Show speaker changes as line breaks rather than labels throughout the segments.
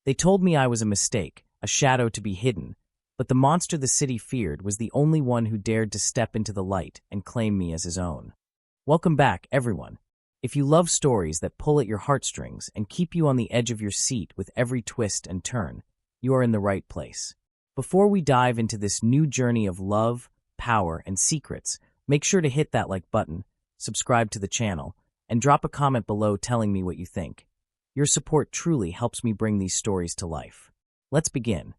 They told me I was a mistake, a shadow to be hidden, but the monster the city feared was the only one who dared to step into the light and claim me as his own. Welcome back, everyone. If you love stories that pull at your heartstrings and keep you on the edge of your seat with every twist and turn, you are in the right place. Before we dive into this new journey of love, power, and secrets, make sure to hit that like button, subscribe to the channel, and drop a comment below telling me what you think. Your support truly helps me bring these stories to life. Let's begin.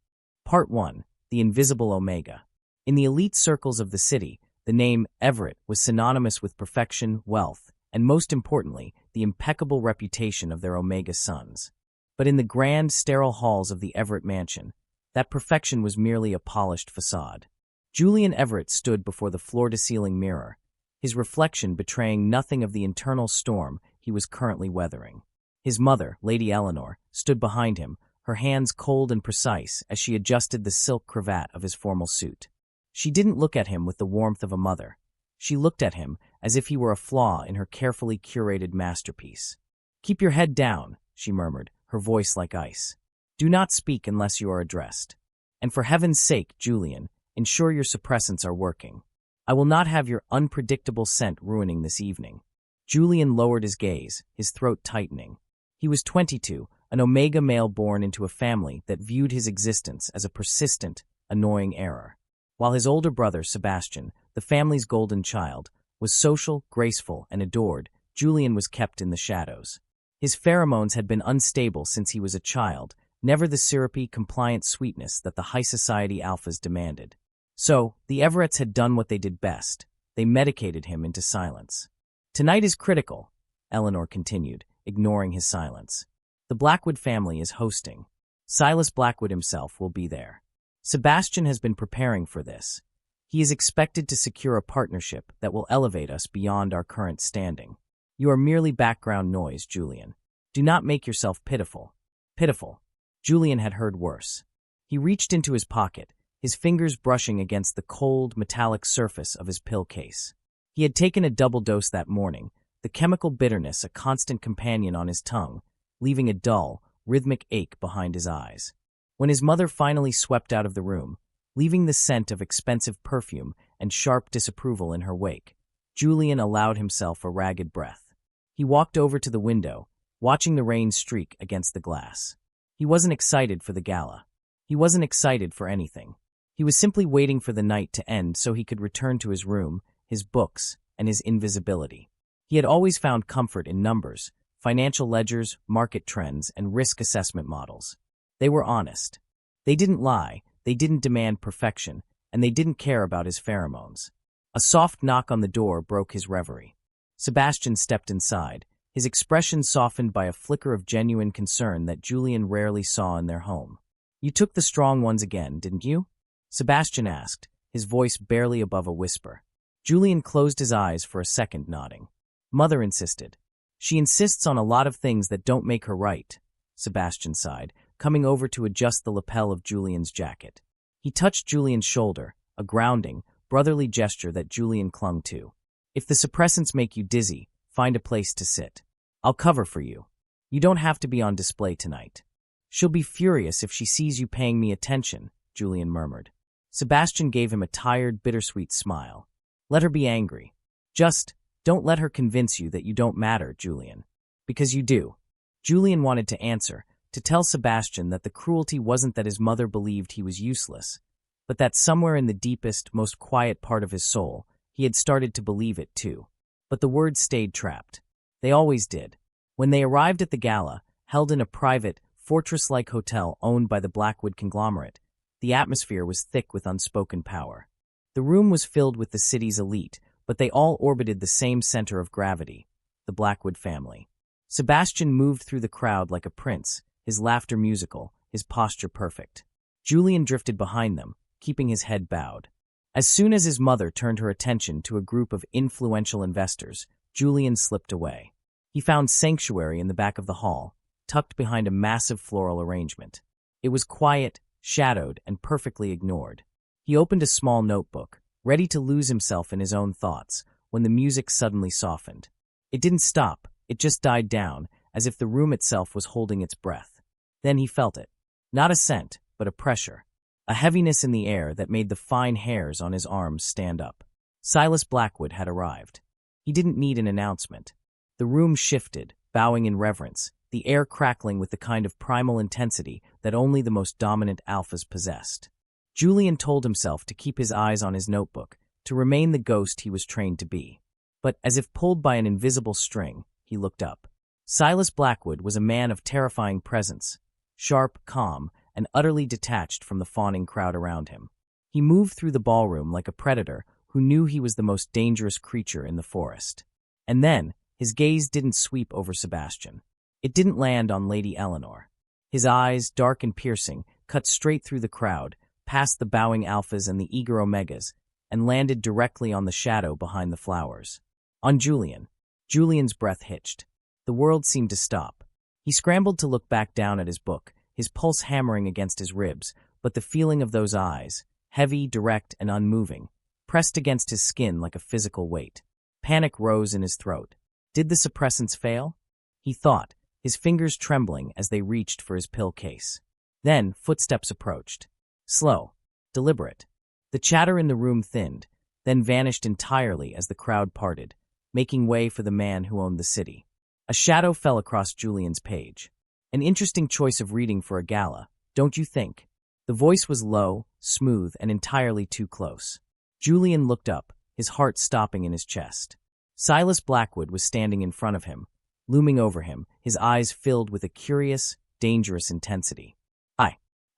Part 1. The Invisible Omega. In the elite circles of the city, the name Everett was synonymous with perfection, wealth, and most importantly, the impeccable reputation of their Omega sons. But in the grand, sterile halls of the Everett mansion, that perfection was merely a polished facade. Julian Everett stood before the floor-to-ceiling mirror, his reflection betraying nothing of the internal storm he was currently weathering. His mother, Lady Eleanor, stood behind him, her hands cold and precise as she adjusted the silk cravat of his formal suit. She didn't look at him with the warmth of a mother. She looked at him as if he were a flaw in her carefully curated masterpiece. "Keep your head down," she murmured, her voice like ice. "Do not speak unless you are addressed. And for heaven's sake, Julian, ensure your suppressants are working. I will not have your unpredictable scent ruining this evening." Julian lowered his gaze, his throat tightening. He was 22, an Omega male born into a family that viewed his existence as a persistent, annoying error. While his older brother, Sebastian, the family's golden child, was social, graceful, and adored, Julian was kept in the shadows. His pheromones had been unstable since he was a child, never the syrupy, compliant sweetness that the high society alphas demanded. So, the Everetts had done what they did best. They medicated him into silence. "Tonight is critical," Eleanor continued, ignoring his silence. "The Blackwood family is hosting. Silas Blackwood himself will be there. Sebastian has been preparing for this. He is expected to secure a partnership that will elevate us beyond our current standing. You are merely background noise, Julian. Do not make yourself pitiful." Pitiful. Julian had heard worse. He reached into his pocket, his fingers brushing against the cold, metallic surface of his pill case. He had taken a double dose that morning, the chemical bitterness a constant companion on his tongue, leaving a dull, rhythmic ache behind his eyes. When his mother finally swept out of the room, leaving the scent of expensive perfume and sharp disapproval in her wake, Julian allowed himself a ragged breath. He walked over to the window, watching the rain streak against the glass. He wasn't excited for the gala. He wasn't excited for anything. He was simply waiting for the night to end so he could return to his room, his books, and his invisibility. He had always found comfort in numbers, financial ledgers, market trends, and risk assessment models. They were honest. They didn't lie, they didn't demand perfection, and they didn't care about his pheromones. A soft knock on the door broke his reverie. Sebastian stepped inside, his expression softened by a flicker of genuine concern that Julian rarely saw in their home. "You took the strong ones again, didn't you?" Sebastian asked, his voice barely above a whisper. Julian closed his eyes for a second, nodding. "Mother insisted. She insists on a lot of things that don't make her right," Sebastian sighed, coming over to adjust the lapel of Julian's jacket. He touched Julian's shoulder, a grounding, brotherly gesture that Julian clung to. "If the suppressants make you dizzy, find a place to sit. I'll cover for you. You don't have to be on display tonight." "She'll be furious if she sees you paying me attention," Julian murmured. Sebastian gave him a tired, bittersweet smile. "Let her be angry. Just don't let her convince you that you don't matter, Julian. Because you do." Julian wanted to answer, to tell Sebastian that the cruelty wasn't that his mother believed he was useless, but that somewhere in the deepest, most quiet part of his soul, he had started to believe it too. But the words stayed trapped. They always did. When they arrived at the gala, held in a private, fortress-like hotel owned by the Blackwood conglomerate, the atmosphere was thick with unspoken power. The room was filled with the city's elite, but they all orbited the same center of gravity, the Blackwood family. Sebastian moved through the crowd like a prince, his laughter musical, his posture perfect. Julian drifted behind them, keeping his head bowed. As soon as his mother turned her attention to a group of influential investors, Julian slipped away. He found sanctuary in the back of the hall, tucked behind a massive floral arrangement. It was quiet, shadowed, and perfectly ignored. He opened a small notebook, ready to lose himself in his own thoughts, when the music suddenly softened. It didn't stop, it just died down, as if the room itself was holding its breath. Then he felt it. Not a scent, but a pressure. A heaviness in the air that made the fine hairs on his arms stand up. Silas Blackwood had arrived. He didn't need an announcement. The room shifted, bowing in reverence, the air crackling with the kind of primal intensity that only the most dominant alphas possessed. Julian told himself to keep his eyes on his notebook, to remain the ghost he was trained to be. But, as if pulled by an invisible string, he looked up. Silas Blackwood was a man of terrifying presence, sharp, calm, and utterly detached from the fawning crowd around him. He moved through the ballroom like a predator who knew he was the most dangerous creature in the forest. And then, his gaze didn't sweep over Sebastian. It didn't land on Lady Eleanor. His eyes, dark and piercing, cut straight through the crowd, past the bowing alphas and the eager omegas, and landed directly on the shadow behind the flowers. On Julian. Julian's breath hitched. The world seemed to stop. He scrambled to look back down at his book, his pulse hammering against his ribs, but the feeling of those eyes, heavy, direct, and unmoving, pressed against his skin like a physical weight. Panic rose in his throat. Did the suppressants fail? He thought, his fingers trembling as they reached for his pill case. Then, footsteps approached. Slow, deliberate. The chatter in the room thinned, then vanished entirely as the crowd parted, making way for the man who owned the city. A shadow fell across Julian's page. An interesting choice of reading for a gala, don't you think? The voice was low, smooth, and entirely too close. Julian looked up, his heart stopping in his chest. Silas Blackwood was standing in front of him, looming over him, his eyes filled with a curious, dangerous intensity.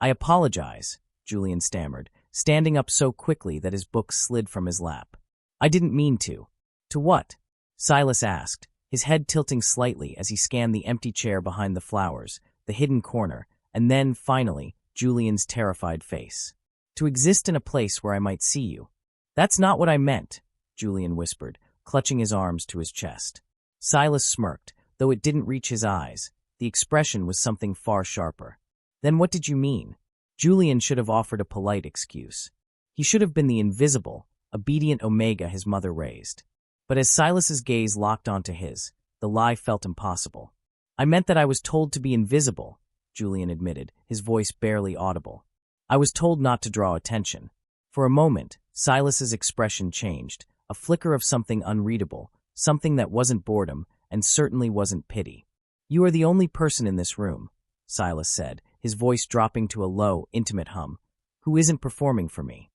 I apologize, Julian stammered, standing up so quickly that his book slid from his lap. I didn't mean to. To what? Silas asked, his head tilting slightly as he scanned the empty chair behind the flowers, the hidden corner, and then, finally, Julian's terrified face. To exist in a place where I might see you. That's not what I meant, Julian whispered, clutching his arms to his chest. Silas smirked, though it didn't reach his eyes. The expression was something far sharper. Then what did you mean? Julian should have offered a polite excuse. He should have been the invisible, obedient Omega his mother raised. But as Silas's gaze locked onto his, the lie felt impossible. I meant that I was told to be invisible, Julian admitted, his voice barely audible. I was told not to draw attention. For a moment, Silas's expression changed, a flicker of something unreadable, something that wasn't boredom, and certainly wasn't pity. You are the only person in this room, Silas said, his voice dropping to a low, intimate hum, who isn't performing for me.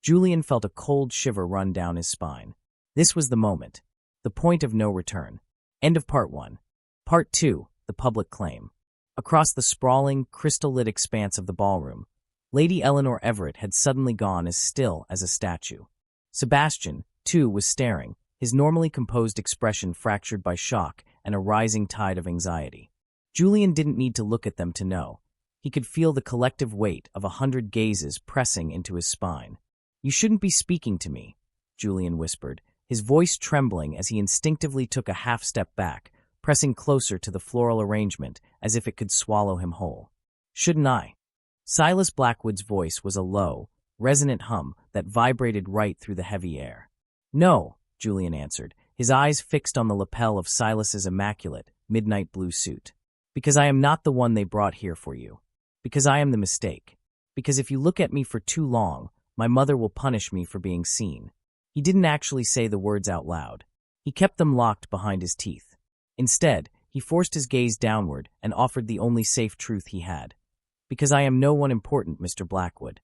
Julian felt a cold shiver run down his spine. This was the moment. The point of no return. End of Part 1. Part 2, the public claim. Across the sprawling, crystal-lit expanse of the ballroom, Lady Eleanor Everett had suddenly gone as still as a statue. Sebastian, too, was staring, his normally composed expression fractured by shock and a rising tide of anxiety. Julian didn't need to look at them to know. He could feel the collective weight of 100 gazes pressing into his spine. You shouldn't be speaking to me, Julian whispered, his voice trembling as he instinctively took a half-step back, pressing closer to the floral arrangement as if it could swallow him whole. Shouldn't I? Silas Blackwood's voice was a low, resonant hum that vibrated right through the heavy air. No, Julian answered, his eyes fixed on the lapel of Silas's immaculate, midnight blue suit. Because I am not the one they brought here for you. Because I am the mistake. Because if you look at me for too long, my mother will punish me for being seen. He didn't actually say the words out loud. He kept them locked behind his teeth. Instead, he forced his gaze downward and offered the only safe truth he had. Because I am no one important, Mr. Blackwood.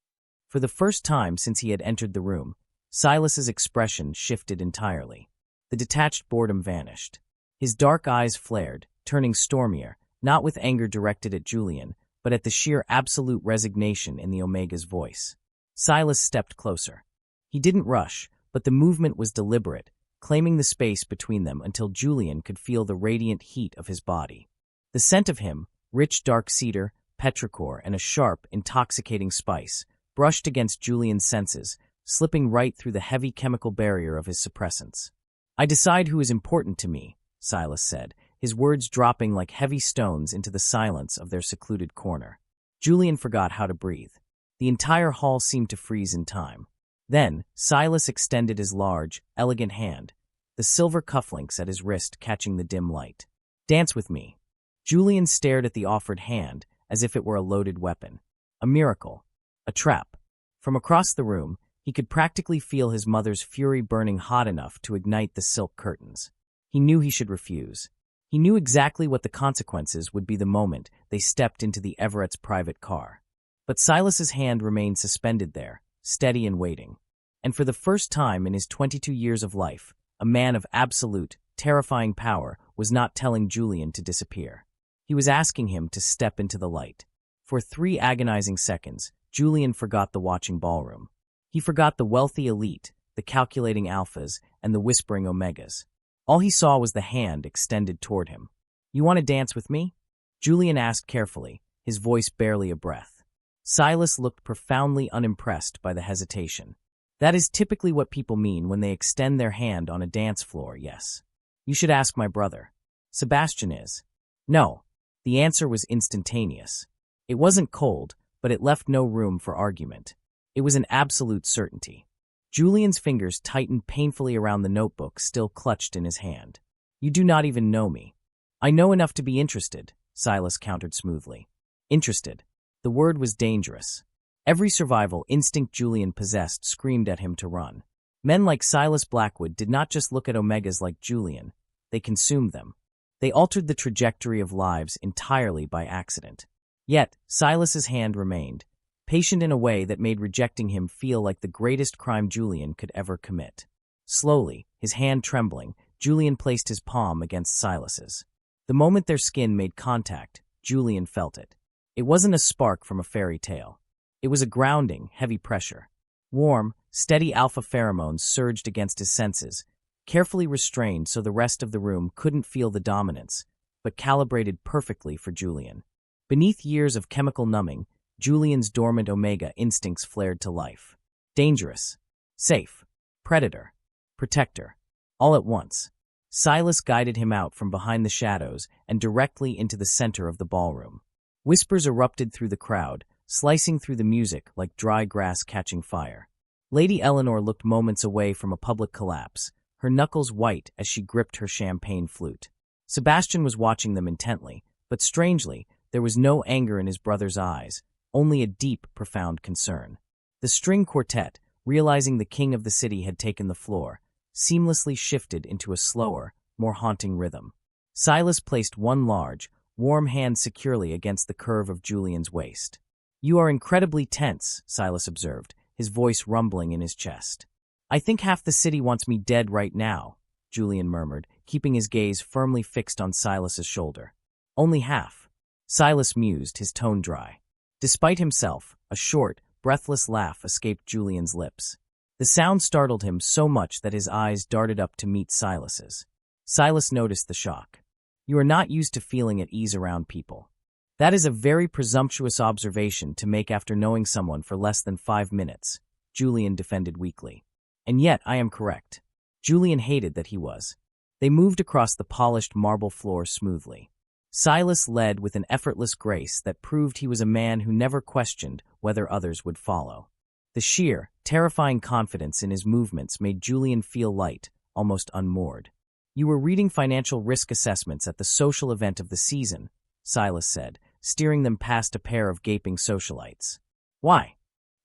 For the first time since he had entered the room, Silas's expression shifted entirely. The detached boredom vanished. His dark eyes flared, turning stormier, not with anger directed at Julian, but at the sheer absolute resignation in the Omega's voice. Silas stepped closer. He didn't rush, but the movement was deliberate, claiming the space between them until Julian could feel the radiant heat of his body. The scent of him, rich dark cedar, petrichor, and a sharp, intoxicating spice, brushed against Julian's senses, slipping right through the heavy chemical barrier of his suppressants. I decide who is important to me, Silas said, his words dropping like heavy stones into the silence of their secluded corner. Julian forgot how to breathe. The entire hall seemed to freeze in time. Then, Silas extended his large, elegant hand, the silver cufflinks at his wrist catching the dim light. Dance with me. Julian stared at the offered hand, as if it were a loaded weapon. A miracle. A trap. From across the room, he could practically feel his mother's fury burning hot enough to ignite the silk curtains. He knew he should refuse. He knew exactly what the consequences would be the moment they stepped into the Everett's private car. But Silas's hand remained suspended there, steady and waiting. And for the first time in his 22 years of life, a man of absolute, terrifying power was not telling Julian to disappear. He was asking him to step into the light. For 3 agonizing seconds, Julian forgot the watching ballroom. He forgot the wealthy elite, the calculating alphas, and the whispering omegas. All he saw was the hand extended toward him. "You want to dance with me?" Julian asked carefully, his voice barely a breath. Silas looked profoundly unimpressed by the hesitation. "That is typically what people mean when they extend their hand on a dance floor, yes. You should ask my brother. Sebastian is." No. The answer was instantaneous. It wasn't cold, but it left no room for argument. It was an absolute certainty. Julian's fingers tightened painfully around the notebook still clutched in his hand. "You do not even know me." "I know enough to be interested," Silas countered smoothly. Interested. The word was dangerous. Every survival instinct Julian possessed screamed at him to run. Men like Silas Blackwood did not just look at omegas like Julian, they consumed them. They altered the trajectory of lives entirely by accident. Yet, Silas's hand remained, patient in a way that made rejecting him feel like the greatest crime Julian could ever commit. Slowly, his hand trembling, Julian placed his palm against Silas's. The moment their skin made contact, Julian felt it. It wasn't a spark from a fairy tale. It was a grounding, heavy pressure. Warm, steady alpha pheromones surged against his senses, carefully restrained so the rest of the room couldn't feel the dominance, but calibrated perfectly for Julian. Beneath years of chemical numbing, Julian's dormant omega instincts flared to life. Dangerous. Safe. Predator. Protector. All at once. Silas guided him out from behind the shadows and directly into the center of the ballroom. Whispers erupted through the crowd, slicing through the music like dry grass catching fire. Lady Eleanor looked moments away from a public collapse, her knuckles white as she gripped her champagne flute. Sebastian was watching them intently, but strangely, there was no anger in his brother's eyes, only a deep, profound concern. The string quartet, realizing the king of the city had taken the floor, seamlessly shifted into a slower, more haunting rhythm. Silas placed one large, warm hand securely against the curve of Julian's waist. "You are incredibly tense," Silas observed, his voice rumbling in his chest. "I think half the city wants me dead right now," Julian murmured, keeping his gaze firmly fixed on Silas's shoulder. "Only half." Silas mused, his tone dry. Despite himself, a short, breathless laugh escaped Julian's lips. The sound startled him so much that his eyes darted up to meet Silas's. Silas noticed the shock. "You are not used to feeling at ease around people." "That is a very presumptuous observation to make after knowing someone for less than 5 minutes," Julian defended weakly. "And yet I am correct." Julian hated that he was. They moved across the polished marble floor smoothly. Silas led with an effortless grace that proved he was a man who never questioned whether others would follow. The sheer, terrifying confidence in his movements made Julian feel light, almost unmoored. "You were reading financial risk assessments at the social event of the season," Silas said, steering them past a pair of gaping socialites. "Why?"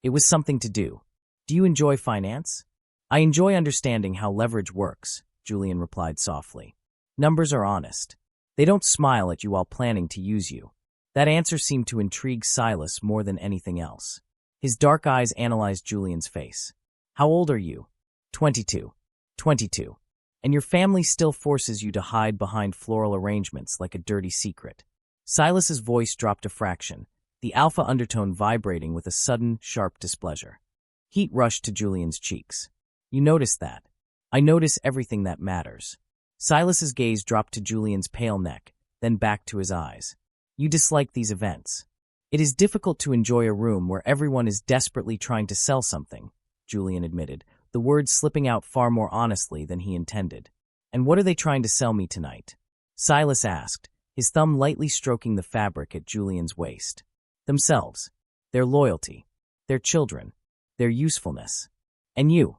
"It was something to do." "Do you enjoy finance?" "I enjoy understanding how leverage works," Julian replied softly. "Numbers are honest. They don't smile at you while planning to use you." That answer seemed to intrigue Silas more than anything else. His dark eyes analyzed Julian's face. "How old are you?" 22. 22. "And your family still forces you to hide behind floral arrangements like a dirty secret." Silas's voice dropped a fraction, the alpha undertone vibrating with a sudden, sharp displeasure. Heat rushed to Julian's cheeks. "You noticed that?" "I notice everything that matters." Silas's gaze dropped to Julian's pale neck, then back to his eyes. "You dislike these events." "It is difficult to enjoy a room where everyone is desperately trying to sell something," Julian admitted, the words slipping out far more honestly than he intended. "And what are they trying to sell me tonight?" Silas asked, his thumb lightly stroking the fabric at Julian's waist. "Themselves. Their loyalty. Their children. Their usefulness. And you."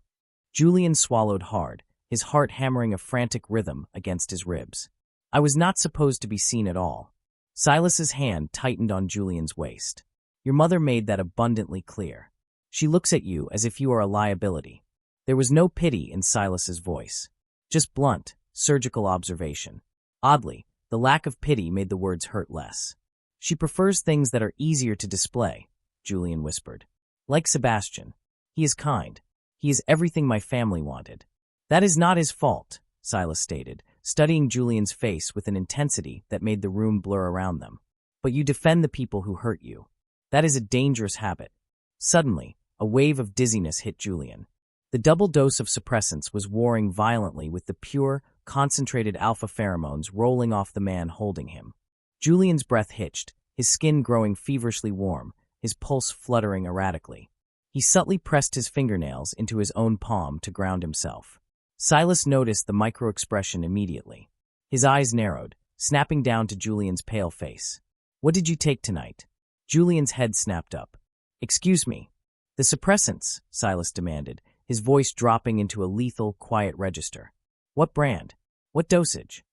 Julian swallowed hard, his heart hammering a frantic rhythm against his ribs. "I was not supposed to be seen at all." Silas's hand tightened on Julian's waist. Your mother made that abundantly clear. She looks at you as if you are a liability. There was no pity in Silas's voice. Just blunt, surgical observation. Oddly, the lack of pity made the words hurt less. She prefers things that are easier to display, Julian whispered. Like Sebastian. He is kind. He is everything my family wanted. That is not his fault, Silas stated, studying Julian's face with an intensity that made the room blur around them. But you defend the people who hurt you. That is a dangerous habit. Suddenly, a wave of dizziness hit Julian. The double dose of suppressants was warring violently with the pure, concentrated alpha pheromones rolling off the man holding him. Julian's breath hitched, his skin growing feverishly warm, his pulse fluttering erratically. He subtly pressed his fingernails into his own palm to ground himself. Silas noticed the micro-expression immediately. His eyes narrowed, snapping down to Julian's pale face. What did you take tonight? Julian's head snapped up. Excuse me. The suppressants, Silas demanded, his voice dropping into a lethal, quiet register. What brand? What dosage?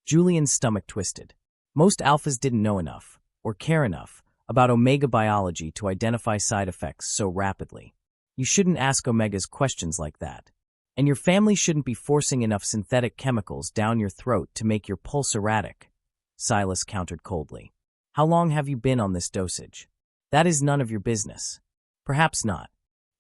Julian's stomach twisted. Most alphas didn't know enough, or care enough, about omega biology to identify side effects so rapidly. You shouldn't ask omegas questions like that. And your family shouldn't be forcing enough synthetic chemicals down your throat to make your pulse erratic, Silas countered coldly. How long have you been on this dosage? That is none of your business. Perhaps not,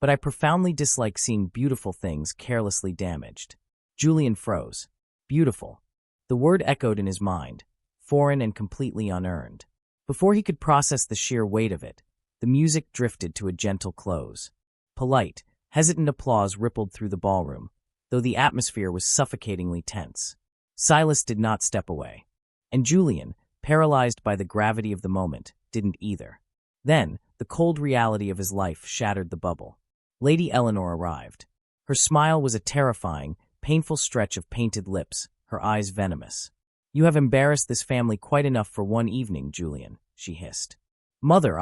but I profoundly dislike seeing beautiful things carelessly damaged. Julian froze. Beautiful. The word echoed in his mind, foreign and completely unearned. Before he could process the sheer weight of it, the music drifted to a gentle close. Polite, hesitant applause rippled through the ballroom, though the atmosphere was suffocatingly tense. Silas did not step away. And Julian, paralyzed by the gravity of the moment, didn't either. Then, the cold reality of his life shattered the bubble. Lady Eleanor arrived. Her smile was a terrifying, painful stretch of painted lips, her eyes venomous. You have embarrassed this family quite enough for one evening, Julian, she hissed. Mother,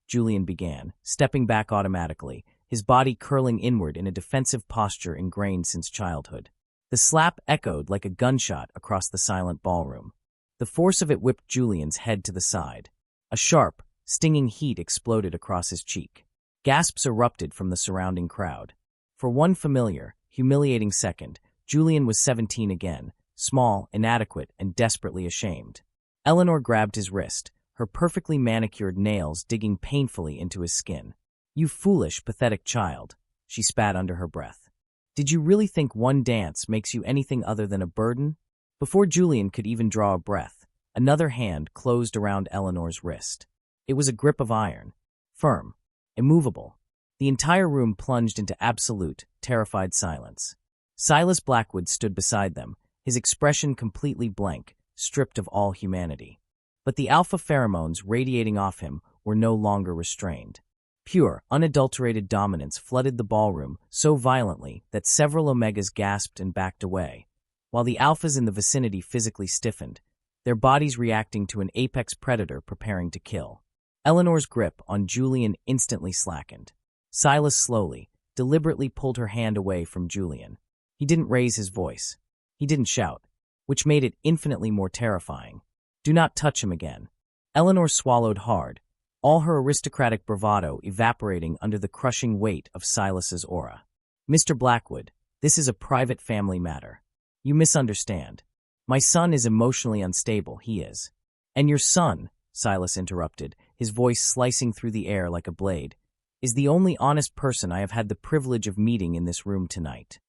Julian began, stepping back automatically, his body curling inward in a defensive posture ingrained since childhood. The slap echoed like a gunshot across the silent ballroom. The force of it whipped Julian's head to the side. A sharp, stinging heat exploded across his cheek. Gasps erupted from the surrounding crowd. For one familiar, humiliating second, Julian was 17 again, small, inadequate, and desperately ashamed. Eleanor grabbed his wrist, her perfectly manicured nails digging painfully into his skin. You foolish, pathetic child, she spat under her breath. Did you really think one dance makes you anything other than a burden? Before Julian could even draw a breath, another hand closed around Eleanor's wrist. It was a grip of iron, firm, immovable. The entire room plunged into absolute, terrified silence. Silas Blackwood stood beside them, his expression completely blank, stripped of all humanity. But the alpha pheromones radiating off him were no longer restrained. Pure, unadulterated dominance flooded the ballroom so violently that several omegas gasped and backed away, while the alphas in the vicinity physically stiffened, their bodies reacting to an apex predator preparing to kill. Eleanor's grip on Julian instantly slackened. Silas slowly, deliberately pulled her hand away from Julian. He didn't raise his voice. He didn't shout, which made it infinitely more terrifying. Do not touch him again. Eleanor swallowed hard, all her aristocratic bravado evaporating under the crushing weight of Silas's aura. Mr. Blackwood, this is a private family matter. You misunderstand. My son is emotionally unstable, he is. And your son, Silas interrupted, his voice slicing through the air like a blade, is the only honest person I have had the privilege of meeting in this room tonight.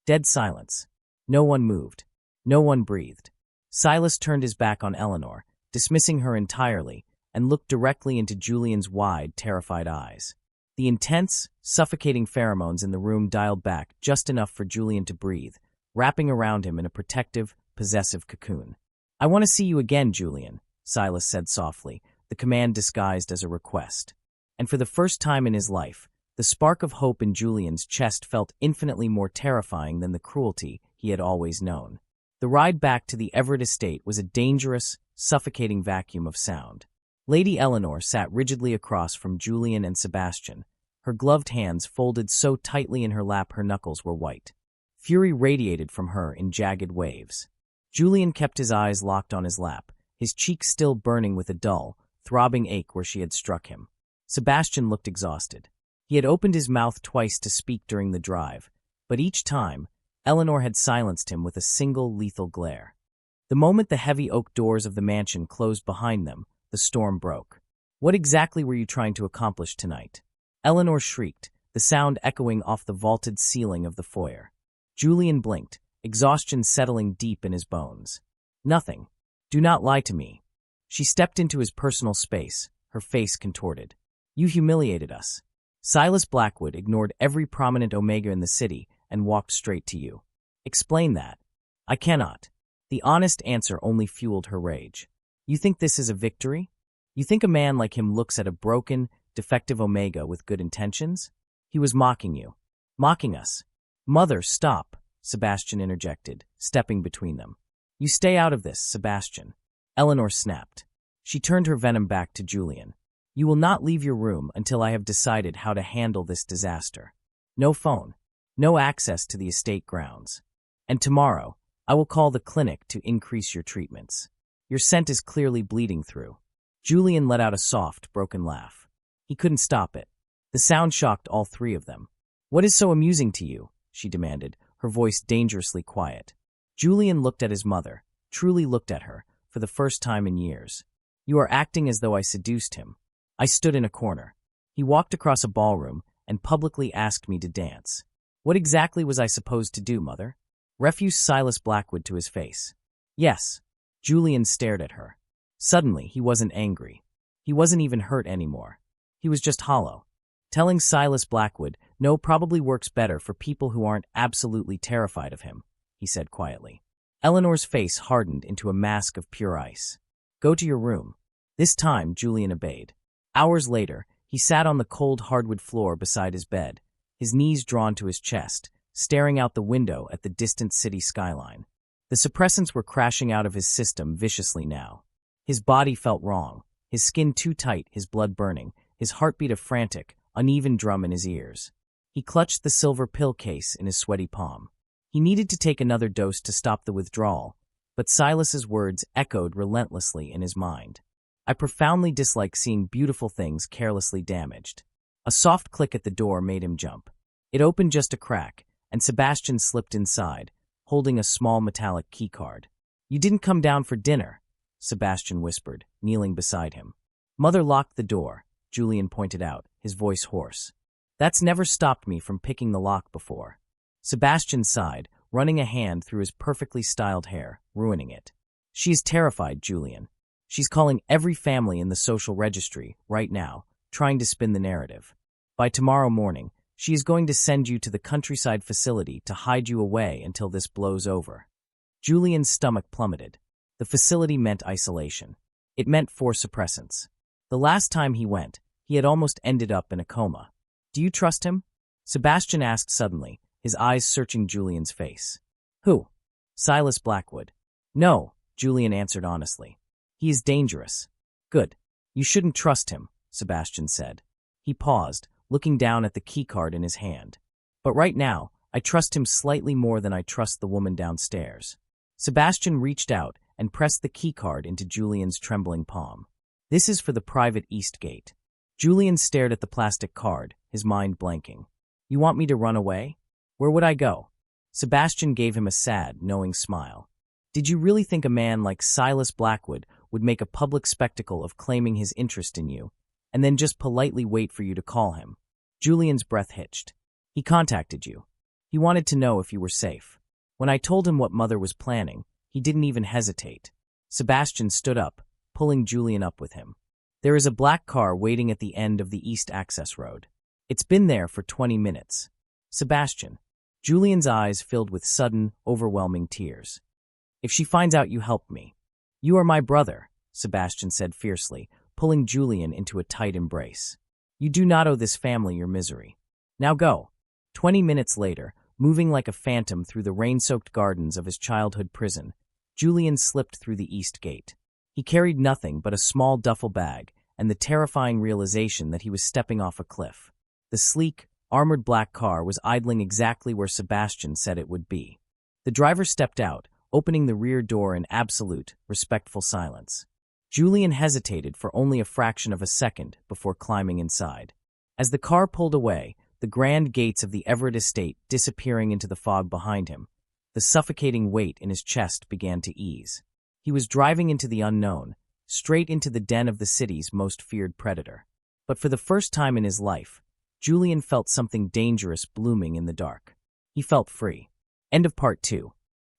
Dead silence. No one moved. No one breathed. Silas turned his back on Eleanor, dismissing her entirely, and looked directly into Julian's wide, terrified eyes. The intense, suffocating pheromones in the room dialed back just enough for Julian to breathe, wrapping around him in a protective, possessive cocoon. I want to see you again, Julian, Silas said softly, the command disguised as a request. And for the first time in his life, the spark of hope in Julian's chest felt infinitely more terrifying than the cruelty he had always known. The ride back to the Everett estate was a dangerous, suffocating vacuum of sound. Lady Eleanor sat rigidly across from Julian and Sebastian, her gloved hands folded so tightly in her lap her knuckles were white. Fury radiated from her in jagged waves. Julian kept his eyes locked on his lap, his cheek still burning with a dull, throbbing ache where she had struck him. Sebastian looked exhausted. He had opened his mouth twice to speak during the drive, but each time, Eleanor had silenced him with a single lethal glare. The moment the heavy oak doors of the mansion closed behind them, the storm broke. "What exactly were you trying to accomplish tonight?" Eleanor shrieked, the sound echoing off the vaulted ceiling of the foyer. Julian blinked, exhaustion settling deep in his bones. "Nothing. Do not lie to me." She stepped into his personal space, her face contorted. "You humiliated us." Silas Blackwood ignored every prominent Omega in the city and walked straight to you. "Explain that." "I cannot." The honest answer only fueled her rage. "You think this is a victory? You think a man like him looks at a broken, defective Omega with good intentions? He was mocking you. Mocking us." "Mother, stop," Sebastian interjected, stepping between them. "You stay out of this, Sebastian." Eleanor snapped. She turned her venom back to Julian. "You will not leave your room until I have decided how to handle this disaster. No phone. No access to the estate grounds. And tomorrow, I will call the clinic to increase your treatments. Your scent is clearly bleeding through." Julian let out a soft, broken laugh. He couldn't stop it. The sound shocked all three of them. "What is so amusing to you?" she demanded, her voice dangerously quiet. Julian looked at his mother, truly looked at her, for the first time in years. "You are acting as though I seduced him. I stood in a corner. He walked across a ballroom and publicly asked me to dance. What exactly was I supposed to do, Mother?" Refused Silas Blackwood to his face. "Yes." Julian stared at her. Suddenly, he wasn't angry. He wasn't even hurt anymore. He was just hollow. Telling Silas Blackwood no probably works better for people who aren't absolutely terrified of him, he said quietly. Eleanor's face hardened into a mask of pure ice. "Go to your room." This time, Julian obeyed. Hours later, he sat on the cold hardwood floor beside his bed, his knees drawn to his chest, staring out the window at the distant city skyline. The suppressants were crashing out of his system viciously now. His body felt wrong, his skin too tight, his blood burning, his heartbeat a frantic, uneven drum in his ears. He clutched the silver pill case in his sweaty palm. He needed to take another dose to stop the withdrawal, but Silas's words echoed relentlessly in his mind. "I profoundly dislike seeing beautiful things carelessly damaged." A soft click at the door made him jump. It opened just a crack, and Sebastian slipped inside, holding a small metallic keycard. "You didn't come down for dinner," Sebastian whispered, kneeling beside him. "Mother locked the door," Julian pointed out, his voice hoarse. "That's never stopped me from picking the lock before." Sebastian sighed, running a hand through his perfectly styled hair, ruining it. "She is terrified, Julian. She's calling every family in the social registry, right now, trying to spin the narrative. By tomorrow morning, she is going to send you to the countryside facility to hide you away until this blows over." Julian's stomach plummeted. The facility meant isolation. It meant 4 suppressants. The last time he went, he had almost ended up in a coma. "Do you trust him?" Sebastian asked suddenly, his eyes searching Julian's face. "Who?" "Silas Blackwood." "No," Julian answered honestly. "He is dangerous." "Good. You shouldn't trust him," Sebastian said. He paused, looking down at the keycard in his hand. "But right now, I trust him slightly more than I trust the woman downstairs." Sebastian reached out and pressed the keycard into Julian's trembling palm. "This is for the private East Gate." Julian stared at the plastic card, his mind blanking. "You want me to run away? Where would I go?" Sebastian gave him a sad, knowing smile. "Did you really think a man like Silas Blackwood would make a public spectacle of claiming his interest in you, and then just politely wait for you to call him?" Julian's breath hitched. "He contacted you. He wanted to know if you were safe. When I told him what Mother was planning, he didn't even hesitate." Sebastian stood up, pulling Julian up with him. "There is a black car waiting at the end of the East Access Road. It's been there for 20 minutes. Sebastian." Julian's eyes filled with sudden, overwhelming tears. "If she finds out you helped me." "You are my brother," Sebastian said fiercely, pulling Julian into a tight embrace. "You do not owe this family your misery. Now go." 20 minutes later, moving like a phantom through the rain-soaked gardens of his childhood prison, Julian slipped through the East Gate. He carried nothing but a small duffel bag and the terrifying realization that he was stepping off a cliff. The sleek, armored black car was idling exactly where Sebastian said it would be. The driver stepped out, opening the rear door in absolute, respectful silence. Julian hesitated for only a fraction of a second before climbing inside. As the car pulled away, the grand gates of the Everett estate disappearing into the fog behind him, the suffocating weight in his chest began to ease. He was driving into the unknown, straight into the den of the city's most feared predator. But for the first time in his life, Julian felt something dangerous blooming in the dark. He felt free. End of Part 2.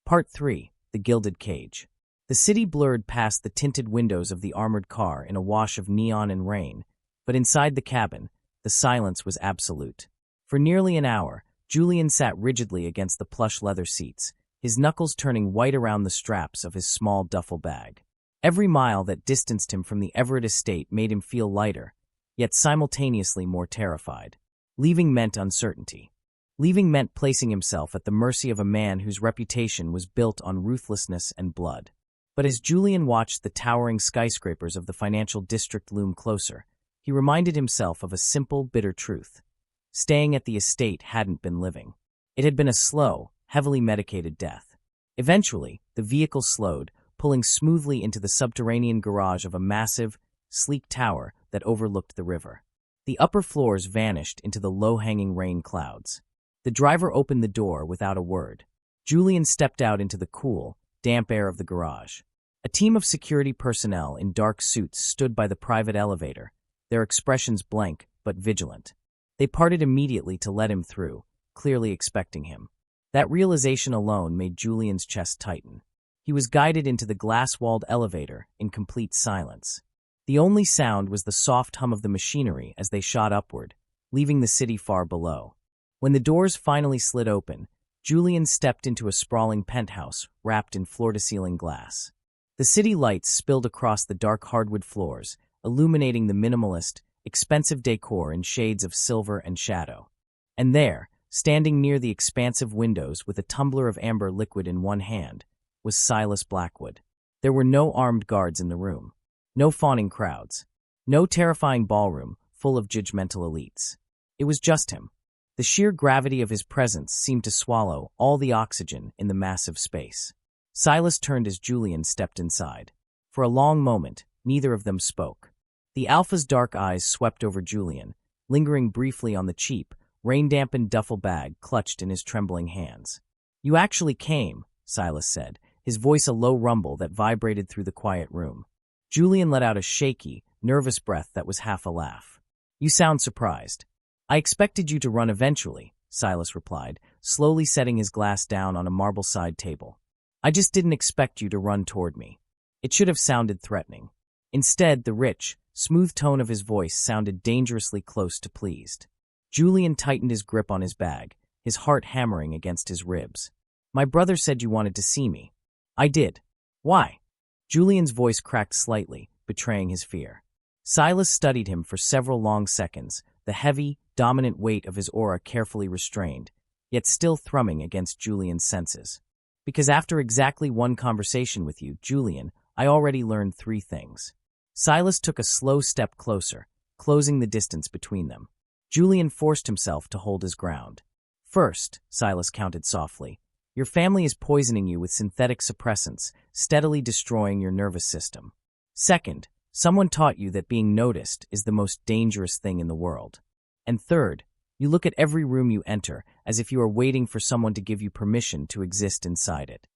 Part 3. The Gilded Cage. The city blurred past the tinted windows of the armored car in a wash of neon and rain, but inside the cabin, the silence was absolute. For nearly an hour, Julian sat rigidly against the plush leather seats, his knuckles turning white around the straps of his small duffel bag. Every mile that distanced him from the Everett estate made him feel lighter, yet simultaneously more terrified. Leaving meant uncertainty. Leaving meant placing himself at the mercy of a man whose reputation was built on ruthlessness and blood. But as Julian watched the towering skyscrapers of the financial district loom closer, he reminded himself of a simple, bitter truth. Staying at the estate hadn't been living. It had been a slow, heavily medicated death. Eventually, the vehicle slowed, pulling smoothly into the subterranean garage of a massive, sleek tower that overlooked the river. The upper floors vanished into the low-hanging rain clouds. The driver opened the door without a word. Julian stepped out into the cool, damp air of the garage. A team of security personnel in dark suits stood by the private elevator, their expressions blank but vigilant. They parted immediately to let him through, clearly expecting him. That realization alone made Julian's chest tighten. He was guided into the glass-walled elevator in complete silence. The only sound was the soft hum of the machinery as they shot upward, leaving the city far below. When the doors finally slid open, Julian stepped into a sprawling penthouse wrapped in floor-to-ceiling glass. The city lights spilled across the dark hardwood floors, illuminating the minimalist, expensive decor in shades of silver and shadow. And there, standing near the expansive windows with a tumbler of amber liquid in one hand, was Silas Blackwood. There were no armed guards in the room, no fawning crowds, no terrifying ballroom full of judgmental elites. It was just him. The sheer gravity of his presence seemed to swallow all the oxygen in the massive space. Silas turned as Julian stepped inside. For a long moment, neither of them spoke. The Alpha's dark eyes swept over Julian, lingering briefly on the cheap, rain-dampened duffel bag clutched in his trembling hands. "You actually came," Silas said, his voice a low rumble that vibrated through the quiet room. Julian let out a shaky, nervous breath that was half a laugh. "You sound surprised." "I expected you to run eventually," Silas replied, slowly setting his glass down on a marble side table. "I just didn't expect you to run toward me." It should have sounded threatening. Instead, the rich, smooth tone of his voice sounded dangerously close to pleased. Julian tightened his grip on his bag, his heart hammering against his ribs. "My brother said you wanted to see me." "I did." "Why?" Julian's voice cracked slightly, betraying his fear. Silas studied him for several long seconds, the heavy, dominant weight of his aura carefully restrained, yet still thrumming against Julian's senses. "Because after exactly one conversation with you, Julian, I already learned 3 things." Silas took a slow step closer, closing the distance between them. Julian forced himself to hold his ground. "First," Silas counted softly, "your family is poisoning you with synthetic suppressants, steadily destroying your nervous system. Second, someone taught you that being noticed is the most dangerous thing in the world. And third, you look at every room you enter as if you are waiting for someone to give you permission to exist inside it."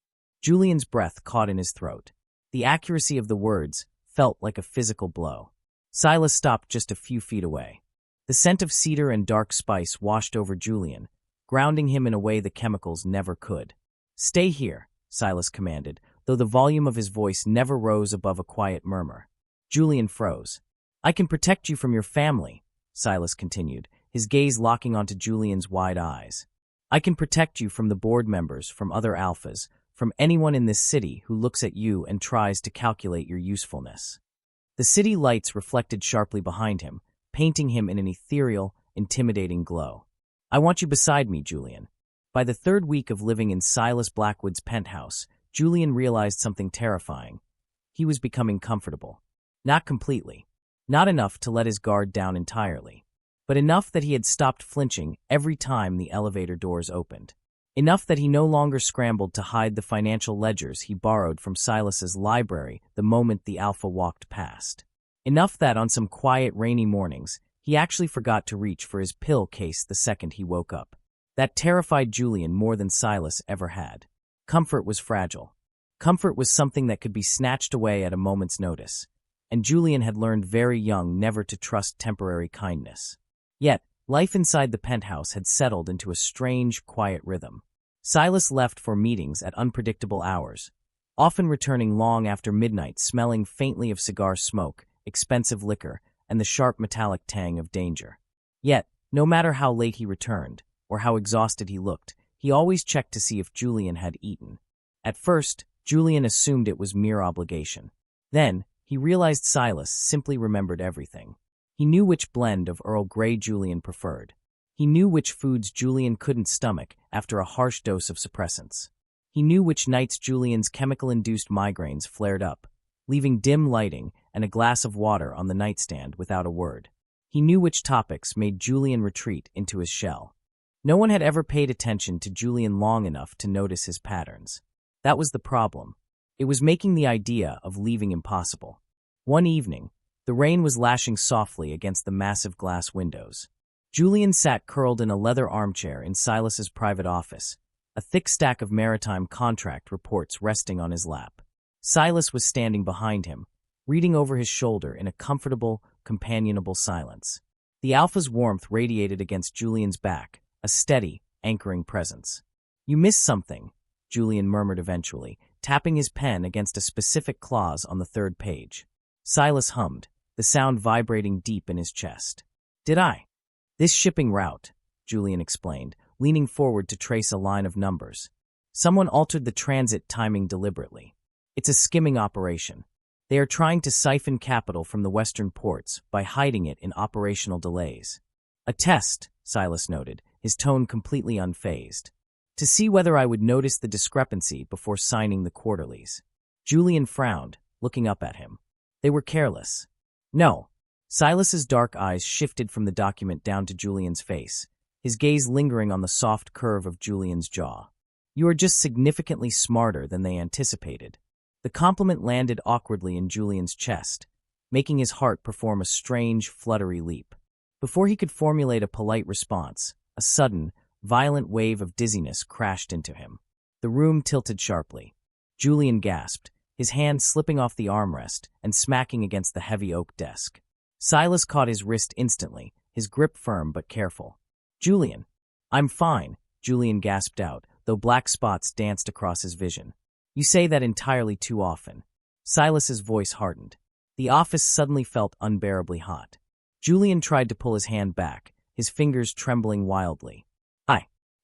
Julian's breath caught in his throat. The accuracy of the words felt like a physical blow. Silas stopped just a few feet away. The scent of cedar and dark spice washed over Julian, grounding him in a way the chemicals never could. "Stay here," Silas commanded, though the volume of his voice never rose above a quiet murmur. Julian froze. "I can protect you from your family," Silas continued, his gaze locking onto Julian's wide eyes. "I can protect you from the board members, from other alphas, from anyone in this city who looks at you and tries to calculate your usefulness." The city lights reflected sharply behind him, painting him in an ethereal, intimidating glow. "I want you beside me, Julian." By the 3rd week of living in Silas Blackwood's penthouse, Julian realized something terrifying. He was becoming comfortable. Not completely. Not enough to let his guard down entirely. But enough that he had stopped flinching every time the elevator doors opened. Enough that he no longer scrambled to hide the financial ledgers he borrowed from Silas's library the moment the Alpha walked past. Enough that on some quiet, rainy mornings, he actually forgot to reach for his pill case the second he woke up. That terrified Julian more than Silas ever had. Comfort was fragile. Comfort was something that could be snatched away at a moment's notice, and Julian had learned very young never to trust temporary kindness. Yet, life inside the penthouse had settled into a strange, quiet rhythm. Silas left for meetings at unpredictable hours, often returning long after midnight smelling faintly of cigar smoke, expensive liquor, and the sharp metallic tang of danger. Yet, no matter how late he returned, or how exhausted he looked, he always checked to see if Julian had eaten. At first, Julian assumed it was mere obligation. Then, he realized Silas simply remembered everything. He knew which blend of Earl Grey Julian preferred. He knew which foods Julian couldn't stomach after a harsh dose of suppressants. He knew which nights Julian's chemical-induced migraines flared up, leaving dim lighting and a glass of water on the nightstand without a word. He knew which topics made Julian retreat into his shell. No one had ever paid attention to Julian long enough to notice his patterns. That was the problem. It was making the idea of leaving impossible. One evening, the rain was lashing softly against the massive glass windows. Julian sat curled in a leather armchair in Silas's private office, a thick stack of maritime contract reports resting on his lap. Silas was standing behind him, reading over his shoulder in a comfortable, companionable silence. The Alpha's warmth radiated against Julian's back, a steady, anchoring presence. "You missed something," Julian murmured eventually, tapping his pen against a specific clause on the third page. Silas hummed, the sound vibrating deep in his chest. "Did I?" "This shipping route," Julian explained, leaning forward to trace a line of numbers. "Someone altered the transit timing deliberately. It's a skimming operation. They are trying to siphon capital from the western ports by hiding it in operational delays." "A test," Silas noted, his tone completely unfazed. "To see whether I would notice the discrepancy before signing the quarterlies." Julian frowned, looking up at him. "They were careless." "No." Silas's dark eyes shifted from the document down to Julian's face, his gaze lingering on the soft curve of Julian's jaw. "You are just significantly smarter than they anticipated." The compliment landed awkwardly in Julian's chest, making his heart perform a strange, fluttery leap. Before he could formulate a polite response, a sudden, violent wave of dizziness crashed into him. The room tilted sharply. Julian gasped, his hand slipping off the armrest and smacking against the heavy oak desk. Silas caught his wrist instantly, his grip firm but careful. "Julian." "I'm fine," Julian gasped out, though black spots danced across his vision. "You say that entirely too often." Silas's voice hardened. The office suddenly felt unbearably hot. Julian tried to pull his hand back, his fingers trembling wildly.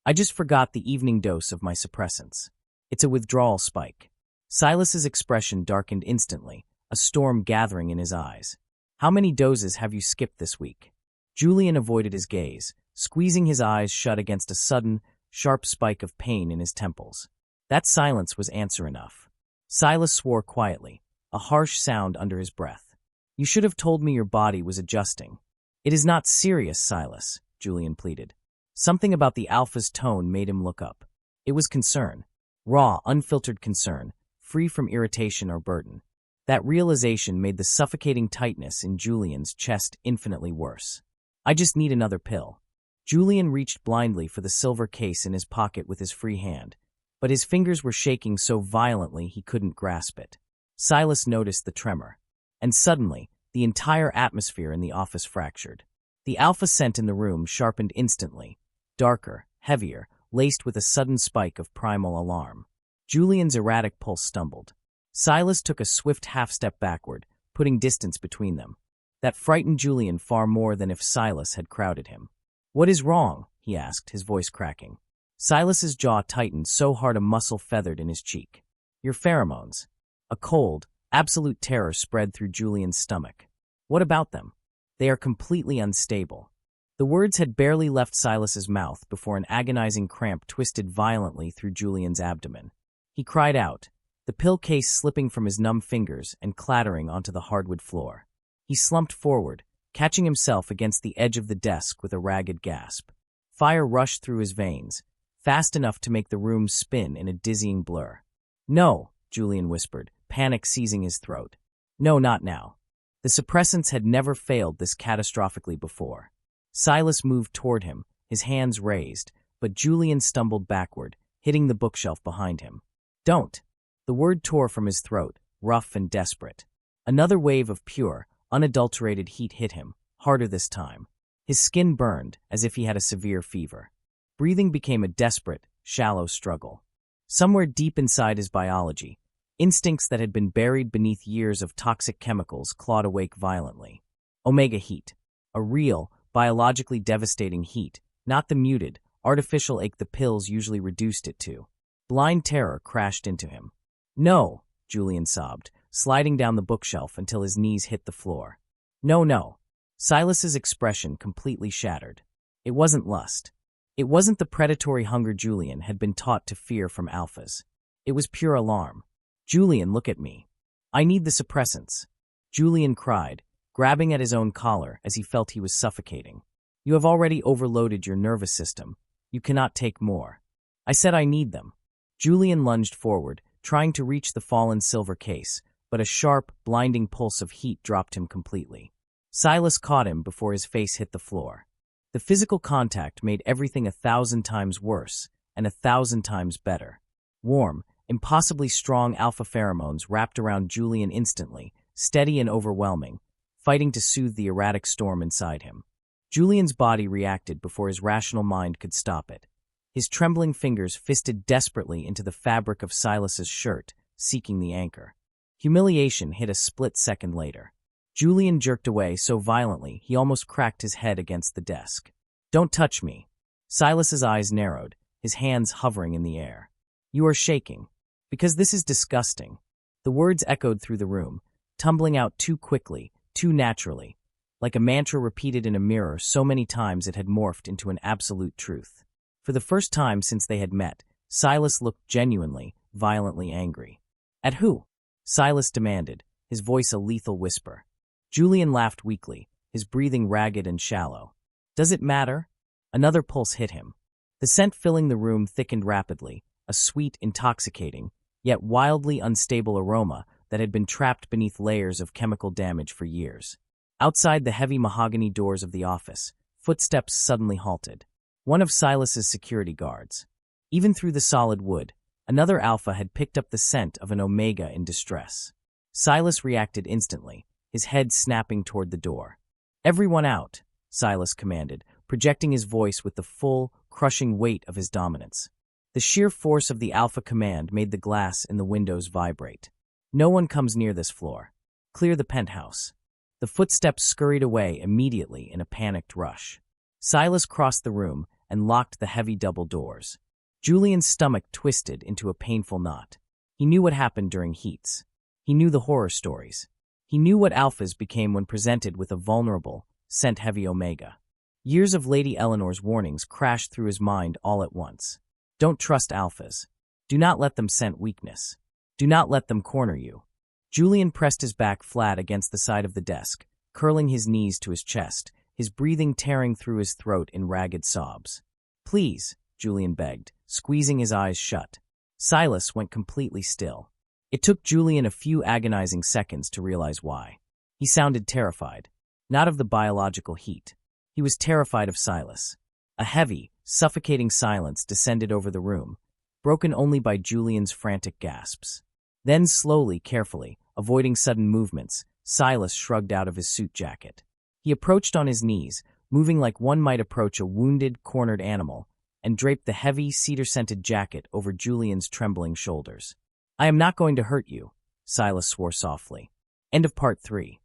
I just forgot the evening dose of my suppressants. It's a withdrawal spike." Silas's expression darkened instantly, a storm gathering in his eyes. "How many doses have you skipped this week?" Julian avoided his gaze, squeezing his eyes shut against a sudden, sharp spike of pain in his temples. That silence was answer enough. Silas swore quietly, a harsh sound under his breath. "You should have told me your body was adjusting." "It is not serious, Silas," Julian pleaded. Something about the Alpha's tone made him look up. It was concern. Raw, unfiltered concern, free from irritation or burden. That realization made the suffocating tightness in Julian's chest infinitely worse. "I just need another pill." Julian reached blindly for the silver case in his pocket with his free hand, but his fingers were shaking so violently he couldn't grasp it. Silas noticed the tremor, and suddenly, the entire atmosphere in the office fractured. The Alpha scent in the room sharpened instantly, darker, heavier, laced with a sudden spike of primal alarm. Julian's erratic pulse stumbled. Silas took a swift half-step backward, putting distance between them. That frightened Julian far more than if Silas had crowded him. "What is wrong?" he asked, his voice cracking. Silas's jaw tightened so hard a muscle feathered in his cheek. "Your pheromones." A cold, absolute terror spread through Julian's stomach. "What about them?" "They are completely unstable." The words had barely left Silas's mouth before an agonizing cramp twisted violently through Julian's abdomen. He cried out, the pill case slipping from his numb fingers and clattering onto the hardwood floor. He slumped forward, catching himself against the edge of the desk with a ragged gasp. Fire rushed through his veins, fast enough to make the room spin in a dizzying blur. "No," Julian whispered, panic seizing his throat. "No, not now." The suppressants had never failed this catastrophically before. Silas moved toward him, his hands raised, but Julian stumbled backward, hitting the bookshelf behind him. "Don't!" The word tore from his throat, rough and desperate. Another wave of pure, unadulterated heat hit him, harder this time. His skin burned, as if he had a severe fever. Breathing became a desperate, shallow struggle. Somewhere deep inside his biology, instincts that had been buried beneath years of toxic chemicals clawed awake violently. Omega heat. A real, biologically devastating heat, not the muted, artificial ache the pills usually reduced it to. Blind terror crashed into him. "No," Julian sobbed, sliding down the bookshelf until his knees hit the floor. "No, no." Silas's expression completely shattered. It wasn't lust. It wasn't the predatory hunger Julian had been taught to fear from alphas. It was pure alarm. "Julian, look at me. I need the suppressants," Julian cried, grabbing at his own collar as he felt he was suffocating. "You have already overloaded your nervous system. You cannot take more." "I said I need them." Julian lunged forward, trying to reach the fallen silver case, but a sharp, blinding pulse of heat dropped him completely. Silas caught him before his face hit the floor. The physical contact made everything 1,000 times worse, and 1,000 times better. Warm, impossibly strong alpha pheromones wrapped around Julian instantly, steady and overwhelming, fighting to soothe the erratic storm inside him. Julian's body reacted before his rational mind could stop it. His trembling fingers fisted desperately into the fabric of Silas's shirt, seeking the anchor. Humiliation hit a split second later. Julian jerked away so violently he almost cracked his head against the desk. "Don't touch me." Silas's eyes narrowed, his hands hovering in the air. "You are shaking. Because this is disgusting." The words echoed through the room, tumbling out too quickly, too naturally, like a mantra repeated in a mirror so many times it had morphed into an absolute truth. For the first time since they had met, Silas looked genuinely, violently angry. "At who?" Silas demanded, his voice a lethal whisper. Julian laughed weakly, his breathing ragged and shallow. "Does it matter?" Another pulse hit him. The scent filling the room thickened rapidly, a sweet, intoxicating, yet wildly unstable aroma that had been trapped beneath layers of chemical damage for years. Outside the heavy mahogany doors of the office, footsteps suddenly halted. One of Silas's security guards. Even through the solid wood, another alpha had picked up the scent of an omega in distress. Silas reacted instantly, his head snapping toward the door. "Everyone out," Silas commanded, projecting his voice with the full, crushing weight of his dominance. The sheer force of the alpha command made the glass in the windows vibrate. "No one comes near this floor. Clear the penthouse." The footsteps scurried away immediately in a panicked rush. Silas crossed the room and locked the heavy double doors. Julian's stomach twisted into a painful knot. He knew what happened during heats. He knew the horror stories. He knew what alphas became when presented with a vulnerable, scent-heavy omega. Years of Lady Eleanor's warnings crashed through his mind all at once. Don't trust alphas. Do not let them scent weakness. Do not let them corner you. Julian pressed his back flat against the side of the desk, curling his knees to his chest, his breathing tearing through his throat in ragged sobs. "Please," Julian begged, squeezing his eyes shut. Silas went completely still. It took Julian a few agonizing seconds to realize why. He sounded terrified, not of the biological heat. He was terrified of Silas. A heavy, suffocating silence descended over the room, broken only by Julian's frantic gasps. Then slowly, carefully, avoiding sudden movements, Silas shrugged out of his suit jacket. He approached on his knees, moving like one might approach a wounded, cornered animal, and draped the heavy, cedar-scented jacket over Julian's trembling shoulders. "I am not going to hurt you," Silas swore softly. End of Part 3.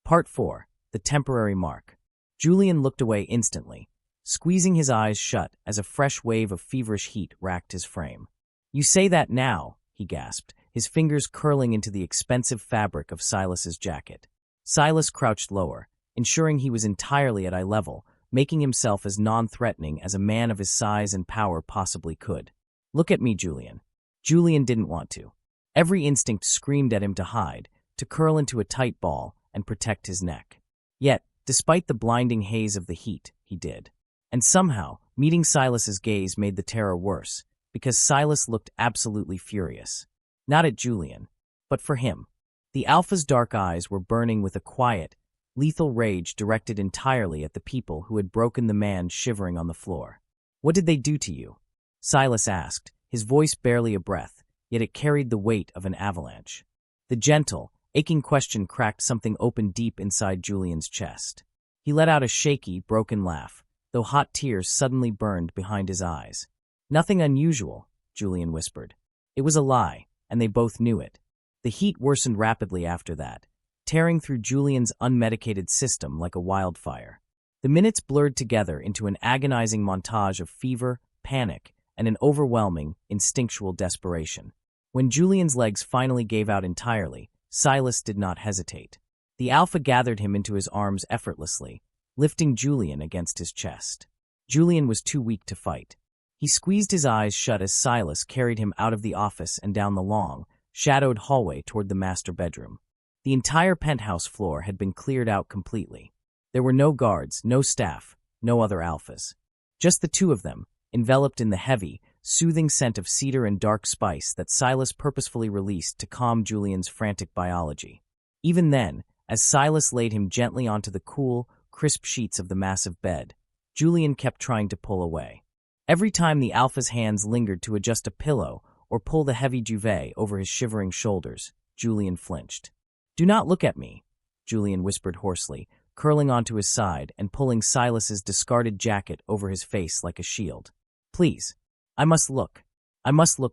Part 4. The Temporary Mark. Julian looked away instantly, squeezing his eyes shut as a fresh wave of feverish heat racked his frame. "You say that now," he gasped, his fingers curling into the expensive fabric of Silas's jacket. Silas crouched lower, ensuring he was entirely at eye level, making himself as non-threatening as a man of his size and power possibly could. "Look at me, Julian." Julian didn't want to. Every instinct screamed at him to hide, to curl into a tight ball and protect his neck. Yet, despite the blinding haze of the heat, he did. And somehow, Meeting Silas's gaze made the terror worse, because Silas looked absolutely furious. Not at Julian, but for him. The Alpha's dark eyes were burning with a quiet, lethal rage directed entirely at the people who had broken the man shivering on the floor. "What did they do to you?" Silas asked, his voice barely a breath, yet it carried the weight of an avalanche. The gentle, aching question cracked something open deep inside Julian's chest. He let out a shaky, broken laugh, though hot tears suddenly burned behind his eyes. "Nothing unusual," Julian whispered. It was a lie, and they both knew it. The heat worsened rapidly after that, tearing through Julian's unmedicated system like a wildfire. The minutes blurred together into an agonizing montage of fever, panic, and an overwhelming, instinctual desperation. When Julian's legs finally gave out entirely, Silas did not hesitate. The Alpha gathered him into his arms effortlessly, lifting Julian against his chest. Julian was too weak to fight. He squeezed his eyes shut as Silas carried him out of the office and down the long, shadowed hallway toward the master bedroom. The entire penthouse floor had been cleared out completely. There were no guards, no staff, no other Alphas. Just the two of them, enveloped in the heavy, soothing scent of cedar and dark spice that Silas purposefully released to calm Julian's frantic biology. Even then, as Silas laid him gently onto the cool, crisp sheets of the massive bed, Julian kept trying to pull away. Every time the Alpha's hands lingered to adjust a pillow or pull the heavy duvet over his shivering shoulders, Julian flinched. "Do not look at me," Julian whispered hoarsely, curling onto his side and pulling Silas's discarded jacket over his face like a shield. "Please. I must look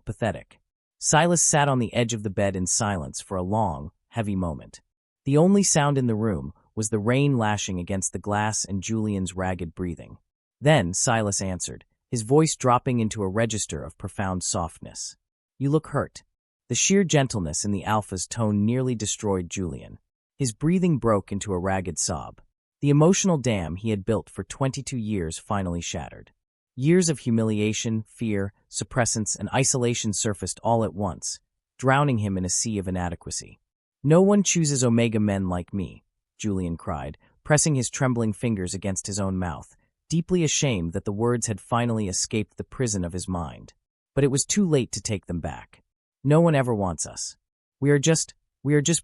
pathetic." Silas sat on the edge of the bed in silence for a long, heavy moment. The only sound in the room was the rain lashing against the glass and Julian's ragged breathing. Then Silas answered, his voice dropping into a register of profound softness. "You look hurt." The sheer gentleness in the Alpha's tone nearly destroyed Julian. His breathing broke into a ragged sob. The emotional dam he had built for 22 years finally shattered. Years of humiliation, fear, suppressants, and isolation surfaced all at once, drowning him in a sea of inadequacy. "No one chooses Omega men like me," Julian cried, pressing his trembling fingers against his own mouth, deeply ashamed that the words had finally escaped the prison of his mind. But it was too late to take them back. "No one ever wants us. We are just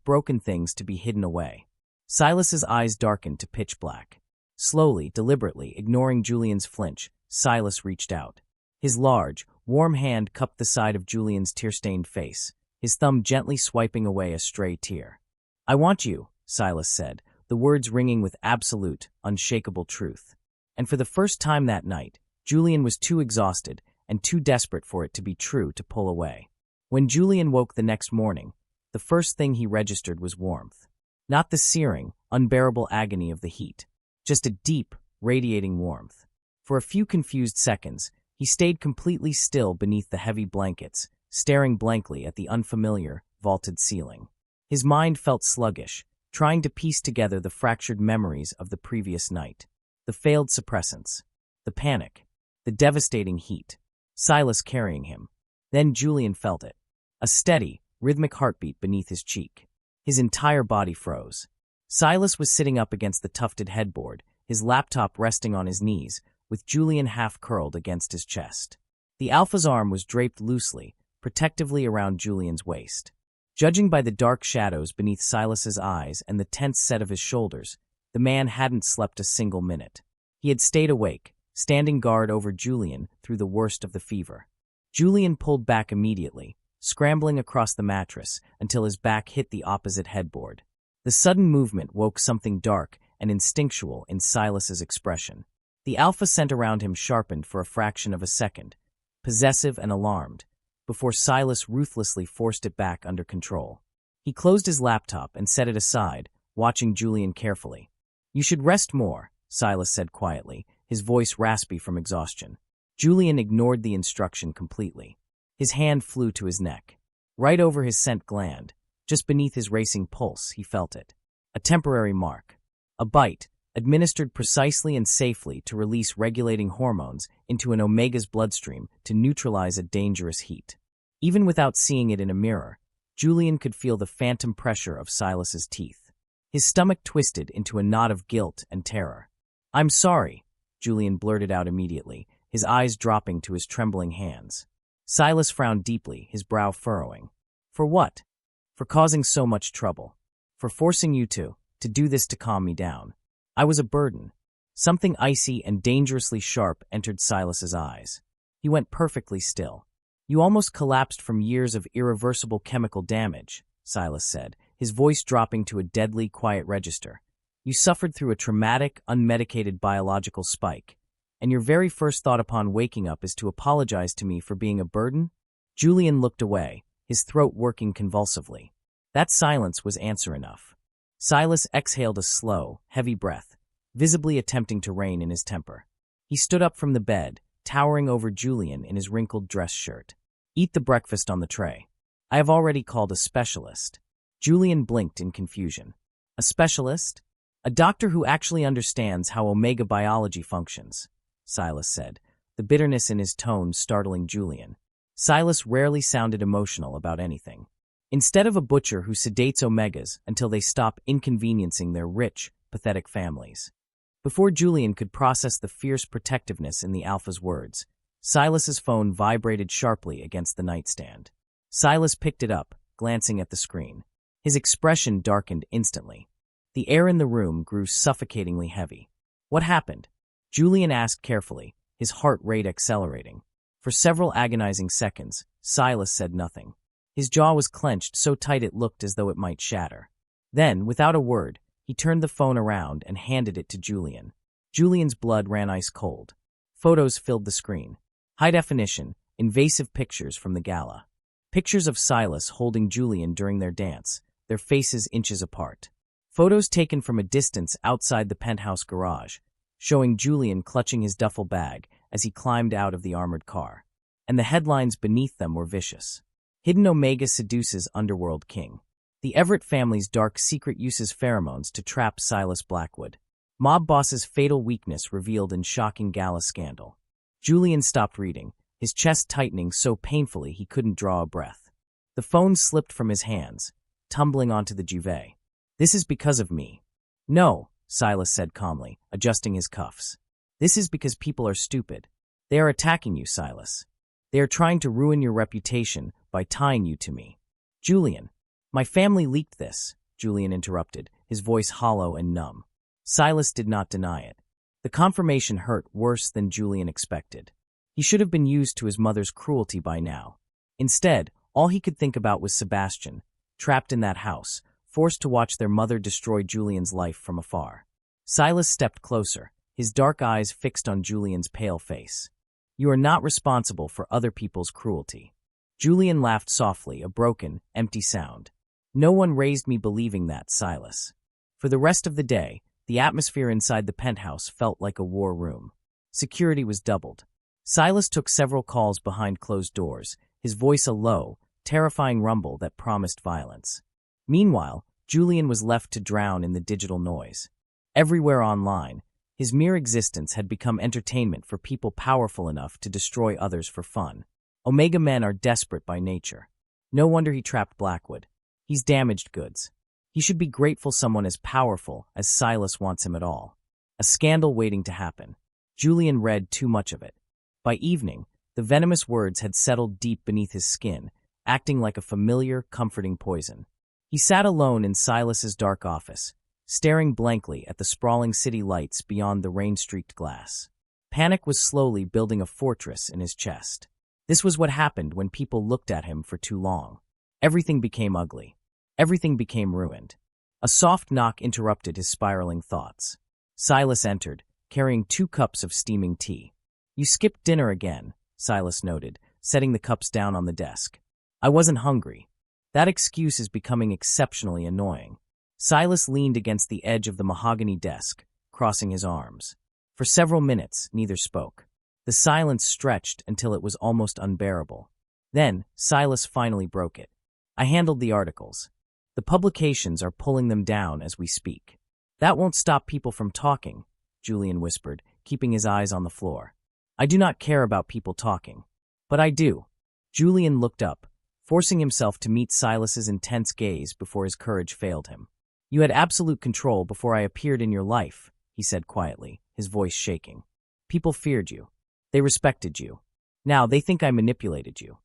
broken things to be hidden away." Silas's eyes darkened to pitch black. Slowly, deliberately, ignoring Julian's flinch, Silas reached out. His large, warm hand cupped the side of Julian's tear-stained face, his thumb gently swiping away a stray tear. "I want you," Silas said, the words ringing with absolute, unshakable truth. And for the first time that night, Julian was too exhausted and too desperate for it to be true to pull away. When Julian woke the next morning, the first thing he registered was warmth. Not the searing, unbearable agony of the heat, just a deep, radiating warmth. For a few confused seconds, he stayed completely still beneath the heavy blankets, staring blankly at the unfamiliar, vaulted ceiling. His mind felt sluggish, trying to piece together the fractured memories of the previous night. The failed suppressants, the panic, the devastating heat, Silas carrying him. Then Julian felt it. A steady, rhythmic heartbeat beneath his cheek. His entire body froze. Silas was sitting up against the tufted headboard, his laptop resting on his knees, with Julian half-curled against his chest. The Alpha's arm was draped loosely, protectively around Julian's waist. Judging by the dark shadows beneath Silas's eyes and the tense set of his shoulders, the man hadn't slept a single minute. He had stayed awake, standing guard over Julian through the worst of the fever. Julian pulled back immediately, scrambling across the mattress until his back hit the opposite headboard. The sudden movement woke something dark and instinctual in Silas's expression. The Alpha scent around him sharpened for a fraction of a second, possessive and alarmed, before Silas ruthlessly forced it back under control. He closed his laptop and set it aside, watching Julian carefully. "You should rest more," Silas said quietly, his voice raspy from exhaustion. Julian ignored the instruction completely. His hand flew to his neck. Right over his scent gland, just beneath his racing pulse, he felt it. A temporary mark. A bite, administered precisely and safely to release regulating hormones into an Omega's bloodstream to neutralize a dangerous heat. Even without seeing it in a mirror, Julian could feel the phantom pressure of Silas's teeth. His stomach twisted into a knot of guilt and terror. "I'm sorry," Julian blurted out immediately, his eyes dropping to his trembling hands. Silas frowned deeply, his brow furrowing. For what? For causing so much trouble. For forcing you to do this to calm me down. I was a burden. Something icy and dangerously sharp entered Silas's eyes. He went perfectly still. You almost collapsed from years of irreversible chemical damage, Silas said, his voice dropping to a deadly, quiet register. You suffered through a traumatic, unmedicated biological spike, and your very first thought upon waking up is to apologize to me for being a burden? Julian looked away, his throat working convulsively. That silence was answer enough. Silas exhaled a slow, heavy breath, visibly attempting to rein in his temper. He stood up from the bed, towering over Julian in his wrinkled dress shirt. Eat the breakfast on the tray. I have already called a specialist. Julian blinked in confusion. A specialist? A doctor who actually understands how Omega biology functions, Silas said, the bitterness in his tone startling Julian. Silas rarely sounded emotional about anything. Instead of a butcher who sedates Omegas until they stop inconveniencing their rich, pathetic families. Before Julian could process the fierce protectiveness in the Alpha's words, Silas's phone vibrated sharply against the nightstand. Silas picked it up, glancing at the screen. His expression darkened instantly. The air in the room grew suffocatingly heavy. What happened? Julian asked carefully, his heart rate accelerating. For several agonizing seconds, Silas said nothing. His jaw was clenched so tight it looked as though it might shatter. Then, without a word, he turned the phone around and handed it to Julian. Julian's blood ran ice cold. Photos filled the screen. High definition, invasive pictures from the gala. Pictures of Silas holding Julian during their dance, their faces inches apart. Photos taken from a distance outside the penthouse garage, showing Julian clutching his duffel bag as he climbed out of the armored car. And the headlines beneath them were vicious. Hidden Omega seduces underworld king. The Everett family's dark secret uses pheromones to trap Silas Blackwood. Mob boss's fatal weakness revealed in shocking gala scandal. Julian stopped reading, his chest tightening so painfully he couldn't draw a breath. The phone slipped from his hands, tumbling onto the duvet. This is because of me. No, Silas said calmly, adjusting his cuffs. This is because people are stupid. They are attacking you, Silas. They are trying to ruin your reputation by tying you to me. Julian. My family leaked this, Julian interrupted, his voice hollow and numb. Silas did not deny it. The confirmation hurt worse than Julian expected. He should have been used to his mother's cruelty by now. Instead, all he could think about was Sebastian, trapped in that house, forced to watch their mother destroy Julian's life from afar. Silas stepped closer, his dark eyes fixed on Julian's pale face. You are not responsible for other people's cruelty. Julian laughed softly, a broken, empty sound. No one raised me believing that, Silas. For the rest of the day, the atmosphere inside the penthouse felt like a war room. Security was doubled. Silas took several calls behind closed doors, his voice a low, terrifying rumble that promised violence. Meanwhile, Julian was left to drown in the digital noise. Everywhere online, his mere existence had become entertainment for people powerful enough to destroy others for fun. Omega men are desperate by nature. No wonder he trapped Blackwood. He's damaged goods. He should be grateful someone as powerful as Silas wants him at all. A scandal waiting to happen. Julian read too much of it. By evening, the venomous words had settled deep beneath his skin, acting like a familiar, comforting poison. He sat alone in Silas's dark office, staring blankly at the sprawling city lights beyond the rain-streaked glass. Panic was slowly building a fortress in his chest. This was what happened when people looked at him for too long. Everything became ugly. Everything became ruined. A soft knock interrupted his spiraling thoughts. Silas entered, carrying 2 cups of steaming tea. You skipped dinner again, Silas noted, setting the cups down on the desk. I wasn't hungry. That excuse is becoming exceptionally annoying. Silas leaned against the edge of the mahogany desk, crossing his arms. For several minutes, neither spoke. The silence stretched until it was almost unbearable. Then, Silas finally broke it. I handled the articles. The publications are pulling them down as we speak. That won't stop people from talking, Julian whispered, keeping his eyes on the floor. I do not care about people talking. But I do. Julian looked up, forcing himself to meet Silas's intense gaze before his courage failed him. You had absolute control before I appeared in your life, he said quietly, his voice shaking. People feared you. They respected you. Now they think I manipulated you.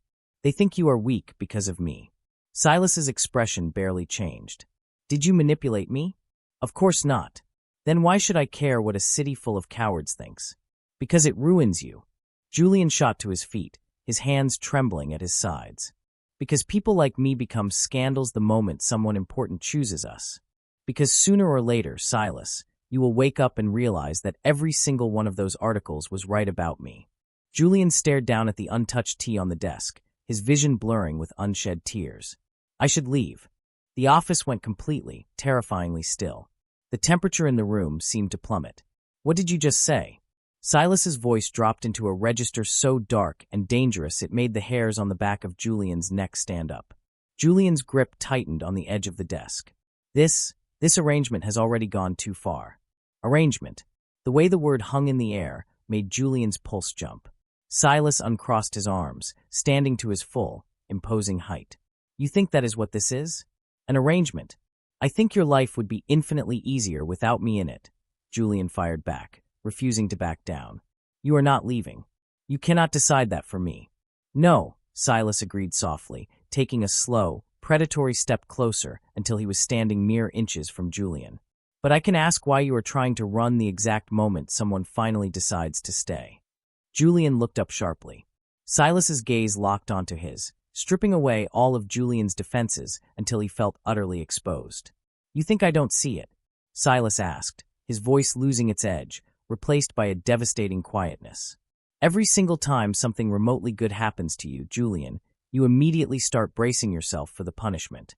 They think you are weak because of me. Silas's expression barely changed. Did you manipulate me? Of course not. Then why should I care what a city full of cowards thinks? Because it ruins you. Julian shot to his feet, his hands trembling at his sides. Because people like me become scandals the moment someone important chooses us. Because sooner or later, Silas, you will wake up and realize that every single one of those articles was right about me. Julian stared down at the untouched tea on the desk, his vision blurring with unshed tears. I should leave. The office went completely, terrifyingly still. The temperature in the room seemed to plummet. What did you just say? Silas's voice dropped into a register so dark and dangerous it made the hairs on the back of Julian's neck stand up. Julian's grip tightened on the edge of the desk. This arrangement has already gone too far. Arrangement. The way the word hung in the air made Julian's pulse jump. Silas uncrossed his arms, standing to his full, imposing height. You think that is what this is? An arrangement. I think your life would be infinitely easier without me in it. Julian fired back, refusing to back down. You are not leaving. You cannot decide that for me. No, Silas agreed softly, taking a slow, predatory step closer until he was standing mere inches from Julian. But I can ask why you are trying to run the exact moment someone finally decides to stay. Julian looked up sharply. Silas's gaze locked onto his, stripping away all of Julian's defenses until he felt utterly exposed. You think I don't see it? Silas asked, his voice losing its edge, replaced by a devastating quietness. Every single time something remotely good happens to you, Julian, you immediately start bracing yourself for the punishment.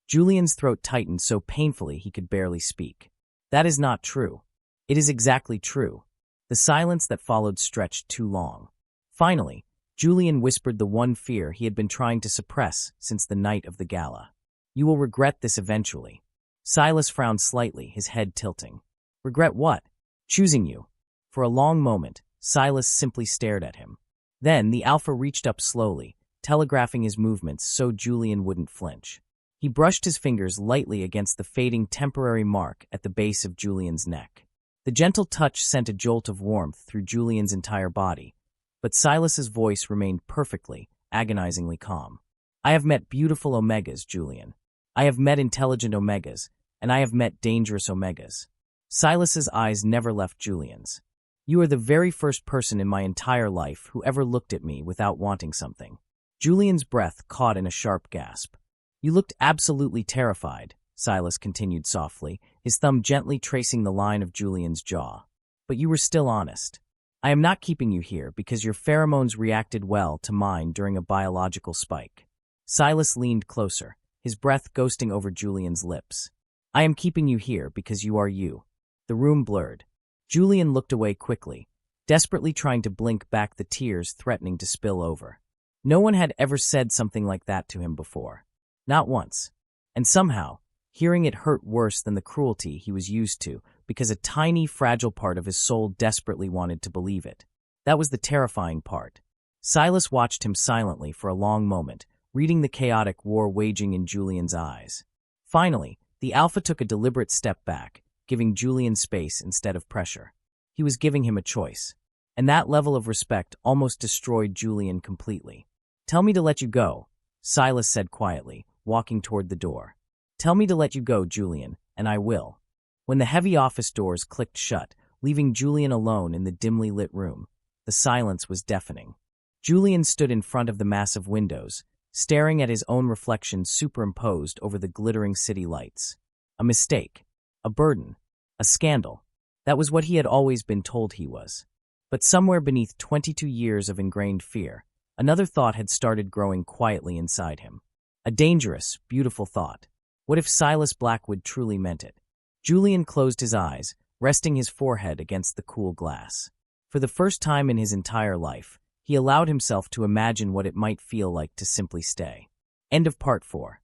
Julian's throat tightened so painfully he could barely speak. That is not true. It is exactly true. The silence that followed stretched too long. Finally, Julian whispered the one fear he had been trying to suppress since the night of the gala. You will regret this eventually. Silas frowned slightly, his head tilting. Regret what? Choosing you. For a long moment, Silas simply stared at him. Then the Alpha reached up slowly, telegraphing his movements so Julian wouldn't flinch. He brushed his fingers lightly against the fading temporary mark at the base of Julian's neck. The gentle touch sent a jolt of warmth through Julian's entire body, but Silas's voice remained perfectly, agonizingly calm. I have met beautiful Omegas, Julian. I have met intelligent Omegas, and I have met dangerous Omegas. Silas's eyes never left Julian's. You are the very first person in my entire life who ever looked at me without wanting something. Julian's breath caught in a sharp gasp. You looked absolutely terrified, Silas continued softly, his thumb gently tracing the line of Julian's jaw. But you were still honest. I am not keeping you here because your pheromones reacted well to mine during a biological spike. Silas leaned closer, his breath ghosting over Julian's lips. I am keeping you here because you are you. The room blurred. Julian looked away quickly, desperately trying to blink back the tears threatening to spill over. No one had ever said something like that to him before. Not once. And somehow, hearing it hurt worse than the cruelty he was used to because a tiny, fragile part of his soul desperately wanted to believe it. That was the terrifying part. Silas watched him silently for a long moment, reading the chaotic war waging in Julian's eyes. Finally, the Alpha took a deliberate step back, giving Julian space instead of pressure. He was giving him a choice. And that level of respect almost destroyed Julian completely. Tell me to let you go, Silas said quietly, walking toward the door. Tell me to let you go, Julian, and I will. When the heavy office doors clicked shut, leaving Julian alone in the dimly lit room, the silence was deafening. Julian stood in front of the massive windows, staring at his own reflection superimposed over the glittering city lights. A mistake. A burden. A scandal. That was what he had always been told he was. But somewhere beneath 22 years of ingrained fear, another thought had started growing quietly inside him. A dangerous, beautiful thought. What if Silas Blackwood truly meant it? Julian closed his eyes, resting his forehead against the cool glass. For the first time in his entire life, he allowed himself to imagine what it might feel like to simply stay. End of Part 4.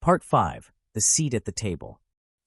Part 5. The Seat at the Table.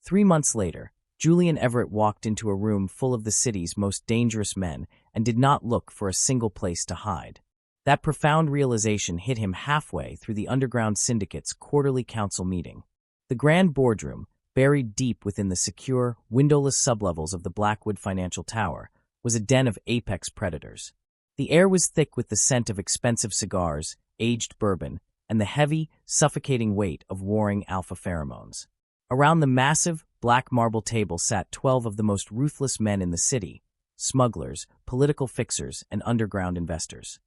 3 months later, Julian Everett walked into a room full of the city's most dangerous men and did not look for a single place to hide. That profound realization hit him halfway through the underground syndicate's quarterly council meeting. The grand boardroom, buried deep within the secure, windowless sublevels of the Blackwood Financial Tower, was a den of apex predators. The air was thick with the scent of expensive cigars, aged bourbon, and the heavy, suffocating weight of warring alpha pheromones. Around the massive, black marble table sat 12 of the most ruthless men in the city, smugglers, political fixers, and underground investors.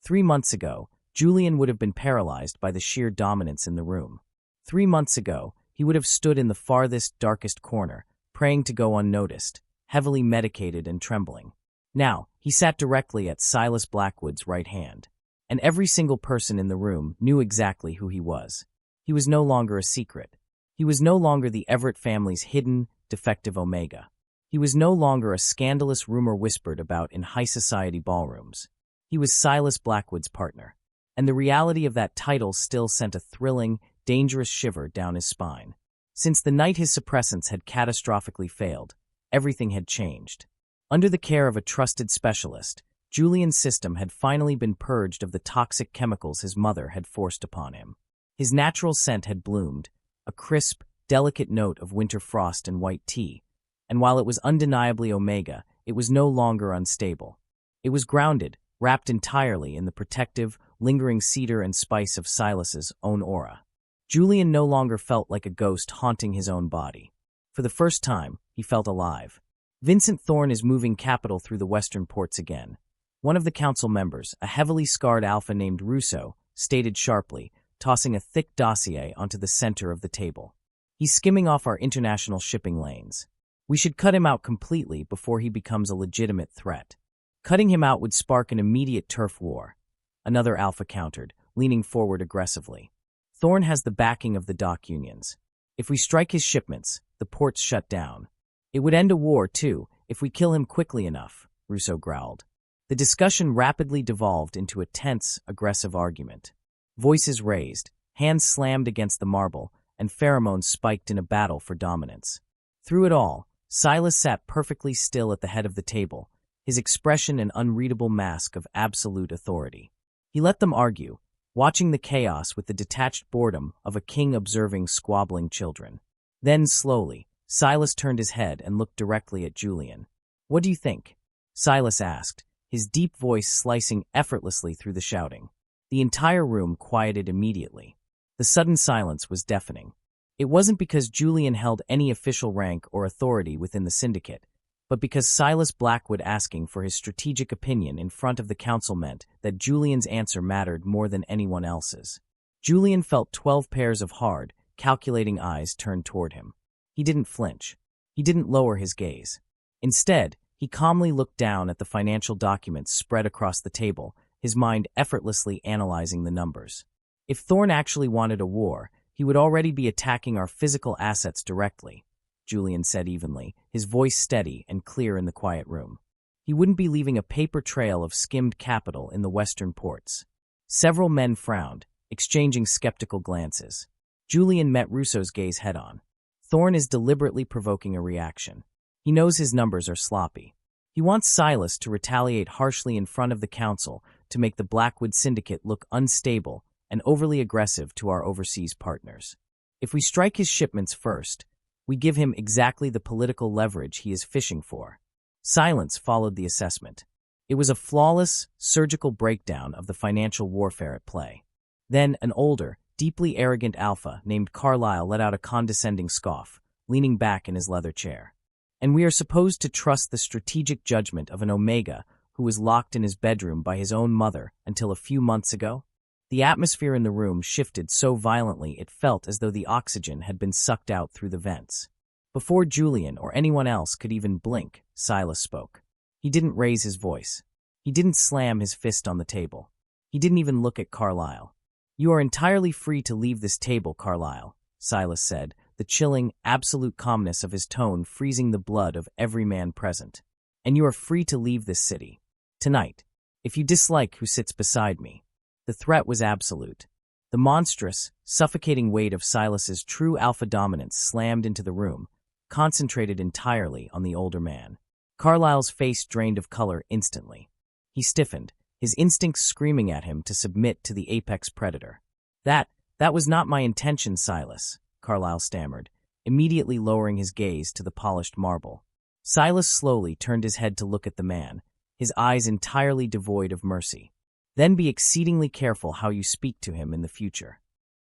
3 months ago, Julian would have been paralyzed by the sheer dominance in the room. 3 months ago, he would have stood in the farthest, darkest corner, praying to go unnoticed, heavily medicated and trembling. Now, he sat directly at Silas Blackwood's right hand, and every single person in the room knew exactly who he was. He was no longer a secret. He was no longer the Everett family's hidden, defective Omega. He was no longer a scandalous rumor whispered about in high society ballrooms. He was Silas Blackwood's partner, and the reality of that title still sent a thrilling, dangerous shiver down his spine. Since the night his suppressants had catastrophically failed, everything had changed. Under the care of a trusted specialist, Julian's system had finally been purged of the toxic chemicals his mother had forced upon him. His natural scent had bloomed, a crisp, delicate note of winter frost and white tea, and while it was undeniably Omega, it was no longer unstable. It was grounded, wrapped entirely in the protective, lingering cedar and spice of Silas's own aura. Julian no longer felt like a ghost haunting his own body. For the first time, he felt alive. Vincent Thorne is moving capital through the western ports again. One of the council members, a heavily scarred alpha named Russo, stated sharply, tossing a thick dossier onto the center of the table. He's skimming off our international shipping lanes. We should cut him out completely before he becomes a legitimate threat. Cutting him out would spark an immediate turf war. Another alpha countered, leaning forward aggressively. Thorne has the backing of the dock unions. If we strike his shipments, the ports shut down. It would end a war, too, if we kill him quickly enough, Russo growled. The discussion rapidly devolved into a tense, aggressive argument. Voices raised, hands slammed against the marble, and pheromones spiked in a battle for dominance. Through it all, Silas sat perfectly still at the head of the table, his expression an unreadable mask of absolute authority. He let them argue, watching the chaos with the detached boredom of a king observing squabbling children. Then, slowly, Silas turned his head and looked directly at Julian. "What do you think?" Silas asked, his deep voice slicing effortlessly through the shouting. The entire room quieted immediately. The sudden silence was deafening. It wasn't because Julian held any official rank or authority within the syndicate, but because Silas Blackwood asking for his strategic opinion in front of the council meant that Julian's answer mattered more than anyone else's. Julian felt 12 pairs of hard, calculating eyes turned toward him. He didn't flinch. He didn't lower his gaze. Instead, he calmly looked down at the financial documents spread across the table, his mind effortlessly analyzing the numbers. If Thorne actually wanted a war, he would already be attacking our physical assets directly, Julian said evenly, his voice steady and clear in the quiet room. He wouldn't be leaving a paper trail of skimmed capital in the western ports. Several men frowned, exchanging skeptical glances. Julian met Russo's gaze head-on. Thorne is deliberately provoking a reaction. He knows his numbers are sloppy. He wants Silas to retaliate harshly in front of the council to make the Blackwood Syndicate look unstable and overly aggressive to our overseas partners. If we strike his shipments first, we give him exactly the political leverage he is fishing for. Silence followed the assessment. It was a flawless, surgical breakdown of the financial warfare at play. Then an older, deeply arrogant alpha named Carlyle let out a condescending scoff, leaning back in his leather chair. And we are supposed to trust the strategic judgment of an Omega who was locked in his bedroom by his own mother until a few months ago? The atmosphere in the room shifted so violently it felt as though the oxygen had been sucked out through the vents. Before Julian or anyone else could even blink, Silas spoke. He didn't raise his voice. He didn't slam his fist on the table. He didn't even look at Carlyle. "You are entirely free to leave this table, Carlyle," Silas said, the chilling, absolute calmness of his tone freezing the blood of every man present. "And you are free to leave this city. Tonight. If you dislike who sits beside me." The threat was absolute. The monstrous, suffocating weight of Silas's true alpha dominance slammed into the room, concentrated entirely on the older man. Carlyle's face drained of color instantly. He stiffened, his instincts screaming at him to submit to the apex predator. That was not my intention, Silas," Carlyle stammered, immediately lowering his gaze to the polished marble. Silas slowly turned his head to look at the man, his eyes entirely devoid of mercy. Then be exceedingly careful how you speak to him in the future.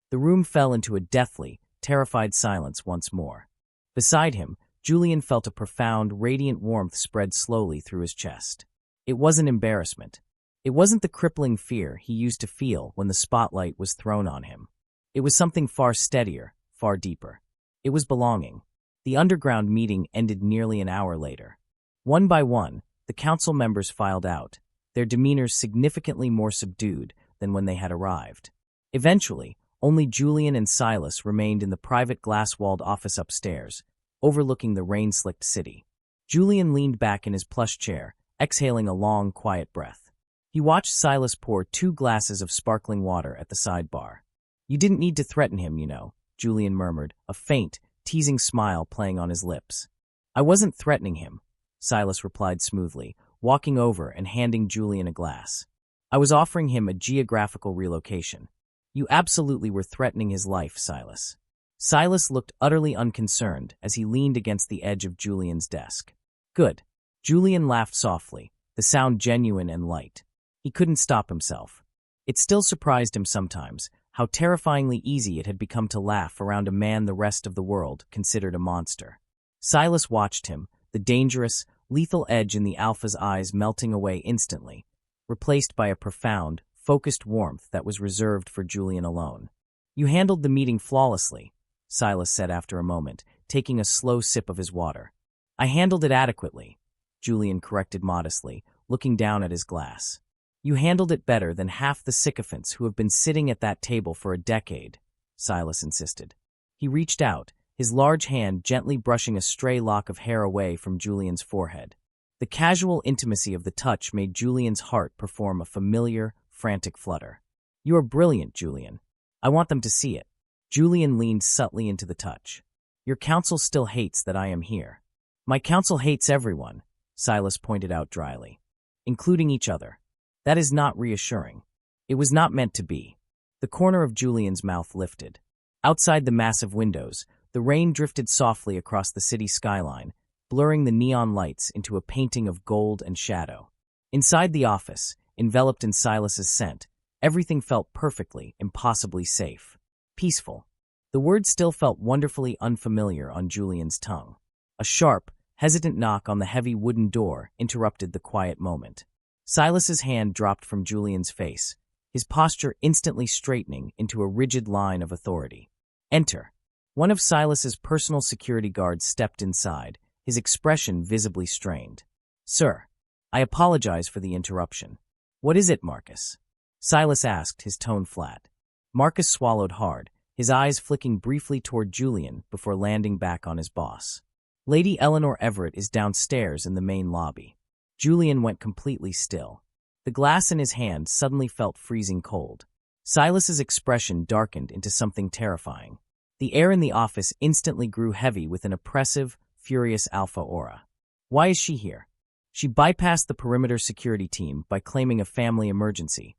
The room fell into a deathly, terrified silence once more. Beside him, Julian felt a profound, radiant warmth spread slowly through his chest. It wasn't embarrassment. It wasn't the crippling fear he used to feel when the spotlight was thrown on him. It was something far steadier, far deeper. It was belonging. The underground meeting ended nearly an hour later. One by one, the council members filed out, their demeanors significantly more subdued than when they had arrived. Eventually, only Julian and Silas remained in the private glass-walled office upstairs, overlooking the rain-slicked city. Julian leaned back in his plush chair, exhaling a long, quiet breath. He watched Silas pour 2 glasses of sparkling water at the sidebar. "You didn't need to threaten him, you know," Julian murmured, a faint, teasing smile playing on his lips. "I wasn't threatening him," Silas replied smoothly, walking over and handing Julian a glass. "I was offering him a geographical relocation." "You absolutely were threatening his life, Silas." Silas looked utterly unconcerned as he leaned against the edge of Julian's desk. "Good." Julian laughed softly, the sound genuine and light. He couldn't stop himself. It still surprised him sometimes how terrifyingly easy it had become to laugh around a man the rest of the world considered a monster. Silas watched him, the dangerous, lethal edge in the Alpha's eyes melting away instantly, replaced by a profound, focused warmth that was reserved for Julian alone. "You handled the meeting flawlessly," Silas said after a moment, taking a slow sip of his water. "I handled it adequately," Julian corrected modestly, looking down at his glass. "You handled it better than half the sycophants who have been sitting at that table for a decade," Silas insisted. He reached out, his large hand gently brushing a stray lock of hair away from Julian's forehead. The casual intimacy of the touch made Julian's heart perform a familiar, frantic flutter. "You are brilliant, Julian. I want them to see it." Julian leaned subtly into the touch. "Your council still hates that I am here." "My council hates everyone," Silas pointed out dryly, "including each other. That is not reassuring. It was not meant to be." The corner of Julian's mouth lifted. Outside the massive windows, the rain drifted softly across the city skyline, blurring the neon lights into a painting of gold and shadow. Inside the office, enveloped in Silas's scent, everything felt perfectly, impossibly safe. Peaceful. The word still felt wonderfully unfamiliar on Julian's tongue. A sharp, hesitant knock on the heavy wooden door interrupted the quiet moment. Silas's hand dropped from Julian's face, his posture instantly straightening into a rigid line of authority. "Enter." One of Silas's personal security guards stepped inside, his expression visibly strained. "Sir, I apologize for the interruption." "What is it, Marcus?" Silas asked, his tone flat. Marcus swallowed hard, his eyes flicking briefly toward Julian before landing back on his boss. "Lady Eleanor Everett is downstairs in the main lobby." Julian went completely still. The glass in his hand suddenly felt freezing cold. Silas's expression darkened into something terrifying. The air in the office instantly grew heavy with an oppressive, furious alpha aura. "Why is she here?" "She bypassed the perimeter security team by claiming a family emergency,"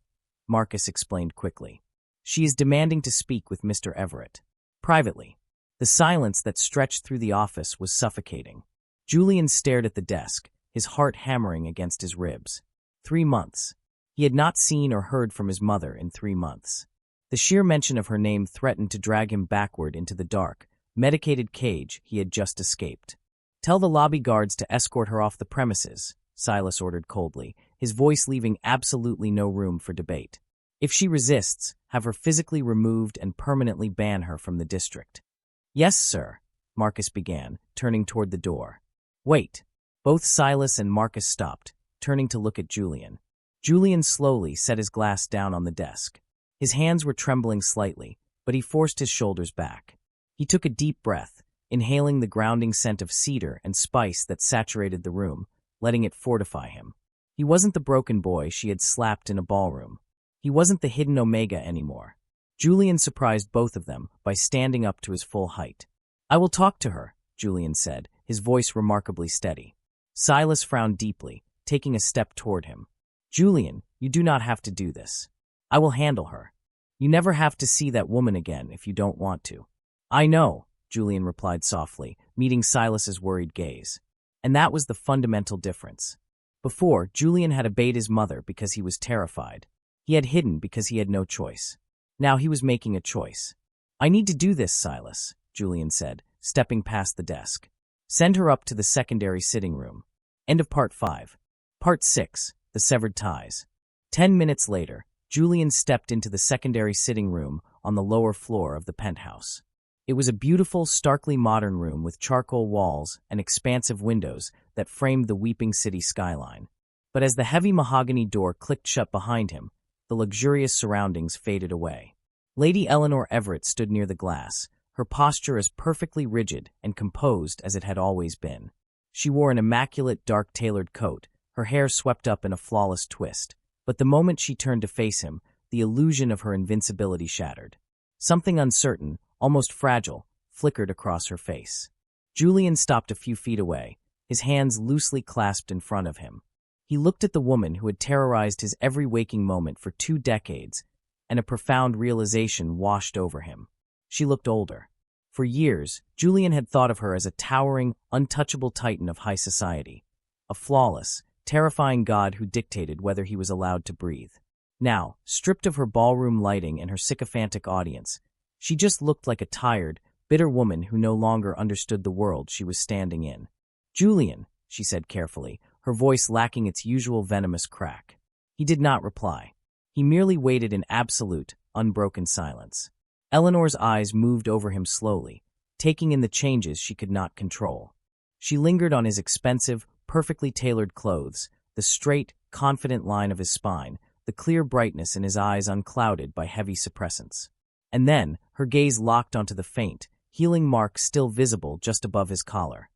Marcus explained quickly. "She is demanding to speak with Mr. Everett. Privately." The silence that stretched through the office was suffocating. Julian stared at the desk, his heart hammering against his ribs. 3 months. He had not seen or heard from his mother in 3 months. The sheer mention of her name threatened to drag him backward into the dark, medicated cage he had just escaped. "Tell the lobby guards to escort her off the premises," Silas ordered coldly, his voice leaving absolutely no room for debate. "If she resists, have her physically removed and permanently ban her from the district." "Yes, sir," Marcus began, turning toward the door. "Wait." Both Silas and Marcus stopped, turning to look at Julian. Julian slowly set his glass down on the desk. His hands were trembling slightly, but he forced his shoulders back. He took a deep breath, inhaling the grounding scent of cedar and spice that saturated the room, letting it fortify him. He wasn't the broken boy she had slapped in a ballroom. He wasn't the hidden Omega anymore. Julian surprised both of them by standing up to his full height. "I will talk to her," Julian said, his voice remarkably steady. Silas frowned deeply, taking a step toward him. "Julian, you do not have to do this. I will handle her. You never have to see that woman again if you don't want to." "I know," Julian replied softly, meeting Silas's worried gaze. And that was the fundamental difference. Before, Julian had obeyed his mother because he was terrified. He had hidden because he had no choice. Now he was making a choice. "I need to do this, Silas," Julian said, stepping past the desk. "Send her up to the secondary sitting room." End of Part 5. Part 6. The Severed Ties. 10 minutes later, Julian stepped into the secondary sitting room on the lower floor of the penthouse. It was a beautiful, starkly modern room with charcoal walls and expansive windows that framed the weeping city skyline. But as the heavy mahogany door clicked shut behind him, the luxurious surroundings faded away. Lady Eleanor Everett stood near the glass, her posture as perfectly rigid and composed as it had always been. She wore an immaculate dark-tailored coat, her hair swept up in a flawless twist. But the moment she turned to face him, the illusion of her invincibility shattered. Something uncertain, almost fragile, flickered across her face. Julian stopped a few feet away, his hands loosely clasped in front of him. He looked at the woman who had terrorized his every waking moment for 2 decades, and a profound realization washed over him. She looked older. For years, Julian had thought of her as a towering, untouchable titan of high society, a flawless, terrifying god who dictated whether he was allowed to breathe. Now, stripped of her ballroom lighting and her sycophantic audience, she just looked like a tired, bitter woman who no longer understood the world she was standing in. "Julian," she said carefully, her voice lacking its usual venomous crack. He did not reply. He merely waited in absolute, unbroken silence. Eleanor's eyes moved over him slowly, taking in the changes she could not control. She lingered on his expensive, perfectly tailored clothes, the straight, confident line of his spine, the clear brightness in his eyes unclouded by heavy suppressants. And then, her gaze locked onto the faint, healing mark still visible just above his collar.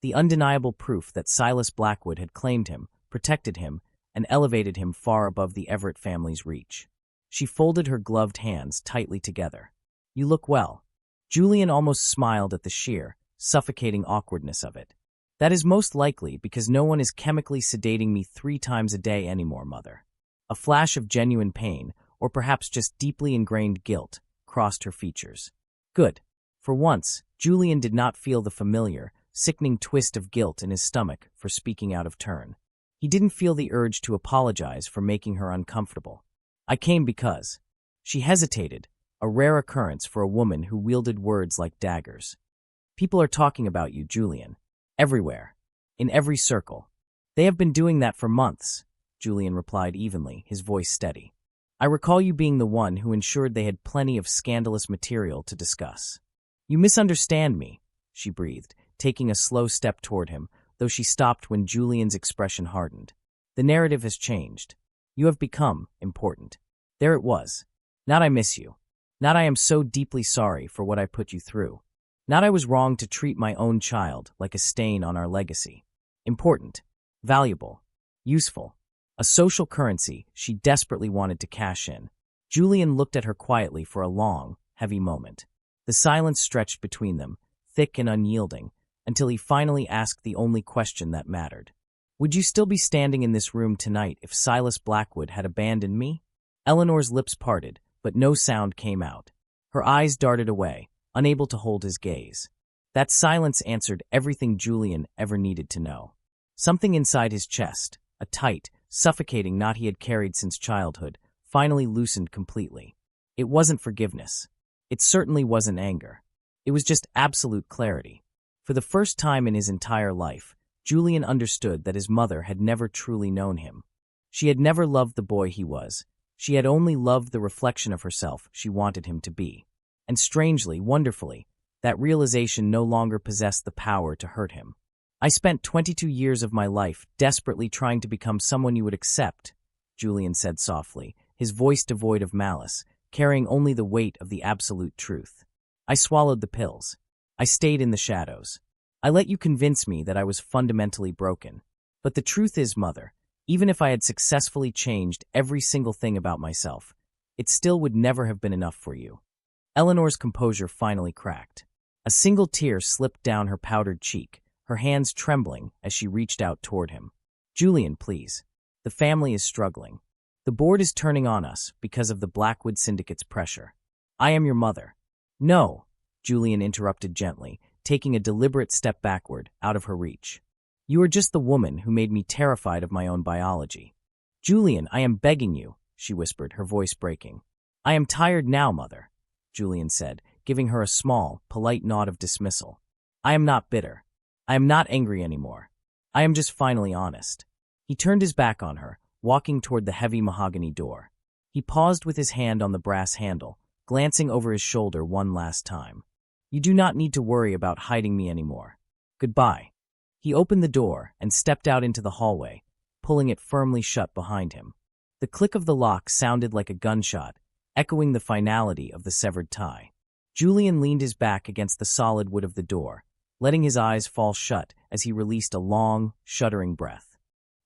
The undeniable proof that Silas Blackwood had claimed him, protected him, and elevated him far above the Everett family's reach. She folded her gloved hands tightly together. "You look well." Julian almost smiled at the sheer, suffocating awkwardness of it. "That is most likely because no one is chemically sedating me 3 times a day anymore, Mother." A flash of genuine pain, or perhaps just deeply ingrained guilt, crossed her features. Good. For once, Julian did not feel the familiar, sickening twist of guilt in his stomach for speaking out of turn. He didn't feel the urge to apologize for making her uncomfortable. "I came because..." She hesitated, a rare occurrence for a woman who wielded words like daggers. "People are talking about you, Julian. Everywhere. In every circle. They have been doing that for months," Julian replied evenly, his voice steady. "I recall you being the one who ensured they had plenty of scandalous material to discuss." "You misunderstand me," she breathed, taking a slow step toward him, though she stopped when Julian's expression hardened. "The narrative has changed. You have become important." There it was. Not "I miss you." Not "I am so deeply sorry for what I put you through." Not "I was wrong to treat my own child like a stain on our legacy." Important. Valuable. Useful. A social currency she desperately wanted to cash in. Julian looked at her quietly for a long, heavy moment. The silence stretched between them, thick and unyielding, until he finally asked the only question that mattered. "Would you still be standing in this room tonight if Silas Blackwood had abandoned me?" Eleanor's lips parted, but no sound came out. Her eyes darted away, unable to hold his gaze. That silence answered everything Julian ever needed to know. Something inside his chest, a tight, suffocating knot he had carried since childhood, finally loosened completely. It wasn't forgiveness. It certainly wasn't anger. It was just absolute clarity. For the first time in his entire life, Julian understood that his mother had never truly known him. She had never loved the boy he was. She had only loved the reflection of herself she wanted him to be. And strangely, wonderfully, that realization no longer possessed the power to hurt him. "I spent 22 years of my life desperately trying to become someone you would accept," Julian said softly, his voice devoid of malice, carrying only the weight of the absolute truth. "I swallowed the pills. I stayed in the shadows. I let you convince me that I was fundamentally broken. But the truth is, Mother, even if I had successfully changed every single thing about myself, it still would never have been enough for you." Eleanor's composure finally cracked. A single tear slipped down her powdered cheek, her hands trembling as she reached out toward him. "Julian, please. The family is struggling. The board is turning on us because of the Blackwood Syndicate's pressure. I am your mother." "No," Julian interrupted gently, taking a deliberate step backward, out of her reach. You are just the woman who made me terrified of my own biology. Julian, I am begging you, she whispered, her voice breaking. I am tired now, Mother, Julian said, giving her a small, polite nod of dismissal. I am not bitter. I am not angry anymore. I am just finally honest. He turned his back on her, walking toward the heavy mahogany door. He paused with his hand on the brass handle, glancing over his shoulder one last time. You do not need to worry about hiding me anymore. Goodbye. He opened the door and stepped out into the hallway, pulling it firmly shut behind him. The click of the lock sounded like a gunshot, echoing the finality of the severed tie. Julian leaned his back against the solid wood of the door, letting his eyes fall shut as he released a long, shuddering breath.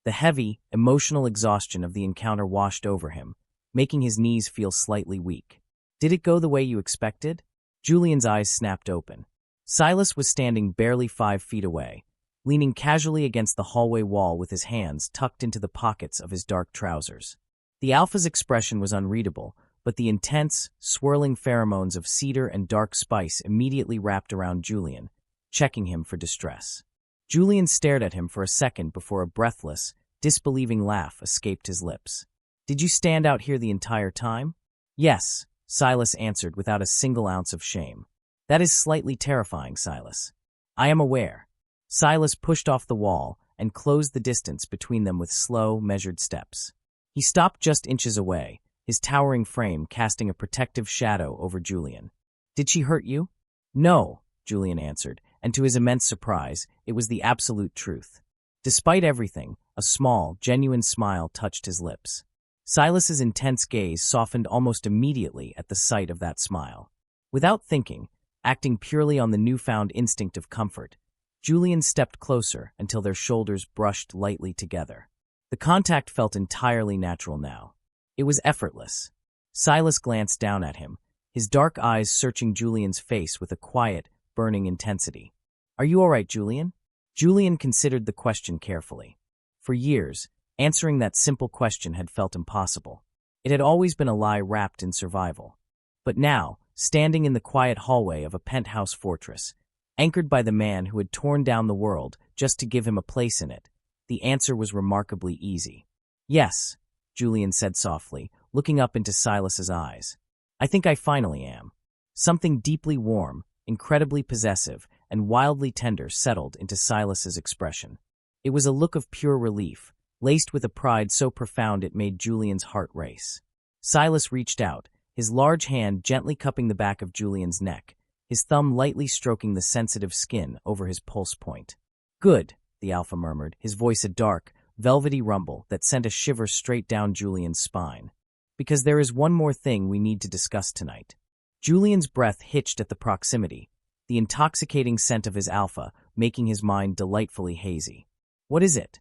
The heavy, emotional exhaustion of the encounter washed over him, making his knees feel slightly weak. Did it go the way you expected? Julian's eyes snapped open. Silas was standing barely 5 feet away, leaning casually against the hallway wall with his hands tucked into the pockets of his dark trousers. The Alpha's expression was unreadable, but the intense, swirling pheromones of cedar and dark spice immediately wrapped around Julian, checking him for distress. Julian stared at him for a second before a breathless, disbelieving laugh escaped his lips. Did you stand out here the entire time? Yes, Silas answered without a single ounce of shame. That is slightly terrifying, Silas. I am aware. Silas pushed off the wall and closed the distance between them with slow, measured steps. He stopped just inches away, his towering frame casting a protective shadow over Julian. Did she hurt you? No, Julian answered, and to his immense surprise, it was the absolute truth. Despite everything, a small, genuine smile touched his lips. Silas's intense gaze softened almost immediately at the sight of that smile. Without thinking, acting purely on the newfound instinct of comfort, Julian stepped closer until their shoulders brushed lightly together. The contact felt entirely natural now. It was effortless. Silas glanced down at him, his dark eyes searching Julian's face with a quiet, burning intensity. Are you all right, Julian? Julian considered the question carefully. For years, answering that simple question had felt impossible. It had always been a lie wrapped in survival. But now, standing in the quiet hallway of a penthouse fortress, anchored by the man who had torn down the world just to give him a place in it, the answer was remarkably easy. Yes, Julian said softly, looking up into Silas's eyes. I think I finally am. Something deeply warm, incredibly possessive, and wildly tender settled into Silas's expression. It was a look of pure relief, laced with a pride so profound it made Julian's heart race. Silas reached out, his large hand gently cupping the back of Julian's neck, his thumb lightly stroking the sensitive skin over his pulse point. Good, the Alpha murmured, his voice a dark, velvety rumble that sent a shiver straight down Julian's spine. Because there is one more thing we need to discuss tonight. Julian's breath hitched at the proximity, the intoxicating scent of his Alpha making his mind delightfully hazy. What is it?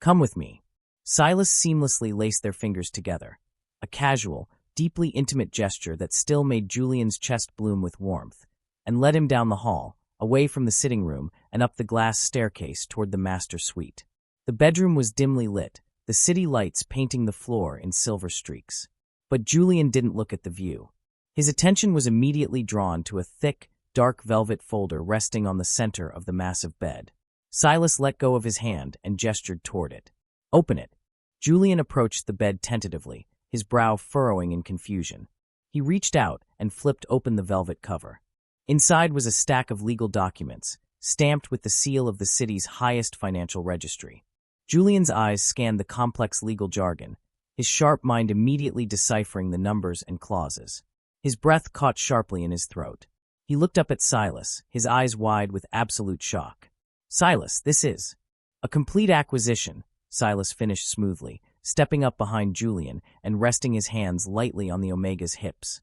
Come with me. Silas seamlessly laced their fingers together, a casual, deeply intimate gesture that still made Julian's chest bloom with warmth, and led him down the hall, away from the sitting room and up the glass staircase toward the master suite. The bedroom was dimly lit, the city lights painting the floor in silver streaks. But Julian didn't look at the view. His attention was immediately drawn to a thick, dark velvet folder resting on the center of the massive bed. Silas let go of his hand and gestured toward it. Open it. Julian approached the bed tentatively, his brow furrowing in confusion. He reached out and flipped open the velvet cover. Inside was a stack of legal documents, stamped with the seal of the city's highest financial registry. Julian's eyes scanned the complex legal jargon, his sharp mind immediately deciphering the numbers and clauses. His breath caught sharply in his throat. He looked up at Silas, his eyes wide with absolute shock. Silas, this is a complete acquisition, Silas finished smoothly, stepping up behind Julian and resting his hands lightly on the Omega's hips.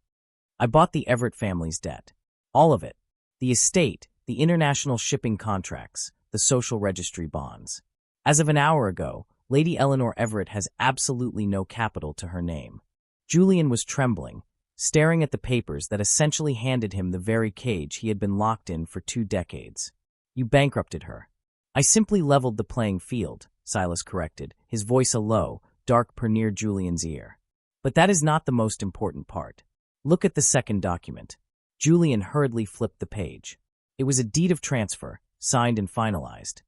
I bought the Everett family's debt. All of it. The estate, the international shipping contracts, the social registry bonds. As of an hour ago, Lady Eleanor Everett has absolutely no capital to her name. Julian was trembling, staring at the papers that essentially handed him the very cage he had been locked in for 2 decades. You bankrupted her. I simply leveled the playing field, Silas corrected, his voice a low, dark purr near Julian's ear. But that is not the most important part. Look at the second document. Julian hurriedly flipped the page. It was a deed of transfer, signed and finalized.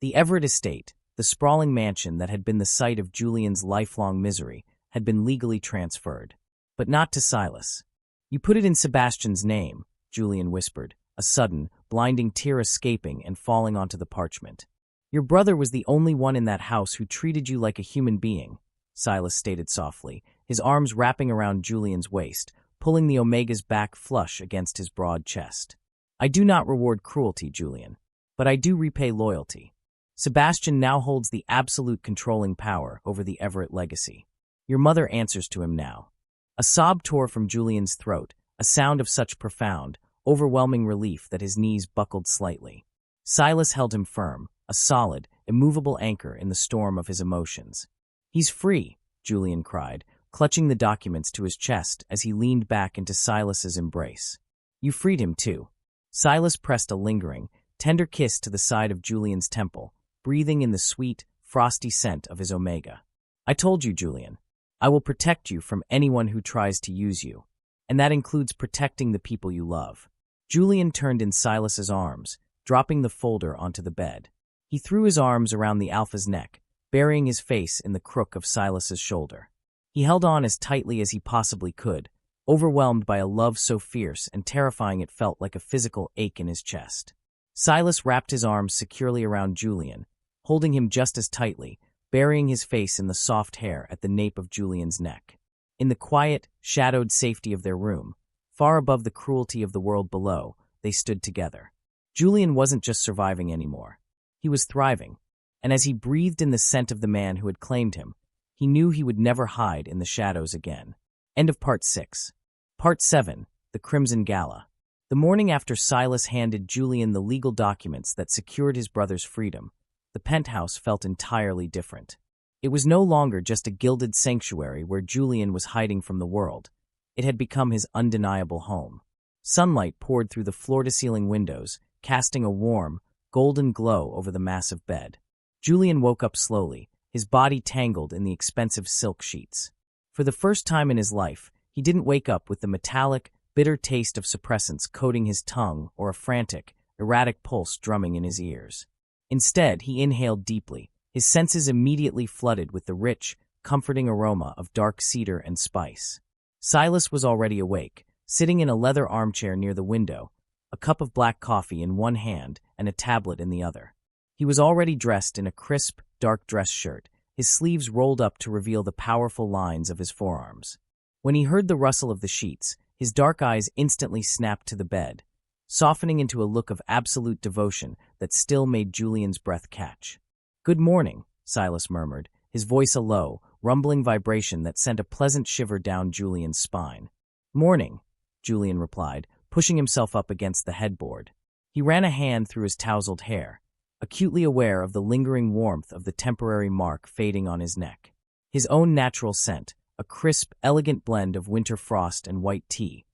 The Everett estate, the sprawling mansion that had been the site of Julian's lifelong misery, had been legally transferred. But not to Silas. "You put it in Sebastian's name," Julian whispered, a sudden, blinding tear escaping and falling onto the parchment. "Your brother was the only one in that house who treated you like a human being," Silas stated softly, his arms wrapping around Julian's waist, pulling the Omega's back flush against his broad chest. "I do not reward cruelty, Julian, but I do repay loyalty. Sebastian now holds the absolute controlling power over the Everett legacy. Your mother answers to him now." A sob tore from Julian's throat, a sound of such profound, overwhelming relief that his knees buckled slightly. Silas held him firm, a solid, immovable anchor in the storm of his emotions. "He's free," Julian cried, clutching the documents to his chest as he leaned back into Silas's embrace. "You freed him too." Silas pressed a lingering, tender kiss to the side of Julian's temple, breathing in the sweet, frosty scent of his Omega. "I told you, Julian. I will protect you from anyone who tries to use you, and that includes protecting the people you love." Julian turned in Silas's arms, dropping the folder onto the bed. He threw his arms around the Alpha's neck, burying his face in the crook of Silas's shoulder. He held on as tightly as he possibly could, overwhelmed by a love so fierce and terrifying it felt like a physical ache in his chest. Silas wrapped his arms securely around Julian, holding him just as tightly, burying his face in the soft hair at the nape of Julian's neck. In the quiet, shadowed safety of their room, far above the cruelty of the world below, they stood together. Julian wasn't just surviving anymore. He was thriving, and as he breathed in the scent of the man who had claimed him, he knew he would never hide in the shadows again. End of Part 6. Part 7, The Crimson Gala. The morning after Silas handed Julian the legal documents that secured his brother's freedom, the penthouse felt entirely different. It was no longer just a gilded sanctuary where Julian was hiding from the world. It had become his undeniable home. Sunlight poured through the floor-to-ceiling windows, casting a warm, golden glow over the massive bed. Julian woke up slowly, his body tangled in the expensive silk sheets. For the first time in his life, he didn't wake up with the metallic, bitter taste of suppressants coating his tongue or a frantic, erratic pulse drumming in his ears. Instead, he inhaled deeply, his senses immediately flooded with the rich, comforting aroma of dark cedar and spice. Silas was already awake, sitting in a leather armchair near the window, a cup of black coffee in one hand and a tablet in the other. He was already dressed in a crisp, dark dress shirt, his sleeves rolled up to reveal the powerful lines of his forearms. When he heard the rustle of the sheets, his dark eyes instantly snapped to the bed, softening into a look of absolute devotion that still made Julian's breath catch. "Good morning," Silas murmured, his voice a low, rumbling vibration that sent a pleasant shiver down Julian's spine. "Morning," Julian replied, pushing himself up against the headboard. He ran a hand through his tousled hair, acutely aware of the lingering warmth of the temporary mark fading on his neck. His own natural scent, a crisp, elegant blend of winter frost and white tea,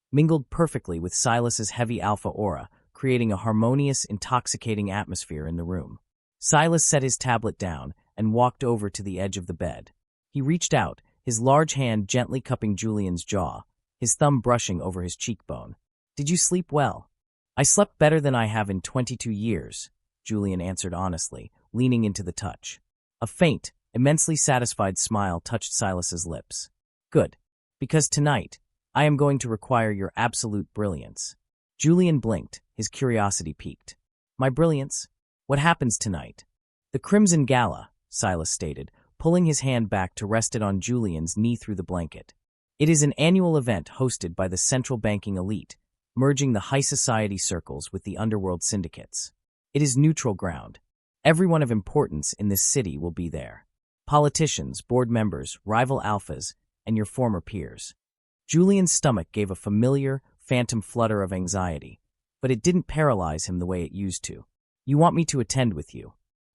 mingled perfectly with Silas's heavy alpha aura, creating a harmonious, intoxicating atmosphere in the room. Silas set his tablet down and walked over to the edge of the bed. He reached out, his large hand gently cupping Julian's jaw, his thumb brushing over his cheekbone. "Did you sleep well?" "I slept better than I have in 22 years, Julian answered honestly, leaning into the touch. A faint, immensely satisfied smile touched Silas's lips. "Good, because tonight, I am going to require your absolute brilliance." Julian blinked, his curiosity piqued. "My brilliance? What happens tonight?" "The Crimson Gala," Silas stated, pulling his hand back to rest it on Julian's knee through the blanket. "It is an annual event hosted by the central banking elite, merging the high society circles with the underworld syndicates. It is neutral ground. Everyone of importance in this city will be there. Politicians, board members, rival alphas, and your former peers." Julian's stomach gave a familiar, phantom flutter of anxiety, but it didn't paralyze him the way it used to. "You want me to attend with you?"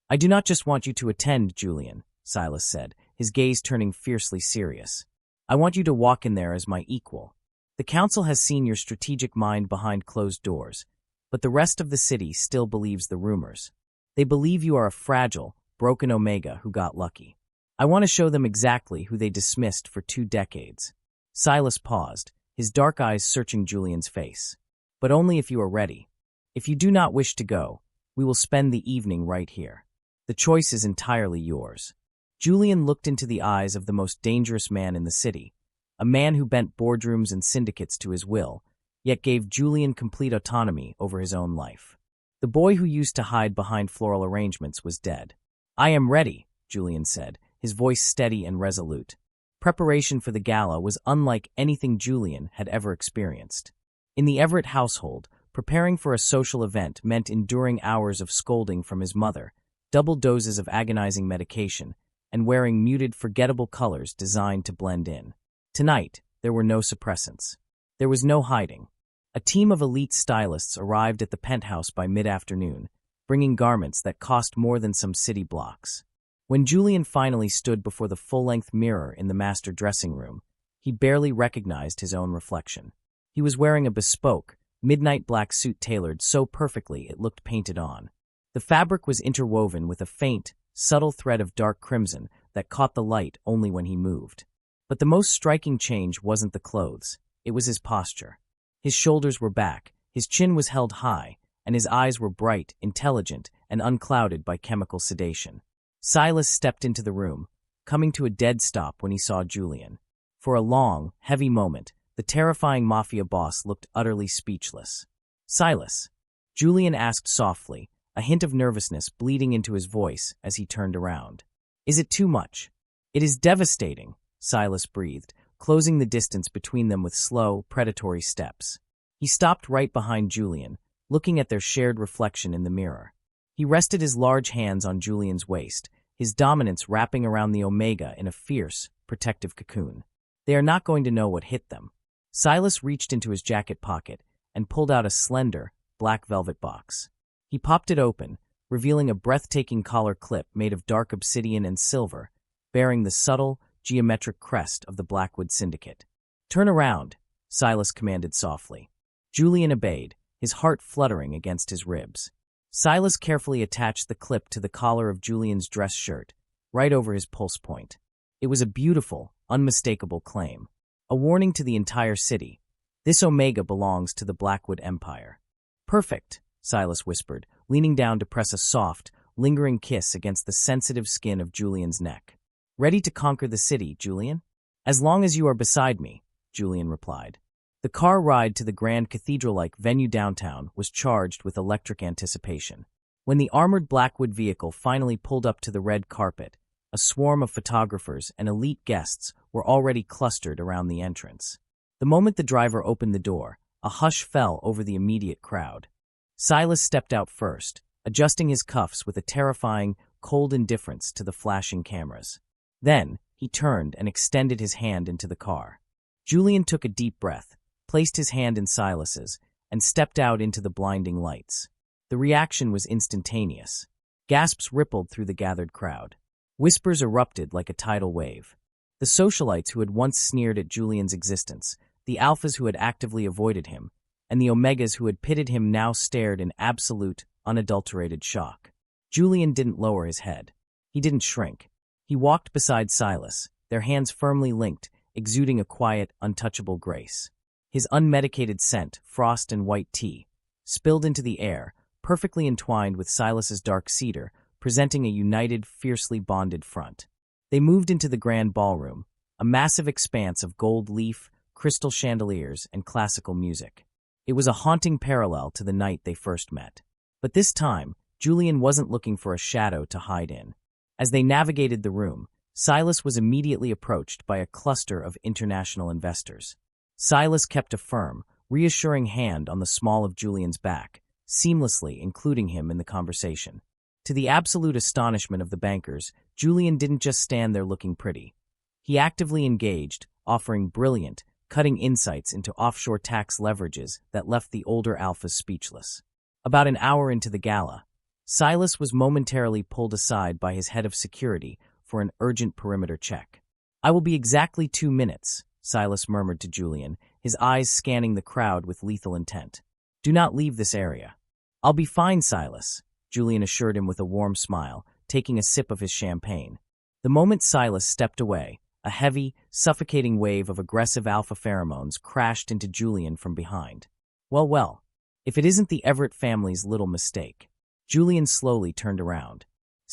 "I do not just want you to attend, Julian," Silas said, his gaze turning fiercely serious. "I want you to walk in there as my equal. The council has seen your strategic mind behind closed doors, but the rest of the city still believes the rumors. They believe you are a fragile, broken Omega who got lucky. I want to show them exactly who they dismissed for 2 decades. Silas paused, his dark eyes searching Julian's face. "But only if you are ready. If you do not wish to go, we will spend the evening right here." The choice is entirely yours. Julian looked into the eyes of the most dangerous man in the city, a man who bent boardrooms and syndicates to his will, yet gave Julian complete autonomy over his own life. The boy who used to hide behind floral arrangements was dead. "I am ready," Julian said, his voice steady and resolute. Preparation for the gala was unlike anything Julian had ever experienced. In the Everett household, preparing for a social event meant enduring hours of scolding from his mother, double doses of agonizing medication, and wearing muted, forgettable colors designed to blend in. Tonight, there were no suppressants. There was no hiding. A team of elite stylists arrived at the penthouse by mid-afternoon, bringing garments that cost more than some city blocks. When Julian finally stood before the full-length mirror in the master dressing room, he barely recognized his own reflection. He was wearing a bespoke, midnight black suit tailored so perfectly it looked painted on. The fabric was interwoven with a faint, subtle thread of dark crimson that caught the light only when he moved. But the most striking change wasn't the clothes, it was his posture. His shoulders were back, his chin was held high, and his eyes were bright, intelligent, and unclouded by chemical sedation. Silas stepped into the room, coming to a dead stop when he saw Julian. For a long, heavy moment, the terrifying mafia boss looked utterly speechless. "Silas," Julian asked softly, a hint of nervousness bleeding into his voice as he turned around. "Is it too much?" "It is devastating," Silas breathed, closing the distance between them with slow, predatory steps. He stopped right behind Julian, looking at their shared reflection in the mirror. He rested his large hands on Julian's waist, his dominance wrapping around the Omega in a fierce, protective cocoon. They are not going to know what hit them. Silas reached into his jacket pocket and pulled out a slender, black velvet box. He popped it open, revealing a breathtaking collar clip made of dark obsidian and silver, bearing the subtle, geometric crest of the Blackwood Syndicate. "Turn around," Silas commanded softly. Julian obeyed, his heart fluttering against his ribs. Silas carefully attached the clip to the collar of Julian's dress shirt, right over his pulse point. It was a beautiful, unmistakable claim. A warning to the entire city. This Omega belongs to the Blackwood Empire. "Perfect," Silas whispered, leaning down to press a soft, lingering kiss against the sensitive skin of Julian's neck. "Ready to conquer the city, Julian?" "As long as you are beside me," Julian replied. The car ride to the grand cathedral-like venue downtown was charged with electric anticipation. When the armored Blackwood vehicle finally pulled up to the red carpet, a swarm of photographers and elite guests were already clustered around the entrance. The moment the driver opened the door, a hush fell over the immediate crowd. Silas stepped out first, adjusting his cuffs with a terrifying, cold indifference to the flashing cameras. Then, he turned and extended his hand into the car. Julian took a deep breath, placed his hand in Silas's, and stepped out into the blinding lights. The reaction was instantaneous. Gasps rippled through the gathered crowd. Whispers erupted like a tidal wave. The socialites who had once sneered at Julian's existence, the alphas who had actively avoided him, and the omegas who had pitted him now stared in absolute, unadulterated shock. Julian didn't lower his head. He didn't shrink. He walked beside Silas, their hands firmly linked, exuding a quiet, untouchable grace. His unmedicated scent, frost and white tea, spilled into the air, perfectly entwined with Silas's dark cedar, presenting a united, fiercely bonded front. They moved into the grand ballroom, a massive expanse of gold leaf, crystal chandeliers, and classical music. It was a haunting parallel to the night they first met. But this time, Julian wasn't looking for a shadow to hide in. As they navigated the room, Silas was immediately approached by a cluster of international investors. Silas kept a firm, reassuring hand on the small of Julian's back, seamlessly including him in the conversation. To the absolute astonishment of the bankers, Julian didn't just stand there looking pretty. He actively engaged, offering brilliant, cutting insights into offshore tax leverages that left the older alphas speechless. About an hour into the gala, Silas was momentarily pulled aside by his head of security for an urgent perimeter check. "I will be exactly 2 minutes," Silas murmured to Julian, his eyes scanning the crowd with lethal intent. "Do not leave this area." "I'll be fine, Silas," Julian assured him with a warm smile, taking a sip of his champagne. The moment Silas stepped away, a heavy, suffocating wave of aggressive alpha pheromones crashed into Julian from behind. Well, if it isn't the Everett family's little mistake." Julian slowly turned around.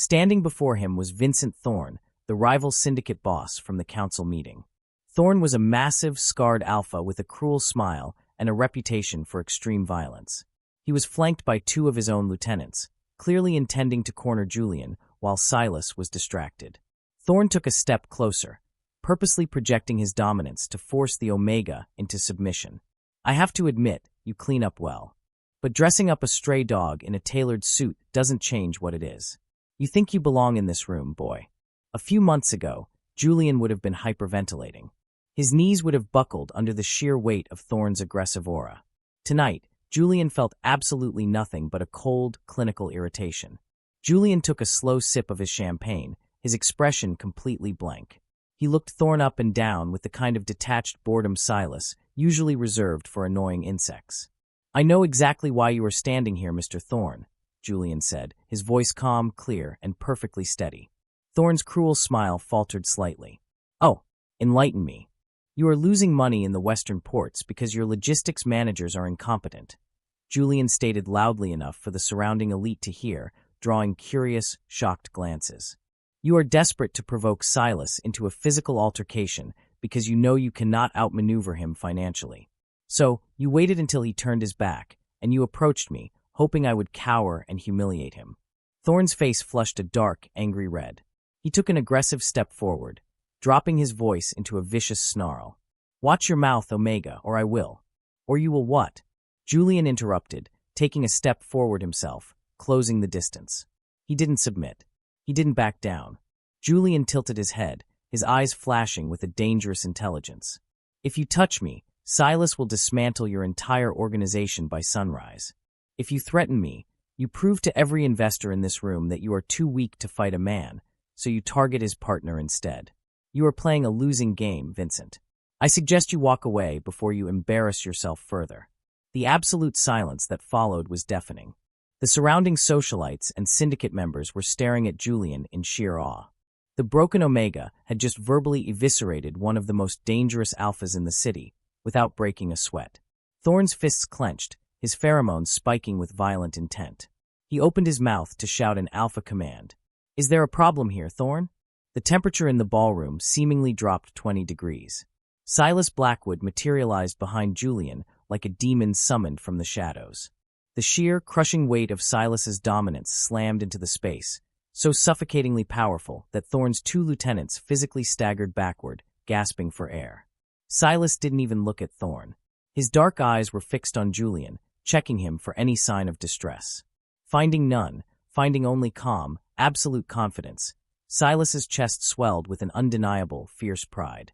Standing before him was Vincent Thorne, the rival syndicate boss from the council meeting. Thorne was a massive, scarred alpha with a cruel smile and a reputation for extreme violence. He was flanked by two of his own lieutenants, clearly intending to corner Julian, while Silas was distracted. Thorne took a step closer, purposely projecting his dominance to force the Omega into submission. I have to admit, you clean up well. But dressing up a stray dog in a tailored suit doesn't change what it is. You think you belong in this room, boy. A few months ago, Julian would have been hyperventilating. His knees would have buckled under the sheer weight of Thorne's aggressive aura. Tonight, Julian felt absolutely nothing but a cold, clinical irritation. Julian took a slow sip of his champagne, his expression completely blank. He looked Thorne up and down with the kind of detached boredom Silas usually reserved for annoying insects. I know exactly why you are standing here, Mr. Thorne, Julian said, his voice calm, clear, and perfectly steady. Thorne's cruel smile faltered slightly. Oh, enlighten me. You are losing money in the western ports because your logistics managers are incompetent, Julian stated loudly enough for the surrounding elite to hear, drawing curious, shocked glances. You are desperate to provoke Silas into a physical altercation because you know you cannot outmaneuver him financially. So, you waited until he turned his back, and you approached me, hoping I would cower and humiliate him. Thorne's face flushed a dark, angry red. He took an aggressive step forward, dropping his voice into a vicious snarl. Watch your mouth, Omega, or I will. Or you will what? Julian interrupted, taking a step forward himself, closing the distance. He didn't submit. He didn't back down. Julian tilted his head, his eyes flashing with a dangerous intelligence. If you touch me, Silas will dismantle your entire organization by sunrise. If you threaten me, you prove to every investor in this room that you are too weak to fight a man, so you target his partner instead. You are playing a losing game, Vincent. I suggest you walk away before you embarrass yourself further. The absolute silence that followed was deafening. The surrounding socialites and syndicate members were staring at Julian in sheer awe. The broken Omega had just verbally eviscerated one of the most dangerous alphas in the city, without breaking a sweat. Thorne's fists clenched, his pheromones spiking with violent intent. He opened his mouth to shout an alpha command. Is there a problem here, Thorne? The temperature in the ballroom seemingly dropped 20 degrees. Silas Blackwood materialized behind Julian like a demon summoned from the shadows. The sheer, crushing weight of Silas's dominance slammed into the space, so suffocatingly powerful that Thorne's two lieutenants physically staggered backward, gasping for air. Silas didn't even look at Thorne. His dark eyes were fixed on Julian, checking him for any sign of distress. Finding none, finding only calm, absolute confidence, Silas's chest swelled with an undeniable, fierce pride.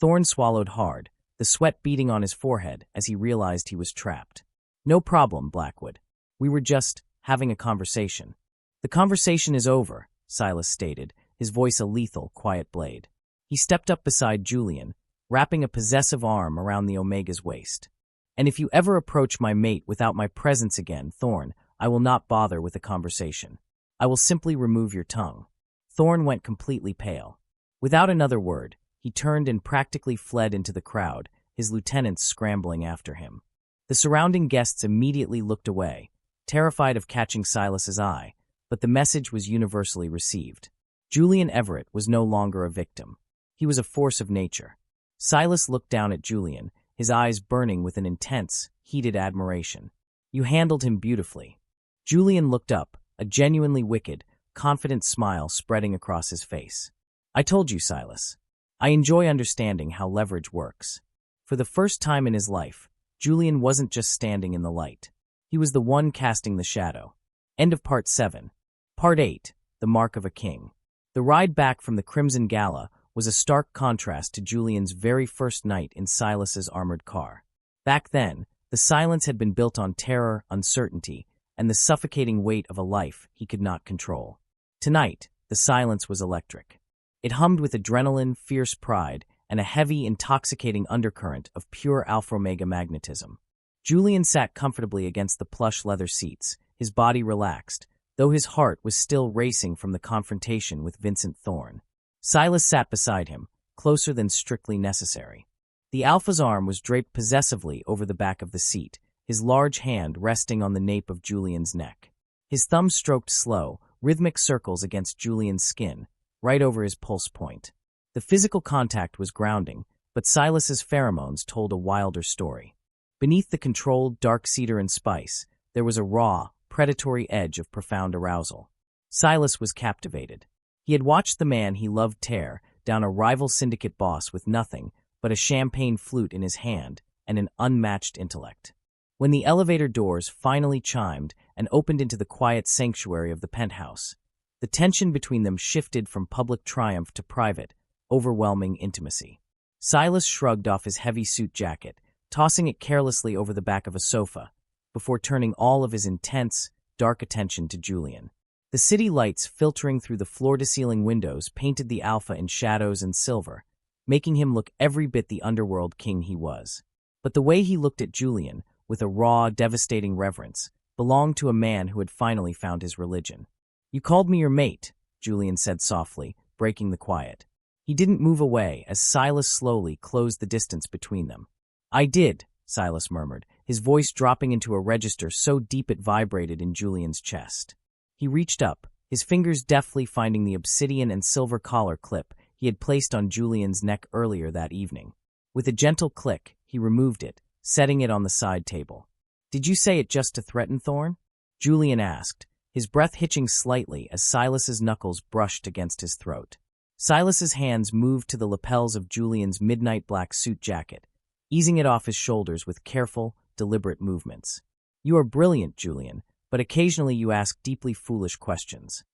Thorne swallowed hard, the sweat beading on his forehead as he realized he was trapped. No problem, Blackwood. We were just having a conversation. The conversation is over, Silas stated, his voice a lethal, quiet blade. He stepped up beside Julian, wrapping a possessive arm around the Omega's waist. And if you ever approach my mate without my presence again, Thorne, I will not bother with a conversation. I will simply remove your tongue. Thorne went completely pale. Without another word, he turned and practically fled into the crowd, his lieutenants scrambling after him. The surrounding guests immediately looked away, terrified of catching Silas's eye, but the message was universally received. Julian Everett was no longer a victim. He was a force of nature. Silas looked down at Julian, his eyes burning with an intense, heated admiration. You handled him beautifully. Julian looked up, a genuinely wicked, confident smile spreading across his face. I told you, Silas. I enjoy understanding how leverage works. For the first time in his life, Julian wasn't just standing in the light. He was the one casting the shadow. End of Part 7. Part 8, The Mark of a King. The ride back from the Crimson Gala was a stark contrast to Julian's very first night in Silas's armored car. Back then, the silence had been built on terror, uncertainty, and the suffocating weight of a life he could not control. Tonight, the silence was electric. It hummed with adrenaline, fierce pride, and a heavy, intoxicating undercurrent of pure Alpha-Omega magnetism. Julian sat comfortably against the plush leather seats, his body relaxed, though his heart was still racing from the confrontation with Vincent Thorne. Silas sat beside him, closer than strictly necessary. The Alpha's arm was draped possessively over the back of the seat, his large hand resting on the nape of Julian's neck. His thumb stroked slow, rhythmic circles against Julian's skin, right over his pulse point. The physical contact was grounding, but Silas's pheromones told a wilder story. Beneath the controlled dark cedar and spice, there was a raw, predatory edge of profound arousal. Silas was captivated. He had watched the man he loved tear down a rival syndicate boss with nothing but a champagne flute in his hand and an unmatched intellect. When the elevator doors finally chimed and opened into the quiet sanctuary of the penthouse, the tension between them shifted from public triumph to private, overwhelming intimacy. Silas shrugged off his heavy suit jacket, tossing it carelessly over the back of a sofa, before turning all of his intense, dark attention to Julian. The city lights filtering through the floor-to-ceiling windows painted the Alpha in shadows and silver, making him look every bit the underworld king he was. But the way he looked at Julian, with a raw, devastating reverence, belonged to a man who had finally found his religion. "You called me your mate," Julian said softly, breaking the quiet. He didn't move away as Silas slowly closed the distance between them. "I did," Silas murmured, his voice dropping into a register so deep it vibrated in Julian's chest. He reached up, his fingers deftly finding the obsidian and silver collar clip he had placed on Julian's neck earlier that evening. With a gentle click, he removed it, setting it on the side table. "Did you say it just to threaten Thorn?" Julian asked, his breath hitching slightly as Silas's knuckles brushed against his throat. Silas's hands moved to the lapels of Julian's midnight black suit jacket, easing it off his shoulders with careful, deliberate movements. "You are brilliant, Julian, but occasionally you ask deeply foolish questions."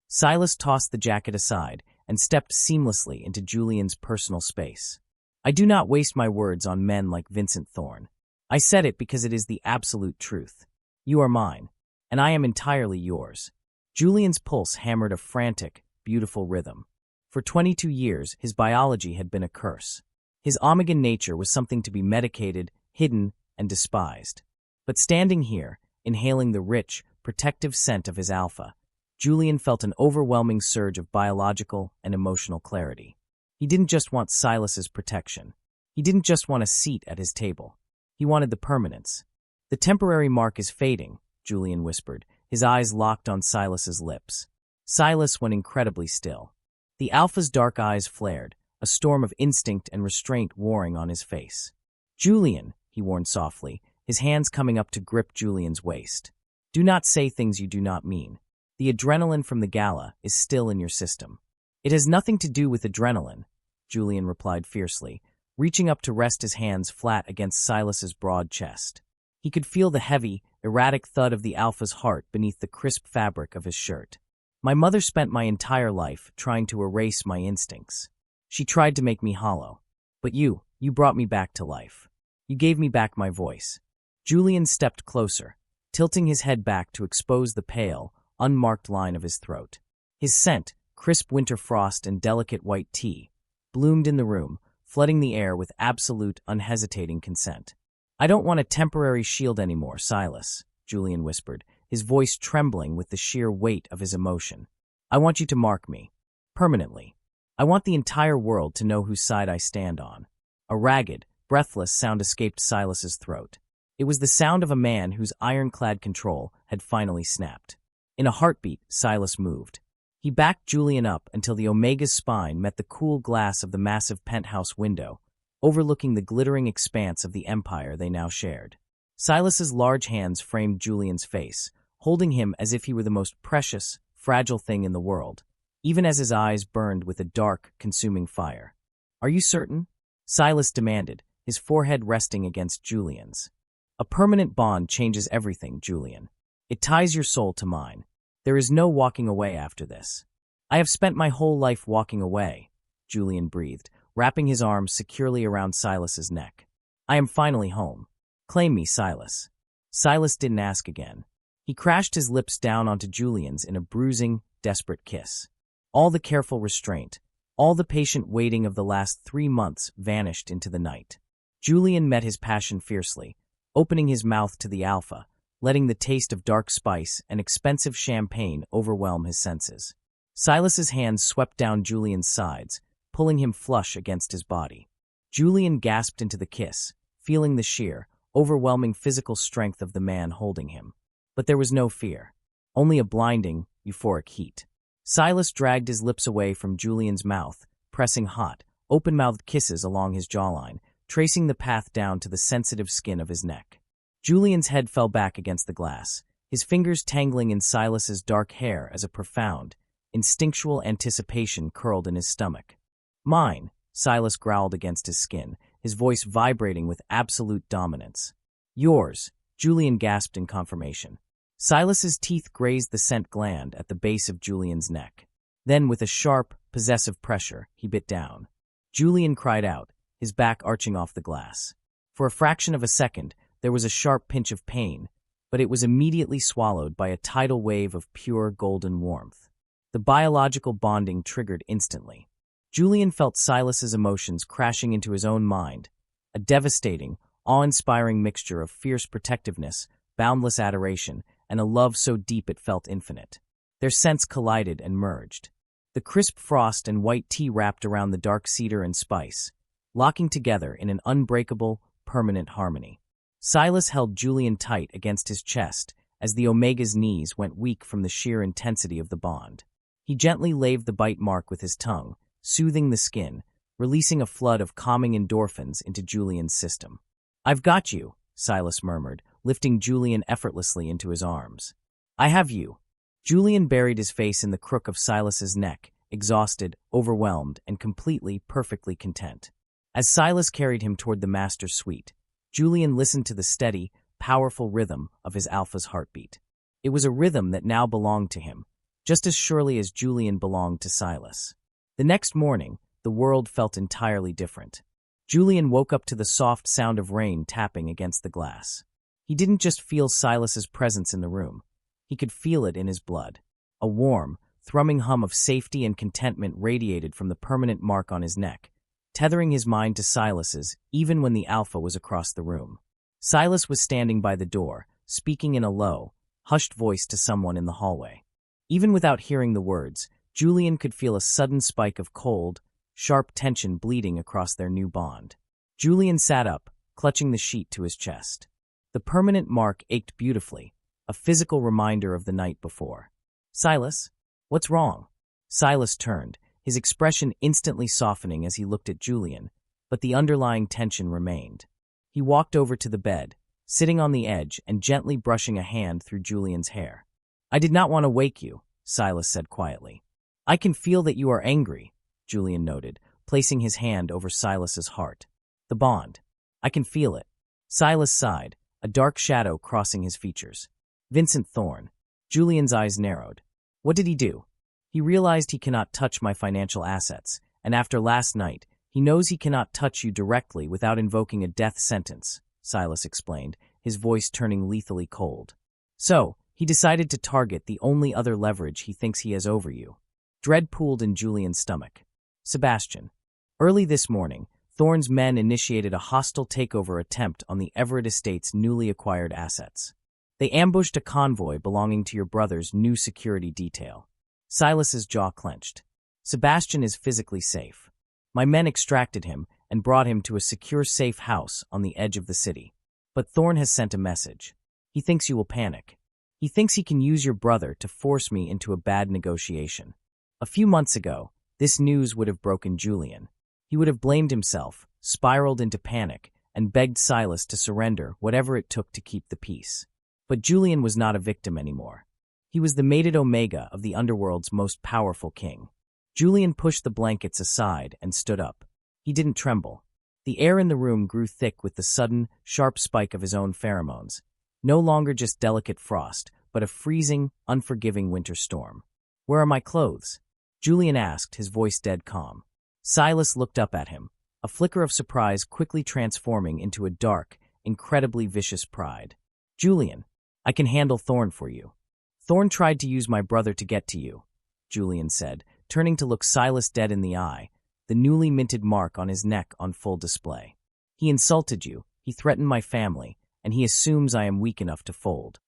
Silas tossed the jacket aside and stepped seamlessly into Julian's personal space. "I do not waste my words on men like Vincent Thorn. I said it because it is the absolute truth. You are mine, and I am entirely yours." Julian's pulse hammered a frantic, beautiful rhythm. For 22 years, his biology had been a curse. His Omegan nature was something to be medicated, hidden, and despised. But standing here, inhaling the rich, protective scent of his Alpha, Julian felt an overwhelming surge of biological and emotional clarity. He didn't just want Silas's protection. He didn't just want a seat at his table. He wanted the permanence. "The temporary mark is fading," Julian whispered, his eyes locked on Silas's lips. Silas went incredibly still. The Alpha's dark eyes flared, a storm of instinct and restraint warring on his face. "Julian," he warned softly, his hands coming up to grip Julian's waist. "Do not say things you do not mean. The adrenaline from the gala is still in your system." "It has nothing to do with adrenaline," Julian replied fiercely, reaching up to rest his hands flat against Silas's broad chest. He could feel the heavy, erratic thud of the Alpha's heart beneath the crisp fabric of his shirt. "My mother spent my entire life trying to erase my instincts. She tried to make me hollow. But you brought me back to life. You gave me back my voice." Julian stepped closer, tilting his head back to expose the pale, unmarked line of his throat. His scent, crisp winter frost and delicate white tea, bloomed in the room, flooding the air with absolute, unhesitating consent. "I don't want a temporary shield anymore, Silas," Julian whispered, his voice trembling with the sheer weight of his emotion. "I want you to mark me. Permanently. I want the entire world to know whose side I stand on." A ragged, breathless sound escaped Silas's throat. It was the sound of a man whose ironclad control had finally snapped. In a heartbeat, Silas moved. He backed Julian up until the Omega's spine met the cool glass of the massive penthouse window, overlooking the glittering expanse of the empire they now shared. Silas's large hands framed Julian's face, holding him as if he were the most precious, fragile thing in the world, even as his eyes burned with a dark, consuming fire. "Are you certain?" Silas demanded, his forehead resting against Julian's. "A permanent bond changes everything, Julian. It ties your soul to mine. There is no walking away after this." "I have spent my whole life walking away," Julian breathed, wrapping his arms securely around Silas's neck. "I am finally home. Claim me, Silas." Silas didn't ask again. He crashed his lips down onto Julian's in a bruising, desperate kiss. All the careful restraint, all the patient waiting of the last 3 months vanished into the night. Julian met his passion fiercely, opening his mouth to the Alpha, letting the taste of dark spice and expensive champagne overwhelm his senses. Silas's hands swept down Julian's sides, pulling him flush against his body. Julian gasped into the kiss, feeling the sheer, overwhelming physical strength of the man holding him. But there was no fear, only a blinding, euphoric heat. Silas dragged his lips away from Julian's mouth, pressing hot, open-mouthed kisses along his jawline, tracing the path down to the sensitive skin of his neck. Julian's head fell back against the glass, his fingers tangling in Silas's dark hair as a profound, instinctual anticipation curled in his stomach. "Mine," Silas growled against his skin, his voice vibrating with absolute dominance. "Yours," Julian gasped in confirmation. Silas's teeth grazed the scent gland at the base of Julian's neck. Then, with a sharp, possessive pressure, he bit down. Julian cried out, his back arching off the glass. For a fraction of a second, there was a sharp pinch of pain, but it was immediately swallowed by a tidal wave of pure golden warmth. The biological bonding triggered instantly. Julian felt Silas's emotions crashing into his own mind, a devastating, awe-inspiring mixture of fierce protectiveness, boundless adoration, and a love so deep it felt infinite. Their scents collided and merged. The crisp frost and white tea wrapped around the dark cedar and spice, locking together in an unbreakable, permanent harmony. Silas held Julian tight against his chest as the Omega's knees went weak from the sheer intensity of the bond. He gently laved the bite mark with his tongue, soothing the skin, releasing a flood of calming endorphins into Julian's system. "I've got you," Silas murmured, lifting Julian effortlessly into his arms. "I have you." Julian buried his face in the crook of Silas's neck, exhausted, overwhelmed, and perfectly content. As Silas carried him toward the master's suite, Julian listened to the steady, powerful rhythm of his alpha's heartbeat. It was a rhythm that now belonged to him, just as surely as Julian belonged to Silas. The next morning, the world felt entirely different. Julian woke up to the soft sound of rain tapping against the glass. He didn't just feel Silas's presence in the room. He could feel it in his blood. A warm, thrumming hum of safety and contentment radiated from the permanent mark on his neck, tethering his mind to Silas's even when the Alpha was across the room. Silas was standing by the door, speaking in a low, hushed voice to someone in the hallway. Even without hearing the words, Julian could feel a sudden spike of cold, sharp tension bleeding across their new bond. Julian sat up, clutching the sheet to his chest. The permanent mark ached beautifully, a physical reminder of the night before. "Silas, what's wrong?" Silas turned, his expression instantly softening as he looked at Julian, but the underlying tension remained. He walked over to the bed, sitting on the edge and gently brushing a hand through Julian's hair. "I did not want to wake you," Silas said quietly. "I can feel that you are angry," Julian noted, placing his hand over Silas's heart. "The bond. I can feel it." Silas sighed, a dark shadow crossing his features. "Vincent Thorne." Julian's eyes narrowed. "What did he do?" "He realized he cannot touch my financial assets, and after last night, he knows he cannot touch you directly without invoking a death sentence," Silas explained, his voice turning lethally cold. "So, he decided to target the only other leverage he thinks he has over you." Dread pooled in Julian's stomach. "Sebastian." Early this morning, Thorne's men initiated a hostile takeover attempt on the Everett estate's newly acquired assets. They ambushed a convoy belonging to your brother's new security detail. Silas's jaw clenched. "Sebastian is physically safe. My men extracted him and brought him to a secure safe house on the edge of the city. But Thorne has sent a message. He thinks you will panic. He thinks he can use your brother to force me into a bad negotiation." A few months ago, this news would have broken Julian. He would have blamed himself, spiraled into panic, and begged Silas to surrender whatever it took to keep the peace. But Julian was not a victim anymore. He was the mated Omega of the underworld's most powerful king. Julian pushed the blankets aside and stood up. He didn't tremble. The air in the room grew thick with the sudden, sharp spike of his own pheromones. No longer just delicate frost, but a freezing, unforgiving winter storm. "Where are my clothes?" Julian asked, his voice dead calm. Silas looked up at him, a flicker of surprise quickly transforming into a dark, incredibly vicious pride. "Julian, I can handle Thorne for you." "Thorne tried to use my brother to get to you," Julian said, turning to look Silas dead in the eye, the newly minted mark on his neck on full display. "He insulted you, he threatened my family, and he assumes I am weak enough to fold."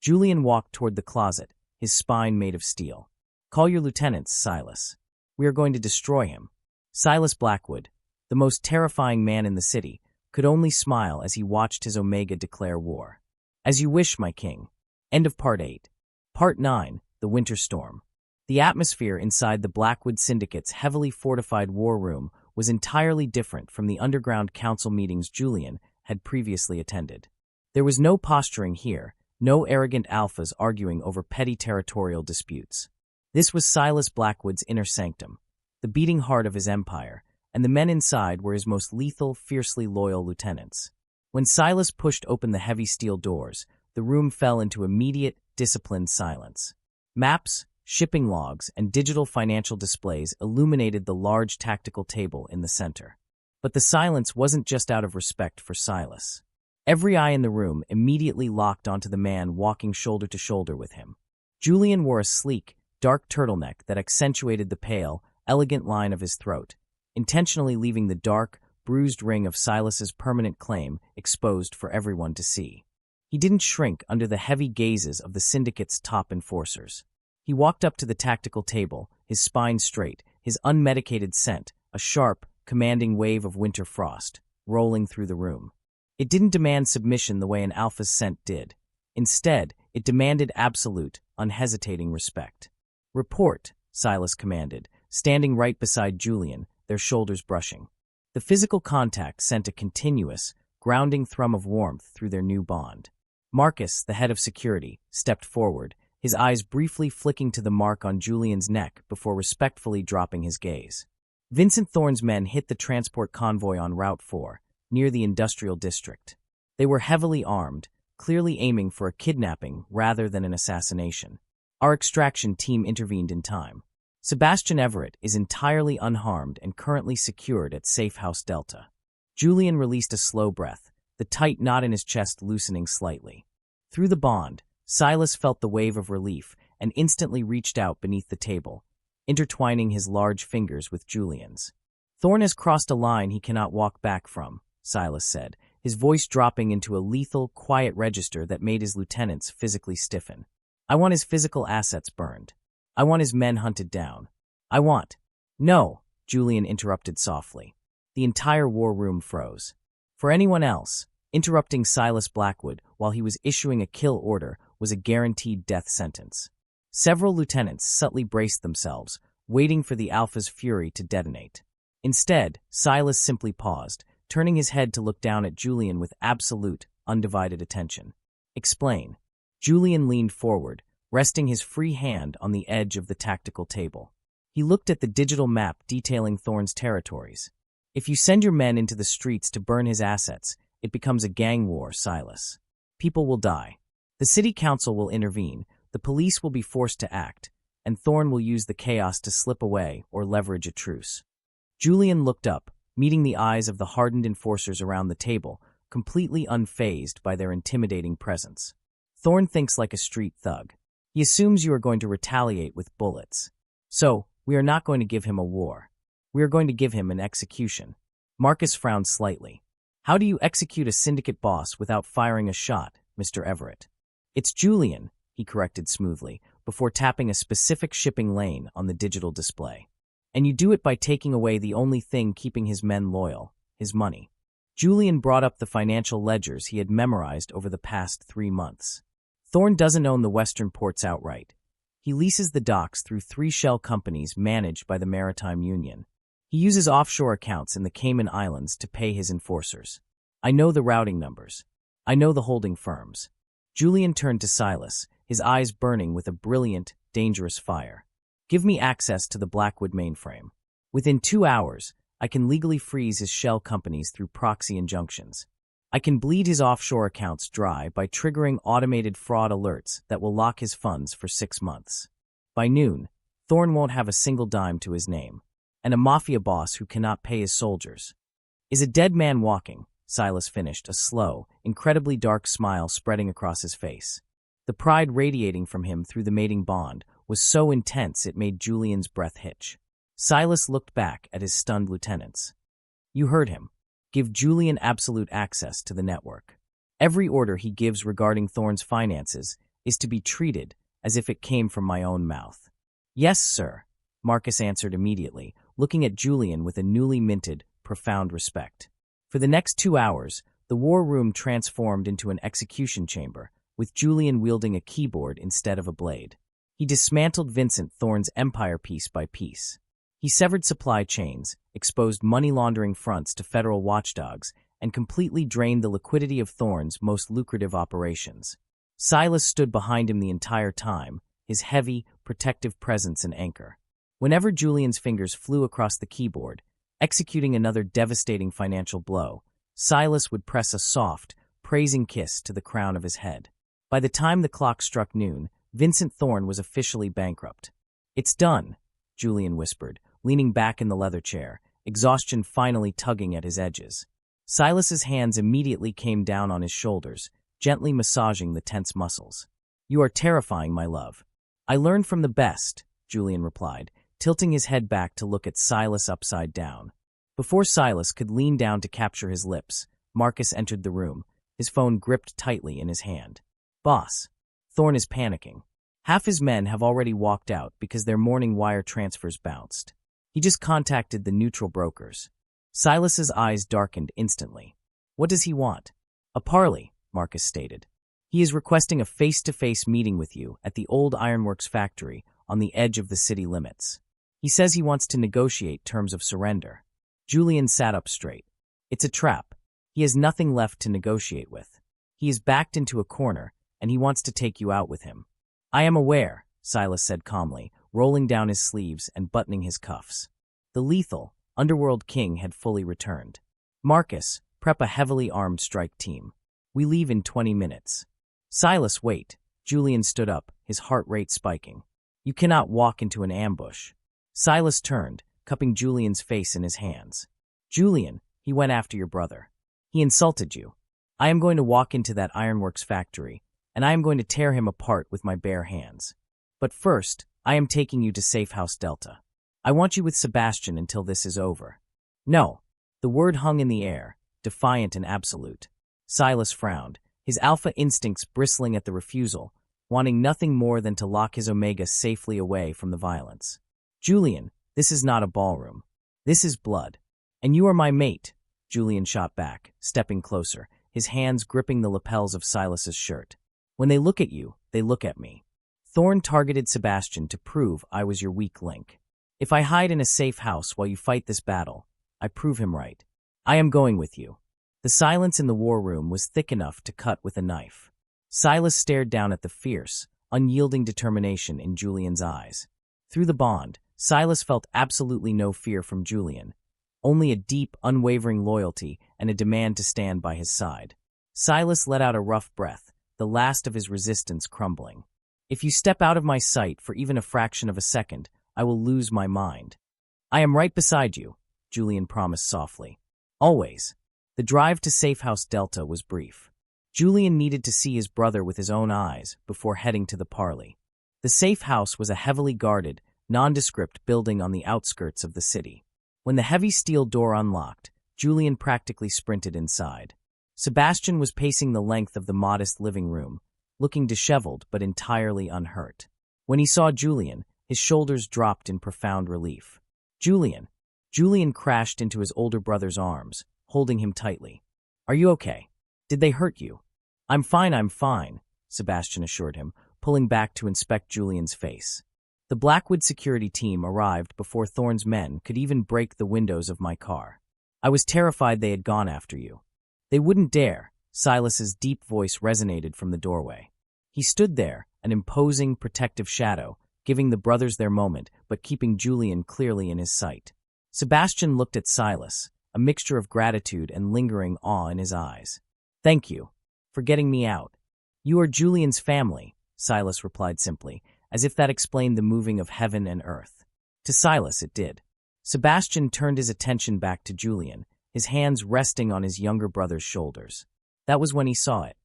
Julian walked toward the closet, his spine made of steel. "Call your lieutenants, Silas. We are going to destroy him." Silas Blackwood, the most terrifying man in the city, could only smile as he watched his Omega declare war. "As you wish, my king." End of Part 8. Part 9, the winter storm. The atmosphere inside the Blackwood Syndicate's heavily fortified war room was entirely different from the underground council meetings Julian had previously attended. There was no posturing here, no arrogant alphas arguing over petty territorial disputes. This was Silas Blackwood's inner sanctum, the beating heart of his empire, and the men inside were his most lethal, fiercely loyal lieutenants. When Silas pushed open the heavy steel doors, the room fell into immediate, disciplined silence. Maps, shipping logs, and digital financial displays illuminated the large tactical table in the center. But the silence wasn't just out of respect for Silas. Every eye in the room immediately locked onto the man walking shoulder to shoulder with him. Julian wore a sleek, dark turtleneck that accentuated the pale, elegant line of his throat, intentionally leaving the dark, bruised ring of Silas's permanent claim exposed for everyone to see. He didn't shrink under the heavy gazes of the syndicate's top enforcers. He walked up to the tactical table, his spine straight, his unmedicated scent, a sharp, commanding wave of winter frost, rolling through the room. It didn't demand submission the way an alpha's scent did. Instead, it demanded absolute, unhesitating respect. "Report," Silas commanded, standing right beside Julian, their shoulders brushing. The physical contact sent a continuous, grounding thrum of warmth through their new bond. Marcus, the head of security, stepped forward, his eyes briefly flicking to the mark on Julian's neck before respectfully dropping his gaze. Vincent Thorne's men hit the transport convoy on Route 4, near the industrial district. They were heavily armed, clearly aiming for a kidnapping rather than an assassination. Our extraction team intervened in time. Sebastian Everett is entirely unharmed and currently secured at Safe House Delta. Julian released a slow breath, the tight knot in his chest loosening slightly. Through the bond, Silas felt the wave of relief and instantly reached out beneath the table, intertwining his large fingers with Julian's. "Thorne has crossed a line he cannot walk back from," Silas said, his voice dropping into a lethal, quiet register that made his lieutenants physically stiffen. "I want his physical assets burned. I want his men hunted down. I want—" "No," Julian interrupted softly. The entire war room froze. For anyone else, interrupting Silas Blackwood while he was issuing a kill order was a guaranteed death sentence. Several lieutenants subtly braced themselves, waiting for the Alpha's fury to detonate. Instead, Silas simply paused, turning his head to look down at Julian with absolute, undivided attention. "Explain." Julian leaned forward, resting his free hand on the edge of the tactical table. He looked at the digital map detailing Thorne's territories. "If you send your men into the streets to burn his assets, it becomes a gang war, Silas. People will die. The city council will intervene, the police will be forced to act, and Thorne will use the chaos to slip away or leverage a truce." Julian looked up, meeting the eyes of the hardened enforcers around the table, completely unfazed by their intimidating presence. "Thorne thinks like a street thug. He assumes you are going to retaliate with bullets. So, we are not going to give him a war. We are going to give him an execution." Marcus frowned slightly. "How do you execute a syndicate boss without firing a shot, Mr. Everett?" "It's Julian," he corrected smoothly, before tapping a specific shipping lane on the digital display. "And you do it by taking away the only thing keeping his men loyal, his money." Julian brought up the financial ledgers he had memorized over the past 3 months. "Thorne doesn't own the western ports outright. He leases the docks through 3 shell companies managed by the Maritime Union. He uses offshore accounts in the Cayman Islands to pay his enforcers. I know the routing numbers. I know the holding firms." Julian turned to Silas, his eyes burning with a brilliant, dangerous fire. "Give me access to the Blackwood mainframe. Within 2 hours, I can legally freeze his shell companies through proxy injunctions. I can bleed his offshore accounts dry by triggering automated fraud alerts that will lock his funds for 6 months. By noon, Thorne won't have a single dime to his name, and a mafia boss who cannot pay his soldiers." "Is a dead man walking?" Silas finished, a slow, incredibly dark smile spreading across his face. The pride radiating from him through the mating bond was so intense it made Julian's breath hitch. Silas looked back at his stunned lieutenants. "You heard him. Give Julian absolute access to the network. Every order he gives regarding Thorne's finances is to be treated as if it came from my own mouth." "Yes, sir," Marcus answered immediately, looking at Julian with a newly minted, profound respect. For the next 2 hours, the war room transformed into an execution chamber, with Julian wielding a keyboard instead of a blade. He dismantled Vincent Thorne's empire piece by piece. He severed supply chains, exposed money laundering fronts to federal watchdogs, and completely drained the liquidity of Thorne's most lucrative operations. Silas stood behind him the entire time, his heavy, protective presence an anchor. Whenever Julian's fingers flew across the keyboard, executing another devastating financial blow, Silas would press a soft, praising kiss to the crown of his head. By the time the clock struck noon, Vincent Thorne was officially bankrupt. "It's done," Julian whispered, leaning back in the leather chair, exhaustion finally tugging at his edges. Silas's hands immediately came down on his shoulders, gently massaging the tense muscles. "You are terrifying, my love." "I learned from the best," Julian replied, tilting his head back to look at Silas upside down. Before Silas could lean down to capture his lips, Marcus entered the room, his phone gripped tightly in his hand. "Boss, Thorne is panicking. Half his men have already walked out because their morning wire transfers bounced. He just contacted the neutral brokers." Silas's eyes darkened instantly. "What does he want?" "A parley," Marcus stated. "He is requesting a face-to-face meeting with you at the old ironworks factory on the edge of the city limits. He says he wants to negotiate terms of surrender." Julian sat up straight. "It's a trap. He has nothing left to negotiate with. He is backed into a corner, and he wants to take you out with him." "I am aware," Silas said calmly, rolling down his sleeves and buttoning his cuffs. The lethal, underworld king had fully returned. "Marcus, prep a heavily armed strike team. We leave in 20 minutes. "Silas, wait." Julian stood up, his heart rate spiking. "You cannot walk into an ambush." Silas turned, cupping Julian's face in his hands. "Julian, he went after your brother. He insulted you. I am going to walk into that ironworks factory, and I am going to tear him apart with my bare hands. But first, I am taking you to Safe House Delta. I want you with Sebastian until this is over." "No." The word hung in the air, defiant and absolute. Silas frowned, his alpha instincts bristling at the refusal, wanting nothing more than to lock his Omega safely away from the violence. "Julian, this is not a ballroom. This is blood. And you are my mate," Julian shot back, stepping closer, his hands gripping the lapels of Silas's shirt. "When they look at you, they look at me. Thorne targeted Sebastian to prove I was your weak link. If I hide in a safe house while you fight this battle, I prove him right. I am going with you." The silence in the war room was thick enough to cut with a knife. Silas stared down at the fierce, unyielding determination in Julian's eyes. Through the bond, Silas felt absolutely no fear from Julian, only a deep, unwavering loyalty and a demand to stand by his side. Silas let out a rough breath, the last of his resistance crumbling. "If you step out of my sight for even a fraction of a second, I will lose my mind." "I am right beside you," Julian promised softly. "Always." The drive to Safe House Delta was brief. Julian needed to see his brother with his own eyes before heading to the parley. The safe house was a heavily guarded, nondescript building on the outskirts of the city. When the heavy steel door unlocked, Julian practically sprinted inside. Sebastian was pacing the length of the modest living room, looking disheveled but entirely unhurt. When he saw Julian, his shoulders dropped in profound relief. "Julian." Julian crashed into his older brother's arms, holding him tightly. "Are you okay? Did they hurt you?" I'm fine," Sebastian assured him, pulling back to inspect Julian's face. "The Blackwood security team arrived before Thorne's men could even break the windows of my car. I was terrified they had gone after you." "They wouldn't dare," Silas's deep voice resonated from the doorway. He stood there, an imposing, protective shadow, giving the brothers their moment but keeping Julian clearly in his sight. Sebastian looked at Silas, a mixture of gratitude and lingering awe in his eyes. "Thank you for getting me out." "You are Julian's family," Silas replied simply, as if that explained the moving of heaven and earth. To Silas it did. Sebastian turned his attention back to Julian, his hands resting on his younger brother's shoulders. That was when he saw it.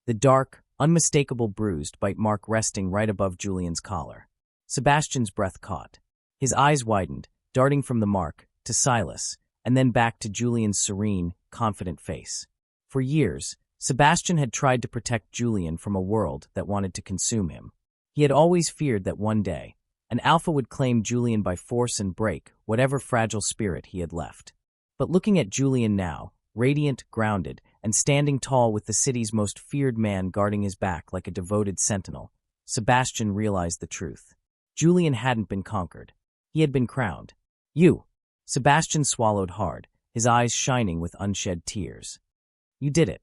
The dark, unmistakable bruised bite mark resting right above Julian's collar. Sebastian's breath caught. His eyes widened, darting from the mark to Silas, and then back to Julian's serene, confident face. For years, Sebastian had tried to protect Julian from a world that wanted to consume him. He had always feared that one day, an Alpha would claim Julian by force and break whatever fragile spirit he had left. But looking at Julian now, radiant, grounded, and standing tall with the city's most feared man guarding his back like a devoted sentinel, Sebastian realized the truth. Julian hadn't been conquered. He had been crowned. You. Sebastian swallowed hard, his eyes shining with unshed tears. You did it.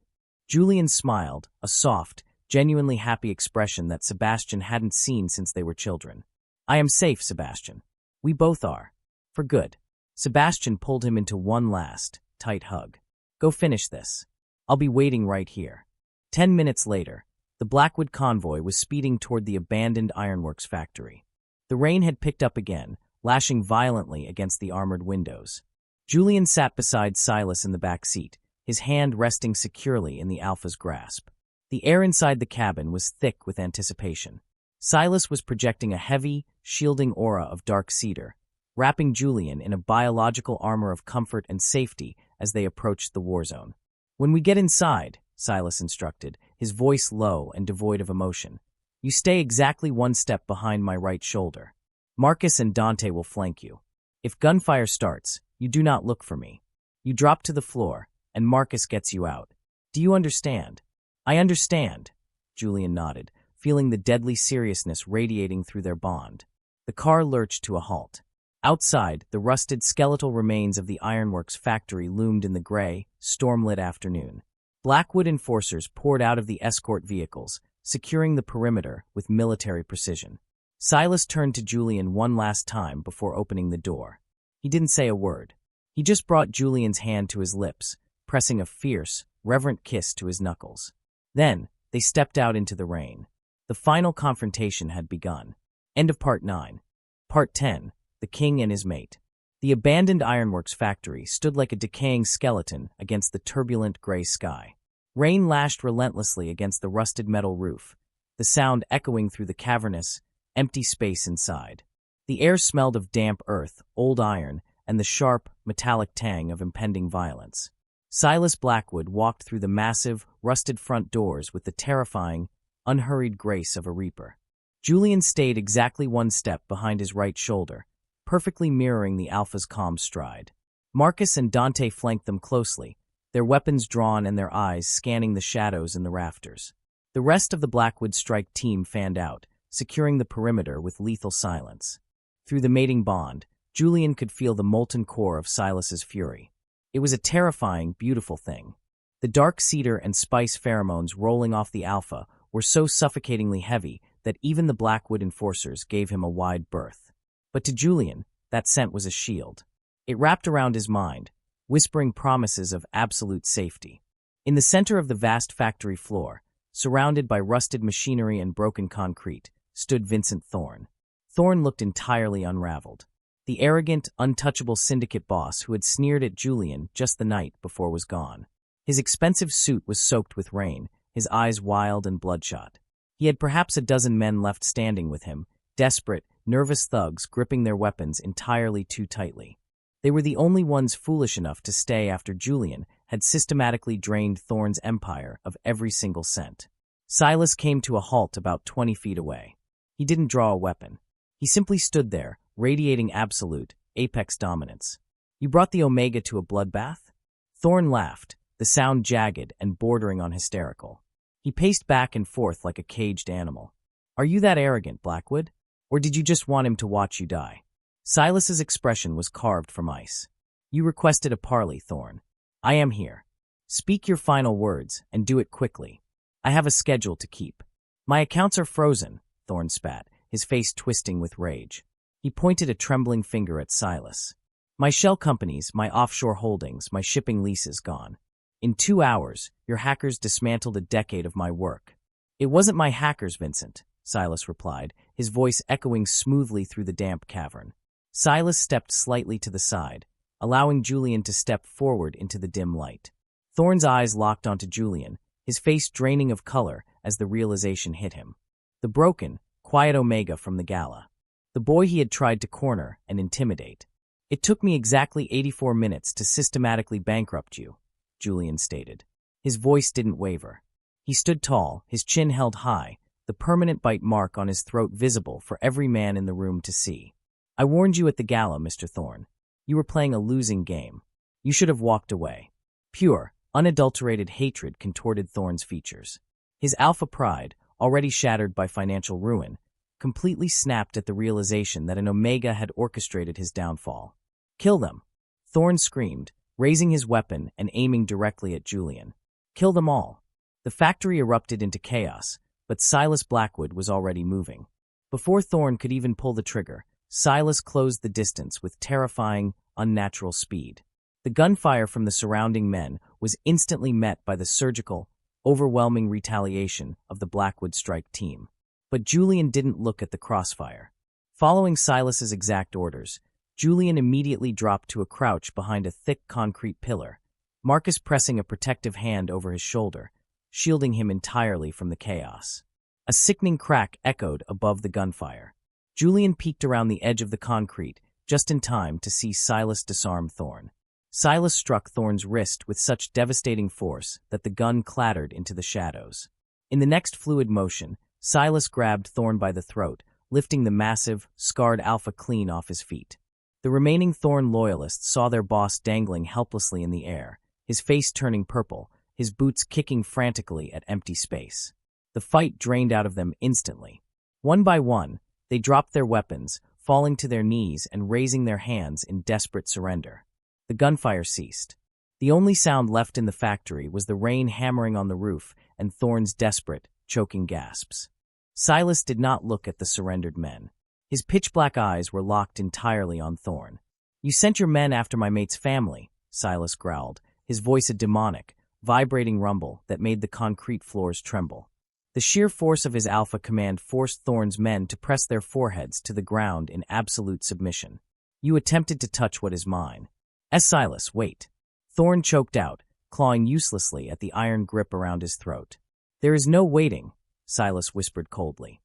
Julian smiled, a soft, genuinely happy expression that Sebastian hadn't seen since they were children. I am safe, Sebastian. We both are. For good. Sebastian pulled him into one last, tight hug. Go finish this. I'll be waiting right here. 10 minutes later, the Blackwood convoy was speeding toward the abandoned ironworks factory. The rain had picked up again, lashing violently against the armored windows. Julian sat beside Silas in the back seat, his hand resting securely in the Alpha's grasp. The air inside the cabin was thick with anticipation. Silas was projecting a heavy, shielding aura of dark cedar, wrapping Julian in a biological armor of comfort and safety as they approached the war zone. When we get inside, Silas instructed, his voice low and devoid of emotion, you stay exactly one step behind my right shoulder. Marcus and Dante will flank you. If gunfire starts, you do not look for me. You drop to the floor, and Marcus gets you out. Do you understand? I understand, Julian nodded, feeling the deadly seriousness radiating through their bond. The car lurched to a halt. Outside, the rusted skeletal remains of the ironworks factory loomed in the gray, storm-lit afternoon. Blackwood enforcers poured out of the escort vehicles, securing the perimeter with military precision. Silas turned to Julian one last time before opening the door. He didn't say a word. He just brought Julian's hand to his lips, pressing a fierce, reverent kiss to his knuckles. Then, they stepped out into the rain. The final confrontation had begun. End of Part 9. Part 10. The King and His Mate. The abandoned ironworks factory stood like a decaying skeleton against the turbulent gray sky. Rain lashed relentlessly against the rusted metal roof, the sound echoing through the cavernous, empty space inside. The air smelled of damp earth, old iron, and the sharp, metallic tang of impending violence. Silas Blackwood walked through the massive, rusted front doors with the terrifying, unhurried grace of a reaper. Julian stayed exactly one step behind his right shoulder, perfectly mirroring the Alpha's calm stride. Marcus and Dante flanked them closely, their weapons drawn and their eyes scanning the shadows in the rafters. The rest of the Blackwood strike team fanned out, securing the perimeter with lethal silence. Through the mating bond, Julian could feel the molten core of Silas's fury. It was a terrifying, beautiful thing. The dark cedar and spice pheromones rolling off the Alpha were so suffocatingly heavy that even the Blackwood enforcers gave him a wide berth. But to Julian, that scent was a shield. It wrapped around his mind, whispering promises of absolute safety. In the center of the vast factory floor, surrounded by rusted machinery and broken concrete, stood Vincent Thorne. Thorne looked entirely unraveled. The arrogant, untouchable syndicate boss who had sneered at Julian just the night before was gone. His expensive suit was soaked with rain, his eyes wild and bloodshot. He had perhaps a dozen men left standing with him, desperate, nervous thugs gripping their weapons entirely too tightly. They were the only ones foolish enough to stay after Julian had systematically drained Thorne's empire of every single cent. Silas came to a halt about 20 feet away. He didn't draw a weapon. He simply stood there, radiating absolute, apex dominance. You brought the Omega to a bloodbath? Thorne laughed, the sound jagged and bordering on hysterical. He paced back and forth like a caged animal. Are you that arrogant, Blackwood? Or did you just want him to watch you die? Silas's expression was carved from ice. You requested a parley, Thorne. I am here. Speak your final words, and do it quickly. I have a schedule to keep. My accounts are frozen, Thorne spat, his face twisting with rage. He pointed a trembling finger at Silas. My shell companies, my offshore holdings, my shipping leases gone. In 2 hours, your hackers dismantled a decade of my work. It wasn't my hackers, Vincent, Silas replied, his voice echoing smoothly through the damp cavern. Silas stepped slightly to the side, allowing Julian to step forward into the dim light. Thorne's eyes locked onto Julian, his face draining of color as the realization hit him. The broken, quiet Omega from the gala. The boy he had tried to corner and intimidate. It took me exactly 84 minutes to systematically bankrupt you, Julian stated. His voice didn't waver. He stood tall, his chin held high, the permanent bite mark on his throat visible for every man in the room to see. I warned you at the gala, Mr. Thorne. You were playing a losing game. You should have walked away. Pure, unadulterated hatred contorted Thorne's features. His alpha pride, already shattered by financial ruin, completely snapped at the realization that an Omega had orchestrated his downfall. "Kill them!" Thorne screamed, raising his weapon and aiming directly at Julian. "Kill them all!" The factory erupted into chaos, but Silas Blackwood was already moving. Before Thorne could even pull the trigger, Silas closed the distance with terrifying, unnatural speed. The gunfire from the surrounding men was instantly met by the surgical, overwhelming retaliation of the Blackwood strike team. But Julian didn't look at the crossfire. Following Silas's exact orders, Julian immediately dropped to a crouch behind a thick concrete pillar, Marcus pressing a protective hand over his shoulder, shielding him entirely from the chaos. A sickening crack echoed above the gunfire. Julian peeked around the edge of the concrete, just in time to see Silas disarm Thorne. Silas struck Thorne's wrist with such devastating force that the gun clattered into the shadows. In the next fluid motion, Silas grabbed Thorne by the throat, lifting the massive, scarred Alpha clean off his feet. The remaining Thorne loyalists saw their boss dangling helplessly in the air, his face turning purple, his boots kicking frantically at empty space. The fight drained out of them instantly. One by one, they dropped their weapons, falling to their knees and raising their hands in desperate surrender. The gunfire ceased. The only sound left in the factory was the rain hammering on the roof and Thorne's desperate, choking gasps. Silas did not look at the surrendered men. His pitch-black eyes were locked entirely on Thorne. "You sent your men after my mate's family," Silas growled, his voice a demonic, vibrating rumble that made the concrete floors tremble. The sheer force of his Alpha command forced Thorne's men to press their foreheads to the ground in absolute submission. "You attempted to touch what is mine." Silas, wait." Thorne choked out, clawing uselessly at the iron grip around his throat. "There is no waiting," Silas whispered coldly.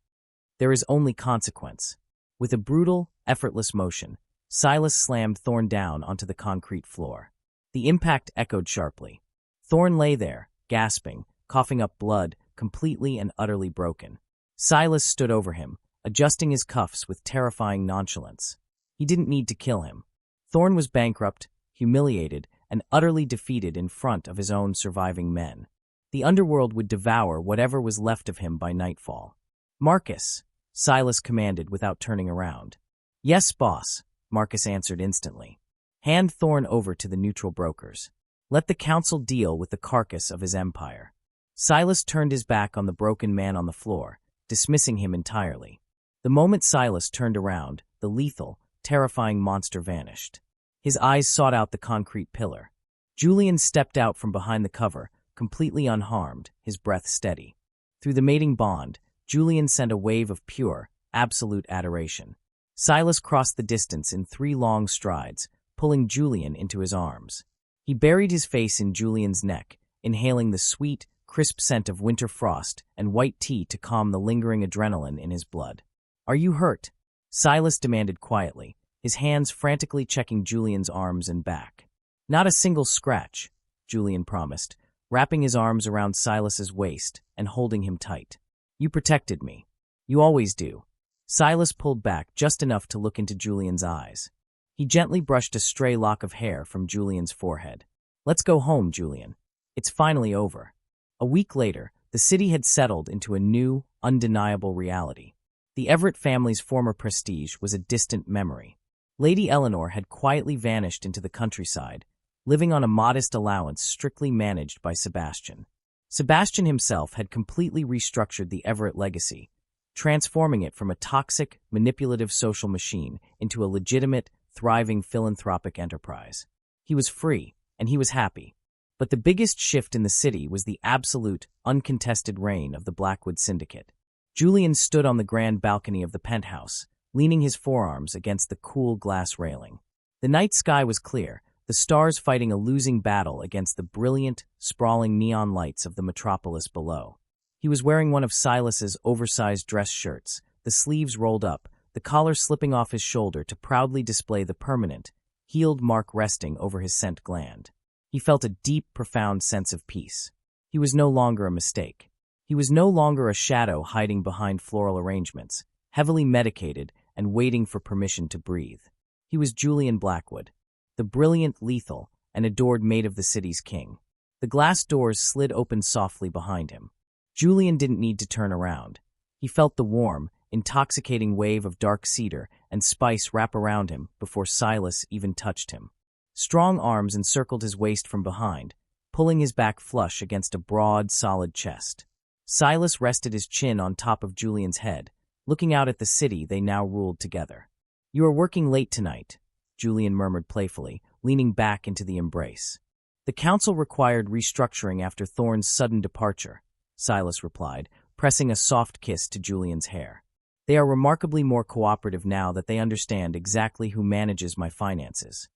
"There is only consequence." With a brutal, effortless motion, Silas slammed Thorne down onto the concrete floor. The impact echoed sharply. Thorne lay there, gasping, coughing up blood, completely and utterly broken. Silas stood over him, adjusting his cuffs with terrifying nonchalance. He didn't need to kill him. Thorne was bankrupt, humiliated, and utterly defeated in front of his own surviving men. The underworld would devour whatever was left of him by nightfall. "Marcus," Silas commanded without turning around. "Yes, boss," Marcus answered instantly. "Hand Thorne over to the neutral brokers. Let the council deal with the carcass of his empire." Silas turned his back on the broken man on the floor, dismissing him entirely. The moment Silas turned around, the lethal, terrifying monster vanished. His eyes sought out the concrete pillar. Julian stepped out from behind the cover, completely unharmed, his breath steady. Through the mating bond, Julian sent a wave of pure, absolute adoration. Silas crossed the distance in 3 long strides, pulling Julian into his arms. He buried his face in Julian's neck, inhaling the sweet, crisp scent of winter frost and white tea to calm the lingering adrenaline in his blood. "Are you hurt?" Silas demanded quietly, his hands frantically checking Julian's arms and back. "Not a single scratch," Julian promised, wrapping his arms around Silas's waist and holding him tight. "You protected me. You always do." Silas pulled back just enough to look into Julian's eyes. He gently brushed a stray lock of hair from Julian's forehead. "Let's go home, Julian. It's finally over." A week later, the city had settled into a new, undeniable reality. The Everett family's former prestige was a distant memory. Lady Eleanor had quietly vanished into the countryside, living on a modest allowance strictly managed by Sebastian. Sebastian himself had completely restructured the Everett legacy, transforming it from a toxic, manipulative social machine into a legitimate, thriving philanthropic enterprise. He was free, and he was happy. But the biggest shift in the city was the absolute, uncontested reign of the Blackwood Syndicate. Julian stood on the grand balcony of the penthouse, leaning his forearms against the cool glass railing. The night sky was clear, the stars fighting a losing battle against the brilliant, sprawling neon lights of the metropolis below. He was wearing one of Silas's oversized dress shirts, the sleeves rolled up, the collar slipping off his shoulder to proudly display the permanent, healed mark resting over his scent gland. He felt a deep, profound sense of peace. He was no longer a mistake. He was no longer a shadow hiding behind floral arrangements, heavily medicated and waiting for permission to breathe. He was Julian Blackwood, the brilliant, lethal, and adored mate of the city's king. The glass doors slid open softly behind him. Julian didn't need to turn around. He felt the warm, intoxicating wave of dark cedar and spice wrap around him before Silas even touched him. Strong arms encircled his waist from behind, pulling his back flush against a broad, solid chest. Silas rested his chin on top of Julian's head, looking out at the city they now ruled together. "You are working late tonight," Julian murmured playfully, leaning back into the embrace. "The council required restructuring after Thorn's sudden departure," Silas replied, pressing a soft kiss to Julian's hair. "They are remarkably more cooperative now that they understand exactly who manages my finances."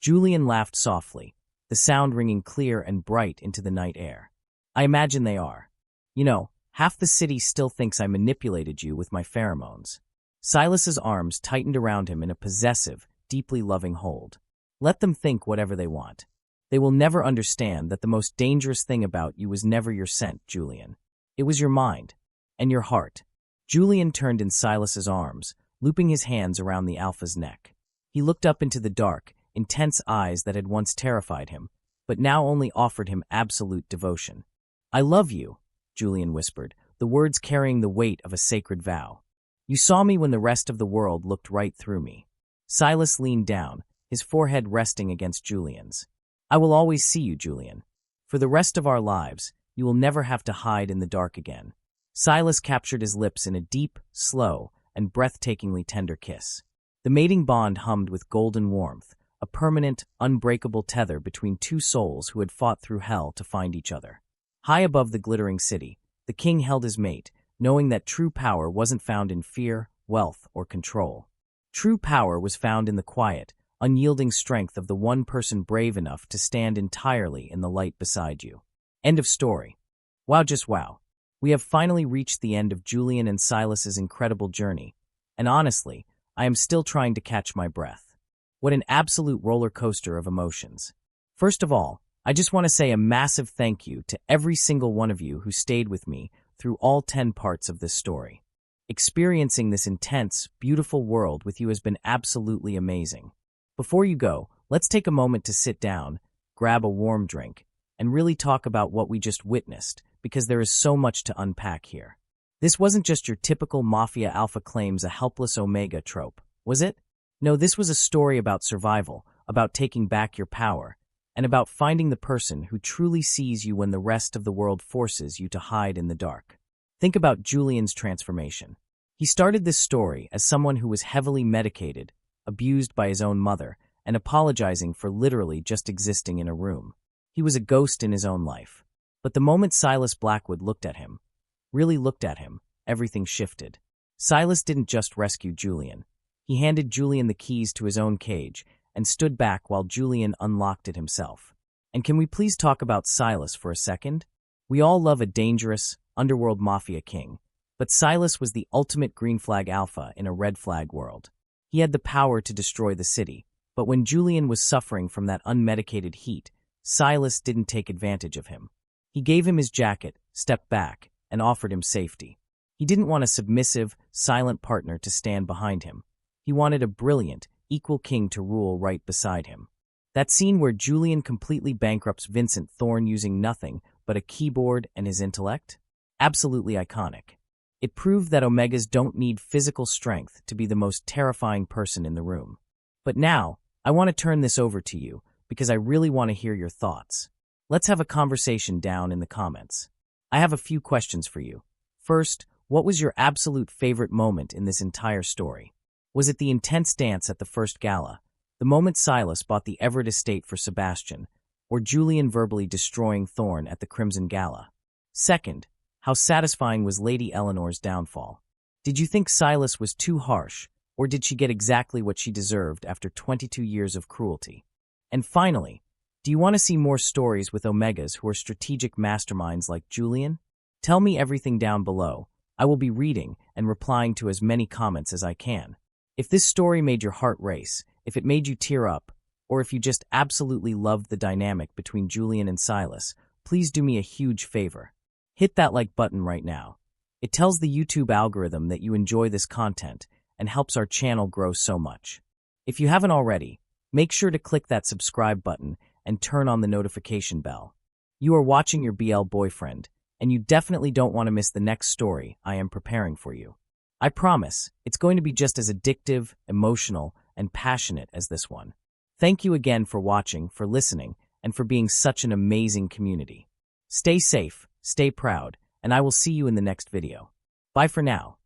Julian laughed softly, the sound ringing clear and bright into the night air. "I imagine they are. You know, half the city still thinks I manipulated you with my pheromones." Silas's arms tightened around him in a possessive, deeply loving hold. "Let them think whatever they want. They will never understand that the most dangerous thing about you was never your scent, Julian. It was your mind. And your heart." Julian turned in Silas's arms, looping his hands around the Alpha's neck. He looked up into the dark, intense eyes that had once terrified him, but now only offered him absolute devotion. "I love you," Julian whispered, the words carrying the weight of a sacred vow. "You saw me when the rest of the world looked right through me." Silas leaned down, his forehead resting against Julian's. "I will always see you, Julian. For the rest of our lives, you will never have to hide in the dark again." Silas captured his lips in a deep, slow, and breathtakingly tender kiss. The mating bond hummed with golden warmth, a permanent, unbreakable tether between two souls who had fought through hell to find each other. High above the glittering city, the king held his mate, knowing that true power wasn't found in fear, wealth, or control. True power was found in the quiet, unyielding strength of the one person brave enough to stand entirely in the light beside you. End of story. Wow, just wow. We have finally reached the end of Julian and Silas's incredible journey, and honestly, I am still trying to catch my breath. What an absolute roller coaster of emotions. First of all, I just want to say a massive thank you to every single one of you who stayed with me through all 10 parts of this story. Experiencing this intense, beautiful world with you has been absolutely amazing. Before you go, let's take a moment to sit down, grab a warm drink, and really talk about what we just witnessed, because there is so much to unpack here. This wasn't just your typical Mafia Alpha claims a helpless Omega trope, was it? No, this was a story about survival, about taking back your power, and about finding the person who truly sees you when the rest of the world forces you to hide in the dark. Think about Julian's transformation. He started this story as someone who was heavily medicated, abused by his own mother, and apologizing for literally just existing in a room. He was a ghost in his own life. But the moment Silas Blackwood looked at him, really looked at him, everything shifted. Silas didn't just rescue Julian. He handed Julian the keys to his own cage and stood back while Julian unlocked it himself. And can we please talk about Silas for a second? We all love a dangerous, underworld mafia king, but Silas was the ultimate green flag alpha in a red flag world. He had the power to destroy the city, but when Julian was suffering from that unmedicated heat, Silas didn't take advantage of him. He gave him his jacket, stepped back, and offered him safety. He didn't want a submissive, silent partner to stand behind him. He wanted a brilliant, equal king to rule right beside him. That scene where Julian completely bankrupts Vincent Thorn using nothing but a keyboard and his intellect? Absolutely iconic. It proved that Omegas don't need physical strength to be the most terrifying person in the room. But now, I want to turn this over to you, because I really want to hear your thoughts. Let's have a conversation down in the comments. I have a few questions for you. First, what was your absolute favorite moment in this entire story? Was it the intense dance at the first gala, the moment Silas bought the Everett estate for Sebastian, or Julian verbally destroying Thorn at the Crimson Gala? Second, how satisfying was Lady Eleanor's downfall? Did you think Silas was too harsh, or did she get exactly what she deserved after 22 years of cruelty? And finally, do you want to see more stories with Omegas who are strategic masterminds like Julian? Tell me everything down below. I will be reading and replying to as many comments as I can. If this story made your heart race, if it made you tear up, or if you just absolutely loved the dynamic between Julian and Silas, please do me a huge favor. Hit that like button right now. It tells the YouTube algorithm that you enjoy this content and helps our channel grow so much. If you haven't already, make sure to click that subscribe button and turn on the notification bell. You are watching your BL boyfriend, and you definitely don't want to miss the next story I am preparing for you. I promise, it's going to be just as addictive, emotional, and passionate as this one. Thank you again for watching, for listening, and for being such an amazing community. Stay safe, stay proud, and I will see you in the next video. Bye for now.